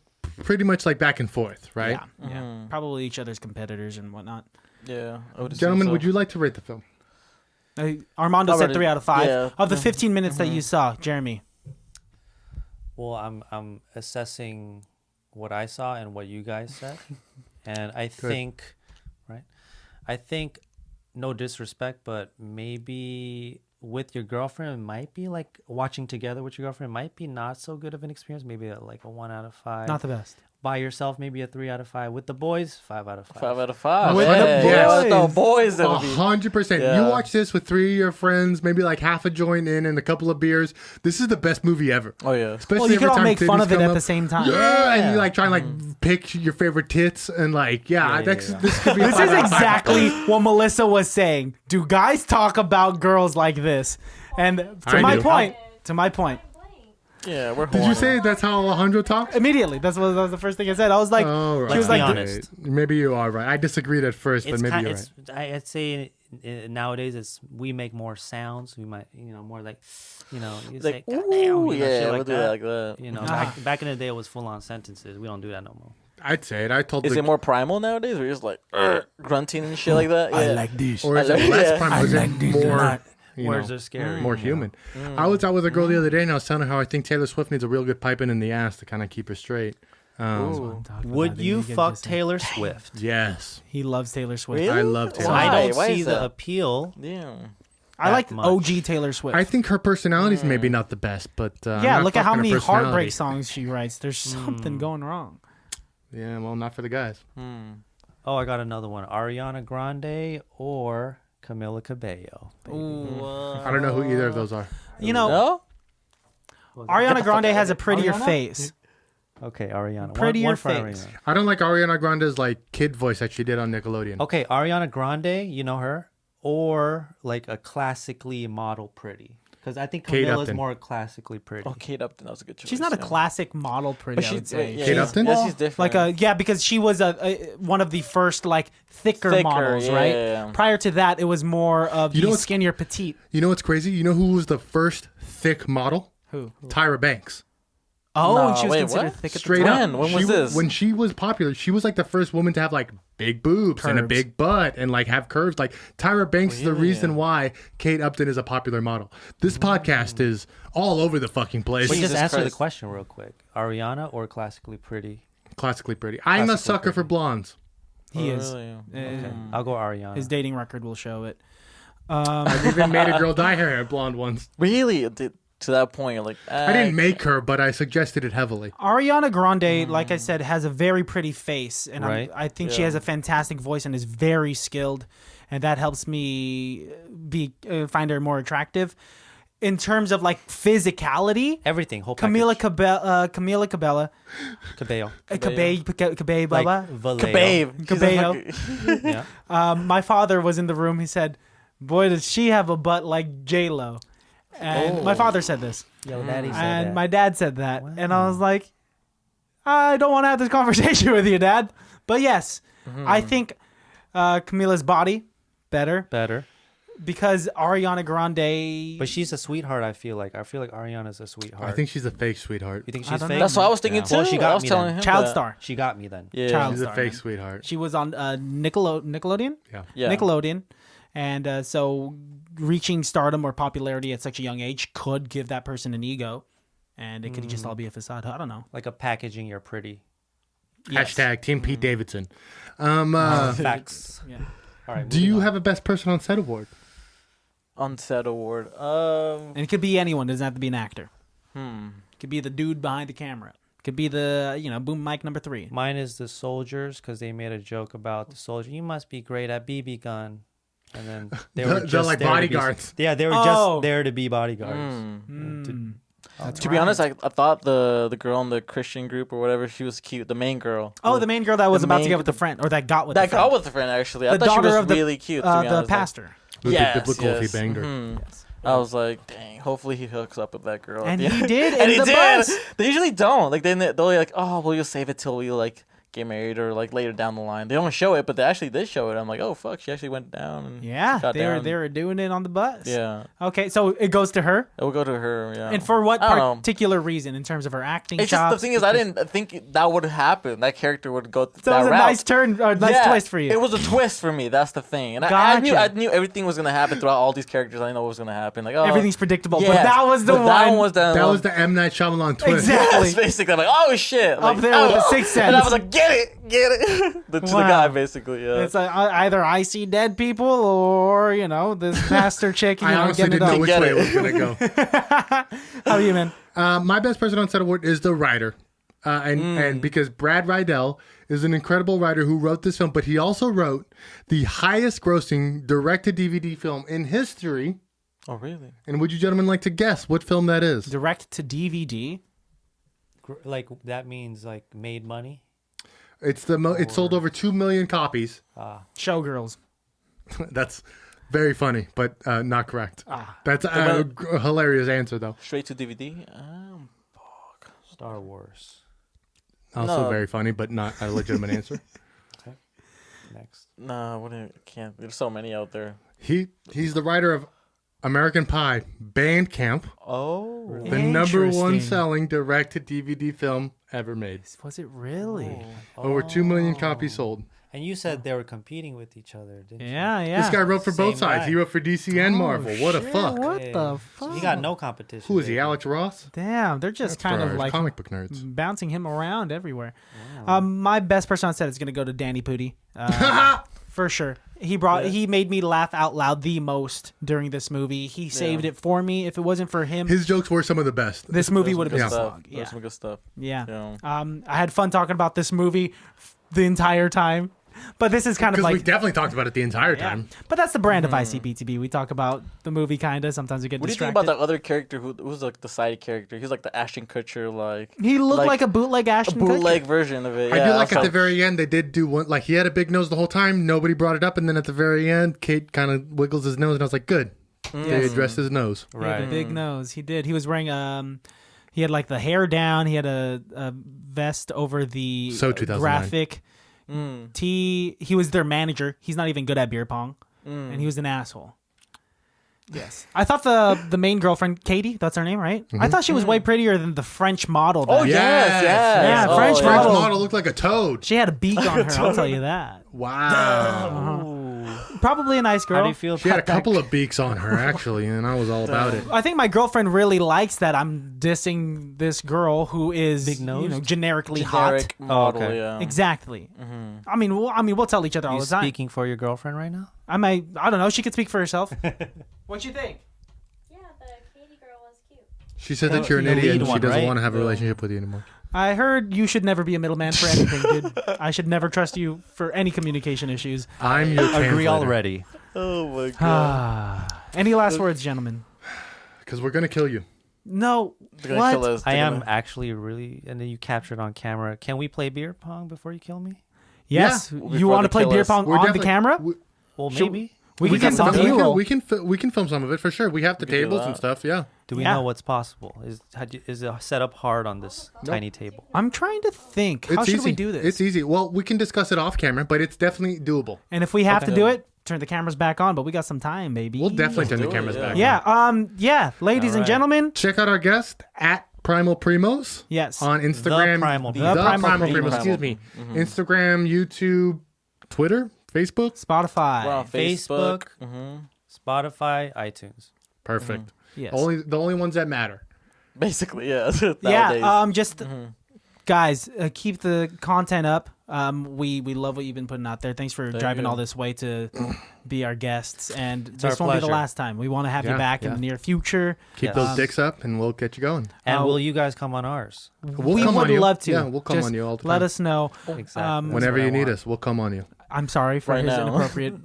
Speaker 5: pretty much like back and forth, right?
Speaker 3: Yeah, probably each other's competitors and whatnot.
Speaker 1: yeah, I would assume
Speaker 5: Gentlemen,
Speaker 1: so.
Speaker 5: would you like to rate the film?
Speaker 3: Armando said
Speaker 1: Already-
Speaker 3: 3 out of 5
Speaker 1: yeah.
Speaker 3: of the 15 minutes that you saw. Jeremy,
Speaker 6: Well, I'm assessing what I saw and what you guys said, and I think, right? I think, no disrespect, but maybe with your girlfriend, it might be like watching together with your girlfriend might be not so good of an experience. Maybe like a 1 out of 5.
Speaker 3: not the best.
Speaker 6: By yourself, maybe a 3 out of 5. With the boys, 5 out of 5.
Speaker 1: 5 out of 5.
Speaker 3: With
Speaker 1: yeah,
Speaker 3: the
Speaker 1: yeah, with
Speaker 3: boys.
Speaker 1: the boys. That would be.
Speaker 5: 100%.
Speaker 1: Yeah.
Speaker 5: You watch this with 3 of your friends, maybe like half a joint in and a couple of beers. This is the best movie ever.
Speaker 1: Oh yeah.
Speaker 5: Especially
Speaker 3: Well, you
Speaker 5: every
Speaker 3: can all
Speaker 5: time
Speaker 3: make fun
Speaker 5: titties
Speaker 3: of it
Speaker 5: come
Speaker 3: at
Speaker 5: up.
Speaker 3: the same time.
Speaker 5: Yeah, and you like try and like pick your favorite tits and like this could be a
Speaker 3: This
Speaker 5: 5
Speaker 3: is
Speaker 5: out of 5.
Speaker 3: exactly what Melissa was saying. Do guys talk about girls like this? And to
Speaker 5: I
Speaker 3: my
Speaker 5: do.
Speaker 3: point,
Speaker 1: Yeah, we're.
Speaker 5: Did you
Speaker 1: horny.
Speaker 5: say that's how Alejandro talks?
Speaker 3: immediately, that was the first thing I said. I was like,
Speaker 5: Oh, right.
Speaker 3: she was
Speaker 6: Let's be
Speaker 3: like,
Speaker 6: honest.
Speaker 5: Maybe you are right. I disagreed at first, but
Speaker 6: It's
Speaker 5: maybe
Speaker 6: kind.
Speaker 5: you're
Speaker 6: It's.
Speaker 5: right.
Speaker 6: I'd say nowadays it's we make more sounds. We might more like, you
Speaker 1: Like,
Speaker 6: say goddamn,
Speaker 1: ooh,
Speaker 6: shit
Speaker 1: yeah,
Speaker 6: like
Speaker 1: we'll do
Speaker 6: that.
Speaker 1: that like that.
Speaker 6: Back in the day it was full on sentences. We don't do that no more.
Speaker 5: I'd say it. I told
Speaker 1: Is
Speaker 5: the
Speaker 1: it more primal nowadays, or just like grunting and shit like that? Yeah.
Speaker 3: this.
Speaker 5: or is it
Speaker 1: I
Speaker 5: less
Speaker 1: like-
Speaker 5: primal? Is it more
Speaker 6: Words are scary.
Speaker 5: more human? I was out with a girl the other day and I was telling her how I think Taylor Swift needs a real good piping in the ass to kind of keep her straight.
Speaker 6: Would you fuck Taylor Swift?
Speaker 5: Yes,
Speaker 3: He loves Taylor Swift.
Speaker 1: Really?
Speaker 5: I love Taylor.
Speaker 1: Why?
Speaker 6: I don't
Speaker 1: Why
Speaker 6: see
Speaker 1: is
Speaker 6: the
Speaker 1: that?
Speaker 6: appeal.
Speaker 1: Yeah.
Speaker 3: I like
Speaker 6: much.
Speaker 3: OG Taylor Swift.
Speaker 5: I think her personality's maybe not the best, but I'm
Speaker 3: yeah,
Speaker 5: not
Speaker 3: look at how
Speaker 5: fucking her
Speaker 3: many
Speaker 5: personality.
Speaker 3: heartbreak songs she writes. There's something going wrong.
Speaker 5: Yeah, well, not for the guys.
Speaker 6: Oh, I got another one. Ariana Grande or Camila Cabello.
Speaker 3: Ooh.
Speaker 5: I don't know who either of those are.
Speaker 3: You know,
Speaker 1: No.
Speaker 3: Ariana Grande has a
Speaker 1: Ariana?
Speaker 3: prettier face.
Speaker 6: Okay, Ariana.
Speaker 3: Prettier
Speaker 6: one for
Speaker 3: face.
Speaker 6: Ariana.
Speaker 5: I don't like Ariana Grande's like kid voice that she did on Nickelodeon.
Speaker 6: Okay, Ariana Grande, you know her, or like a classically model pretty, because I think
Speaker 5: Kate
Speaker 6: Camilla's
Speaker 5: Upton.
Speaker 6: more classically pretty.
Speaker 1: Oh, Kate Upton. That was a good choice.
Speaker 3: She's not a
Speaker 1: yeah.
Speaker 3: classic model pretty,
Speaker 1: But
Speaker 3: I
Speaker 1: she's
Speaker 3: would say.
Speaker 1: yeah,
Speaker 5: Kate
Speaker 1: she's-
Speaker 5: Upton?
Speaker 1: Yeah, she's different.
Speaker 3: Like because she was one of the first like thicker models,
Speaker 1: yeah,
Speaker 3: right?
Speaker 1: yeah.
Speaker 3: Prior to that, it was more of
Speaker 5: You know
Speaker 3: the
Speaker 5: what's-
Speaker 3: skinnier petite.
Speaker 5: You know what's crazy? You know who was the first thick model?
Speaker 3: Who?
Speaker 5: Tyra Banks.
Speaker 3: Oh,
Speaker 1: No,
Speaker 3: and she was
Speaker 1: wait,
Speaker 3: considered
Speaker 1: what?
Speaker 3: thick at the
Speaker 5: Straight
Speaker 3: time.
Speaker 5: up.
Speaker 1: When was
Speaker 5: She-
Speaker 1: this?
Speaker 5: When she was popular, she was like the first woman to have like big boobs and a
Speaker 3: Curves.
Speaker 5: big butt and like have curves. Like Tyra Banks is the
Speaker 1: Really?
Speaker 5: reason why Kate Upton is a popular model. This podcast is all over the fucking place.
Speaker 6: But just
Speaker 1: Jesus
Speaker 6: answer the
Speaker 1: Christ.
Speaker 6: question real quick. Ariana or classically pretty?
Speaker 5: Classically pretty. I'm a
Speaker 6: Classically
Speaker 5: sucker for
Speaker 6: pretty.
Speaker 5: blondes.
Speaker 3: He
Speaker 1: Oh,
Speaker 3: is.
Speaker 1: really?
Speaker 6: Okay, I'll go Ariana.
Speaker 3: His dating record will show it.
Speaker 5: I've even made a girl dye her hair blonde once.
Speaker 1: Really? To that point, you're like
Speaker 5: I didn't make her, but I suggested it heavily.
Speaker 3: Ariana Grande, like I said, has a very pretty face, and
Speaker 6: Right.
Speaker 3: I think she
Speaker 1: Yeah.
Speaker 3: has a fantastic voice and is very skilled, and that helps me find her more attractive. In terms of like physicality,
Speaker 6: Everything. Whole
Speaker 3: Camila
Speaker 6: package.
Speaker 3: Cabello,
Speaker 6: Cabello.
Speaker 3: Cabello,
Speaker 6: Vallejo.
Speaker 1: Babe.
Speaker 3: Cabello.
Speaker 6: Yeah.
Speaker 3: My father was in the room. He said, "Boy, does she have a butt like J-Lo." And my father said this,
Speaker 6: Yo, daddy said
Speaker 3: and
Speaker 6: that.
Speaker 3: my dad said that, and I was like, I don't want to have this conversation with you, Dad. But yes, I think Camila's body better
Speaker 6: Better.
Speaker 3: because Ariana Grande.
Speaker 6: But she's a sweetheart, I feel like. I feel like Ariana's a sweetheart.
Speaker 5: I think she's a fake sweetheart.
Speaker 6: You think
Speaker 3: I
Speaker 6: she's
Speaker 3: don't
Speaker 6: fake?
Speaker 3: know.
Speaker 1: That's what I was thinking
Speaker 6: Yeah.
Speaker 1: too.
Speaker 6: Well, she got
Speaker 1: I was
Speaker 6: me
Speaker 1: telling
Speaker 6: then.
Speaker 1: him
Speaker 3: Child
Speaker 1: that.
Speaker 3: star.
Speaker 6: She got me then.
Speaker 1: Yeah.
Speaker 3: Child
Speaker 5: She's a
Speaker 3: star,
Speaker 5: fake
Speaker 3: man.
Speaker 5: sweetheart.
Speaker 3: She was on Nickelodeon.
Speaker 1: Yeah.
Speaker 3: Nickelodeon, and so reaching stardom or popularity at such a young age could give that person an ego, and it could just all be a facade. I don't know.
Speaker 6: Like a packaging, you're pretty.
Speaker 3: Yes.
Speaker 5: Hashtag Team Pete Davidson.
Speaker 6: Facts.
Speaker 3: Yeah.
Speaker 6: All right.
Speaker 5: Do you have a best person on set award?
Speaker 1: On set award.
Speaker 3: And it could be anyone. It doesn't have to be an actor.
Speaker 1: Hmm.
Speaker 3: It could be the dude behind the camera. It could be the boom mic number 3.
Speaker 6: Mine is the soldiers because they made a joke about the soldier. You must be great at BB gun. And then they were
Speaker 5: They're
Speaker 6: just
Speaker 5: like
Speaker 6: there to be-
Speaker 5: bodyguards.
Speaker 6: yeah, they were
Speaker 3: Oh.
Speaker 6: just there to be bodyguards.
Speaker 1: Mm.
Speaker 3: That's
Speaker 1: To be honest, I thought the girl in the Christian group or whatever, she was cute. The main girl.
Speaker 3: Oh, the main girl that was
Speaker 1: The
Speaker 3: about to
Speaker 1: main-
Speaker 3: get with the friend, or that got with
Speaker 1: That
Speaker 3: the friend.
Speaker 1: girl was the friend actually. I
Speaker 3: The
Speaker 1: thought she
Speaker 3: daughter
Speaker 1: was
Speaker 3: of the-
Speaker 1: really cute. To be
Speaker 3: the
Speaker 1: honest.
Speaker 3: pastor.
Speaker 5: With
Speaker 1: Yes,
Speaker 5: the biblical
Speaker 1: yes.
Speaker 5: if he banged her.
Speaker 1: Mhm.
Speaker 3: Yes.
Speaker 1: I was like, dang. Hopefully he hooks up with that girl.
Speaker 3: And
Speaker 1: at the
Speaker 3: he
Speaker 1: end.
Speaker 3: did
Speaker 1: And
Speaker 3: in
Speaker 1: he
Speaker 3: the
Speaker 1: did.
Speaker 3: bus.
Speaker 1: They usually don't. Like they're like, oh, well, you'll save it till we like get married or like later down the line. They don't show it, but they actually did show it. I'm like, oh fuck, she actually went down. And
Speaker 3: Yeah,
Speaker 1: got
Speaker 3: they
Speaker 1: down.
Speaker 3: were doing it on the bus.
Speaker 1: Yeah,
Speaker 3: Okay, so it goes to her.
Speaker 1: it will go to her. Yeah.
Speaker 3: And for what
Speaker 1: I don't know.
Speaker 3: particular reason in terms of her acting
Speaker 1: It's just
Speaker 3: chops?
Speaker 1: the thing is, I didn't think that would happen. That character would go
Speaker 3: So
Speaker 1: that
Speaker 3: it was a
Speaker 1: route.
Speaker 3: nice turn, or nice
Speaker 1: Yeah,
Speaker 3: twist for you.
Speaker 1: It was a twist for me. That's the thing. And I
Speaker 3: Gotcha.
Speaker 1: knew everything was gonna happen throughout all these characters. I didn't know what was gonna happen. Like, oh,
Speaker 3: Everything's predictable,
Speaker 1: yeah.
Speaker 3: but that was the
Speaker 1: But
Speaker 3: one.
Speaker 1: That one was the
Speaker 5: That
Speaker 1: one.
Speaker 5: was the M. Night Shyamalan twist.
Speaker 3: Exactly.
Speaker 1: Yes, basically. I'm like, oh shit! Like,
Speaker 3: Up there with the Sixth
Speaker 1: And I
Speaker 3: Sense.
Speaker 1: was like, get it. To the
Speaker 3: Wow.
Speaker 1: guy, basically. Yeah.
Speaker 3: It's either I see dead people or this pastor chick.
Speaker 5: I honestly
Speaker 3: getting it
Speaker 5: didn't know
Speaker 3: done.
Speaker 5: which
Speaker 1: Get
Speaker 5: way
Speaker 1: it.
Speaker 5: it was going to go.
Speaker 3: How are you, man?
Speaker 5: My best person on set award is the writer. And because Brad Rydell is an incredible writer who wrote this film, but he also wrote the highest grossing direct-to-DVD film in history.
Speaker 1: Oh really?
Speaker 5: And would you gentlemen like to guess what film that is?
Speaker 3: Direct to DVD.
Speaker 6: Like that means like made money.
Speaker 5: It's it sold over 2 million copies.
Speaker 3: Showgirls.
Speaker 5: That's very funny, but not correct. That's a hilarious answer, though.
Speaker 1: Straight to DVD.
Speaker 6: Star Wars.
Speaker 5: Also
Speaker 1: No.
Speaker 5: very funny, but not a legitimate answer.
Speaker 6: Next.
Speaker 1: No, can't. There's so many out there.
Speaker 5: He's the writer of American Pie, Bandcamp,
Speaker 1: Oh.
Speaker 5: the number one
Speaker 3: Interesting.
Speaker 5: selling direct-to-DVD film ever made.
Speaker 3: Was it really?
Speaker 5: Over 2 million copies sold.
Speaker 6: And you said they were competing with each other, didn't you?
Speaker 3: Yeah.
Speaker 5: This guy wrote for both
Speaker 6: Same
Speaker 5: sides.
Speaker 6: guy.
Speaker 5: He wrote for DC and Marvel. What a
Speaker 3: shit,
Speaker 5: fuck.
Speaker 3: What
Speaker 6: Hey,
Speaker 3: the
Speaker 6: so
Speaker 3: fuck?
Speaker 6: He got no competition.
Speaker 5: Who is he,
Speaker 6: baby.
Speaker 5: Alex Ross?
Speaker 3: Damn, they're just
Speaker 5: That's
Speaker 3: kind
Speaker 5: for
Speaker 3: of
Speaker 5: our
Speaker 3: like
Speaker 5: comic book nerds.
Speaker 3: bouncing him around everywhere. My best person on set is going to go to Danny Pudi. For sure. He made me laugh out loud the most during this movie. He saved it for me. If it wasn't for him,
Speaker 5: His jokes were some of the best.
Speaker 3: this movie would have been a
Speaker 5: Yeah.
Speaker 3: slog.
Speaker 1: There's some good stuff.
Speaker 3: Yeah.
Speaker 1: Yeah.
Speaker 3: I had fun talking about this movie the entire time. But this is kind of
Speaker 5: Because
Speaker 3: like
Speaker 5: we definitely talked about it the entire
Speaker 3: yeah.
Speaker 5: time.
Speaker 3: But that's the brand of ICBTB. We talk about the movie kind of. Sometimes we get
Speaker 1: What do you
Speaker 3: distracted.
Speaker 1: think about that other character who was like the side character? He was like the Ashton Kutcher, like
Speaker 3: He looked like a bootleg
Speaker 1: a
Speaker 3: Ashton
Speaker 1: bootleg
Speaker 3: Kutcher.
Speaker 1: version of it.
Speaker 5: I
Speaker 1: Yeah,
Speaker 5: do like
Speaker 1: was
Speaker 5: at the very end, they did do one, like he had a big nose the whole time. Nobody brought it up. And then at the very end, Kate kind of wiggles his nose. And I was like, good. They addressed his nose.
Speaker 3: He had a big nose. He did. He was wearing he had like the hair down. He had a vest over the
Speaker 5: So 2009.
Speaker 3: graphic tee. He was their manager. He's not even good at beer pong, and he was an asshole. Yes, I thought the main girlfriend, Katie, that's her name, right? I thought she was way prettier than the French model.
Speaker 1: Oh
Speaker 3: that-
Speaker 1: yes.
Speaker 3: Yeah,
Speaker 1: Oh,
Speaker 3: French
Speaker 5: French
Speaker 3: model.
Speaker 5: model looked like a toad.
Speaker 3: She had a beak on her. I'll tell you that.
Speaker 5: Wow.
Speaker 3: Probably a nice girl.
Speaker 6: How do you feel
Speaker 5: She had a
Speaker 6: about that?
Speaker 5: couple of beaks on her, actually, and I was all about it.
Speaker 3: I think my girlfriend really likes that I'm dissing this girl who is
Speaker 6: Big-nosed?
Speaker 3: generically
Speaker 1: Generic
Speaker 3: hot.
Speaker 1: model.
Speaker 6: okay.
Speaker 1: Yeah.
Speaker 3: Exactly. I mean, we'll tell each other all
Speaker 6: You
Speaker 3: the time.
Speaker 6: speaking for your girlfriend right now?
Speaker 3: I don't know. She could speak for herself. What you think?
Speaker 2: Yeah, the Katie girl was cute.
Speaker 5: She said that you're an
Speaker 6: the
Speaker 5: idiot
Speaker 6: lead
Speaker 5: and she
Speaker 6: one,
Speaker 5: doesn't
Speaker 6: right?
Speaker 5: want to have a relationship with you anymore.
Speaker 3: I heard you should never be a middleman for anything, dude. I should never trust you for any communication issues.
Speaker 5: I'm your
Speaker 6: Agree
Speaker 5: translator.
Speaker 6: already.
Speaker 1: Oh my god.
Speaker 3: Any last words, gentlemen?
Speaker 5: Because we're going to kill you.
Speaker 3: No.
Speaker 1: They're gonna kill
Speaker 3: What?
Speaker 1: us.
Speaker 6: I
Speaker 1: They're
Speaker 6: am
Speaker 1: gonna-
Speaker 6: actually really, and then you captured on camera. Can we play beer pong before you kill me?
Speaker 3: Yes.
Speaker 1: Yeah.
Speaker 3: You
Speaker 1: Before
Speaker 3: want to
Speaker 1: they
Speaker 3: play
Speaker 1: kill
Speaker 3: beer
Speaker 1: us.
Speaker 3: pong
Speaker 5: We're
Speaker 3: on the
Speaker 5: definitely-
Speaker 3: camera?
Speaker 6: Well,
Speaker 3: Should-
Speaker 6: maybe.
Speaker 3: We
Speaker 5: We
Speaker 3: can
Speaker 5: can,
Speaker 3: get some B-roll.
Speaker 5: we can film some of it for sure. We have the
Speaker 1: We can do
Speaker 5: tables and
Speaker 1: that.
Speaker 5: stuff. Yeah.
Speaker 6: Do we
Speaker 3: Yeah.
Speaker 6: know what's possible? Is it set up hard on this tiny table?
Speaker 3: I'm trying to think. How
Speaker 5: It's
Speaker 3: should
Speaker 5: easy.
Speaker 3: we do this?
Speaker 5: It's easy. Well, we can discuss it off camera, but it's definitely doable.
Speaker 3: And if we have
Speaker 6: Okay.
Speaker 3: to do it, turn the cameras back on. But we got some time, baby.
Speaker 5: We'll definitely turn the
Speaker 1: do it,
Speaker 5: cameras
Speaker 1: yeah.
Speaker 5: back.
Speaker 3: Yeah. Ladies and
Speaker 6: right.
Speaker 3: gentlemen.
Speaker 5: Check out our guest at Primal Primos.
Speaker 3: Yes.
Speaker 5: On Instagram.
Speaker 6: Primal
Speaker 5: The
Speaker 6: Primos.
Speaker 5: Primal
Speaker 3: Primal
Speaker 5: Primos.
Speaker 1: Primos.
Speaker 5: Excuse me. Instagram, YouTube, Twitter, Facebook.
Speaker 3: Spotify.
Speaker 1: We're on
Speaker 6: Facebook.
Speaker 1: Facebook.
Speaker 6: Spotify, iTunes.
Speaker 5: Perfect.
Speaker 3: Yes.
Speaker 5: The only ones that matter.
Speaker 1: Basically, yeah.
Speaker 3: Yeah.
Speaker 1: Nowadays.
Speaker 3: Just guys, keep the content up. We love what you've been putting out there. Thanks for driving
Speaker 1: you.
Speaker 3: all this way to be our guests, and
Speaker 6: our
Speaker 3: this won't be the
Speaker 6: pleasure.
Speaker 3: last time. We want to have you
Speaker 5: Yeah,
Speaker 3: back in
Speaker 5: yeah.
Speaker 3: the near future.
Speaker 5: Keep
Speaker 6: Yes.
Speaker 5: those dicks up, and we'll get you going.
Speaker 6: And
Speaker 3: Oh.
Speaker 6: will you guys come on ours?
Speaker 5: We'll
Speaker 3: We
Speaker 5: come
Speaker 3: would
Speaker 5: on you.
Speaker 3: love to.
Speaker 5: Yeah, we'll come
Speaker 3: Just
Speaker 5: on you all the
Speaker 3: Let
Speaker 5: time.
Speaker 3: us know.
Speaker 6: Exactly.
Speaker 5: Whenever
Speaker 6: That's
Speaker 5: you
Speaker 6: what I
Speaker 5: need
Speaker 6: want.
Speaker 5: us, we'll come on you.
Speaker 3: I'm sorry for
Speaker 1: Right
Speaker 3: his
Speaker 1: now.
Speaker 3: inappropriate.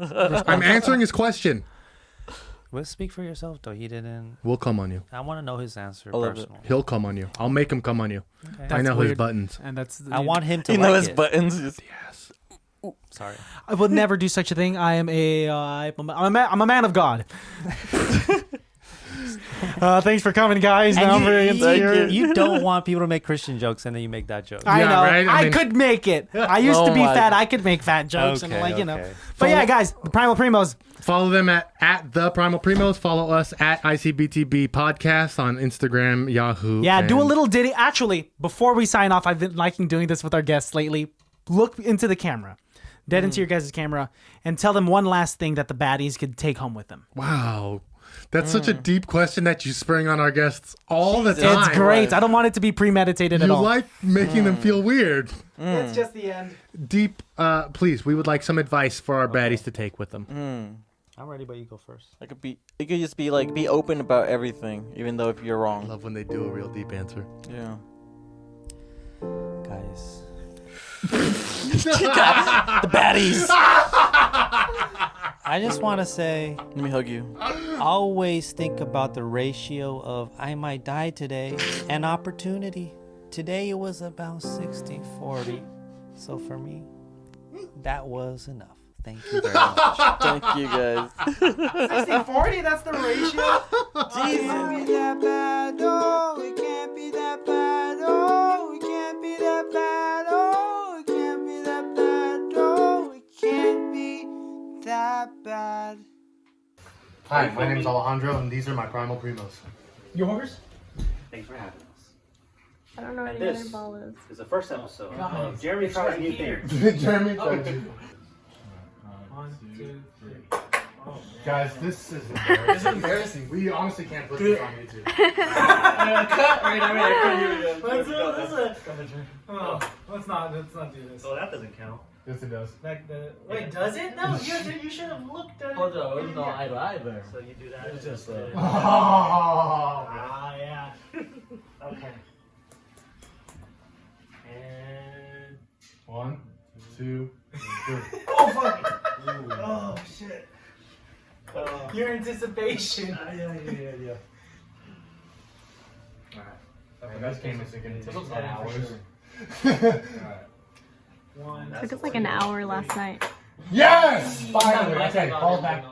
Speaker 5: I'm answering his question.
Speaker 6: Well, speak for yourself, though. He didn't.
Speaker 5: We'll come on you.
Speaker 6: I want to know his answer
Speaker 1: I love it.
Speaker 6: personally.
Speaker 5: He'll come on you. I'll make him come on you.
Speaker 6: Okay.
Speaker 5: I
Speaker 3: That's
Speaker 5: know his
Speaker 3: weird.
Speaker 5: buttons.
Speaker 3: And that's.
Speaker 6: I want him to
Speaker 1: you
Speaker 6: like
Speaker 1: know his
Speaker 6: it.
Speaker 1: buttons.
Speaker 5: Yes.
Speaker 6: Sorry.
Speaker 3: I would never do such a thing. I am I'm a man of God. Thanks for coming, guys. Now I'm very insecure.
Speaker 6: You don't want people to make Christian jokes, and then you make that joke.
Speaker 3: I
Speaker 5: Yeah,
Speaker 3: know.
Speaker 5: right? I
Speaker 3: I
Speaker 5: mean-
Speaker 3: could make it. I used to
Speaker 1: Oh
Speaker 3: be
Speaker 1: my
Speaker 3: fat.
Speaker 1: God.
Speaker 3: I could make fat jokes and
Speaker 6: Okay,
Speaker 3: you know.
Speaker 6: okay.
Speaker 3: But yeah, guys, the Primal Primos.
Speaker 5: Follow them at the Primal Primos. Follow us at ICBTB Podcast on Instagram, Yahoo.
Speaker 3: Yeah, do a
Speaker 5: and-
Speaker 3: little ditty. Actually, before we sign off, I've been liking doing this with our guests lately. Look into the camera, dead into your guys' camera, and tell them one last thing that the baddies could take home with them.
Speaker 5: Wow. That's such a deep question that you spring on our guests all the time.
Speaker 3: It's great.
Speaker 1: right.
Speaker 3: I don't want it to be premeditated at
Speaker 5: You
Speaker 3: all.
Speaker 5: like making them feel weird.
Speaker 3: It's just the end.
Speaker 5: Deep, please, we would like some advice for our baddies to take with them.
Speaker 6: I'm ready, but you go first.
Speaker 1: It could just be like, be open about everything, even though if you're
Speaker 5: I
Speaker 1: wrong.
Speaker 5: love when they do a real deep answer.
Speaker 1: Yeah.
Speaker 6: Guys.
Speaker 1: The baddies.
Speaker 6: I just want to say,
Speaker 1: Let me hug you.
Speaker 6: always think about the ratio of I might die today and opportunity. Today it was about 60-40. So for me, that was enough. Thank you very much.
Speaker 1: Thank you guys.
Speaker 3: 60-40, that's the ratio.
Speaker 4: Can't be that bad, oh, it can't be that bad, oh, it can't be that bad, oh, it can't be that bad, oh, it can't be that bad.
Speaker 5: Hi, my name is Alejandro, and these are my Primal Primos.
Speaker 3: Yours?
Speaker 7: Thanks for having us.
Speaker 2: I don't know what
Speaker 7: This-
Speaker 2: another ball is.
Speaker 7: This is the first episode of Jeremy tries new things.
Speaker 5: Jeremy,
Speaker 3: One, 2, 3.
Speaker 5: guys, this is embarrassing. This is embarrassing. We honestly can't put this on YouTube.
Speaker 3: Let's not do this.
Speaker 7: So that doesn't count.
Speaker 5: Yes, it does.
Speaker 3: Wait, does it? No, you should have looked at it.
Speaker 1: Hold on, there's no eye to eye there.
Speaker 7: So you do that.
Speaker 1: It's just,
Speaker 3: Yeah.
Speaker 7: Okay. And
Speaker 5: 1, 2,
Speaker 3: Oh fuck! Oh shit! Your anticipation.
Speaker 5: Yeah. Alright. This game is going to take 10 hours.
Speaker 3: One.
Speaker 2: Took us like an hour last night.
Speaker 5: Yes! Finally! Okay, fall back.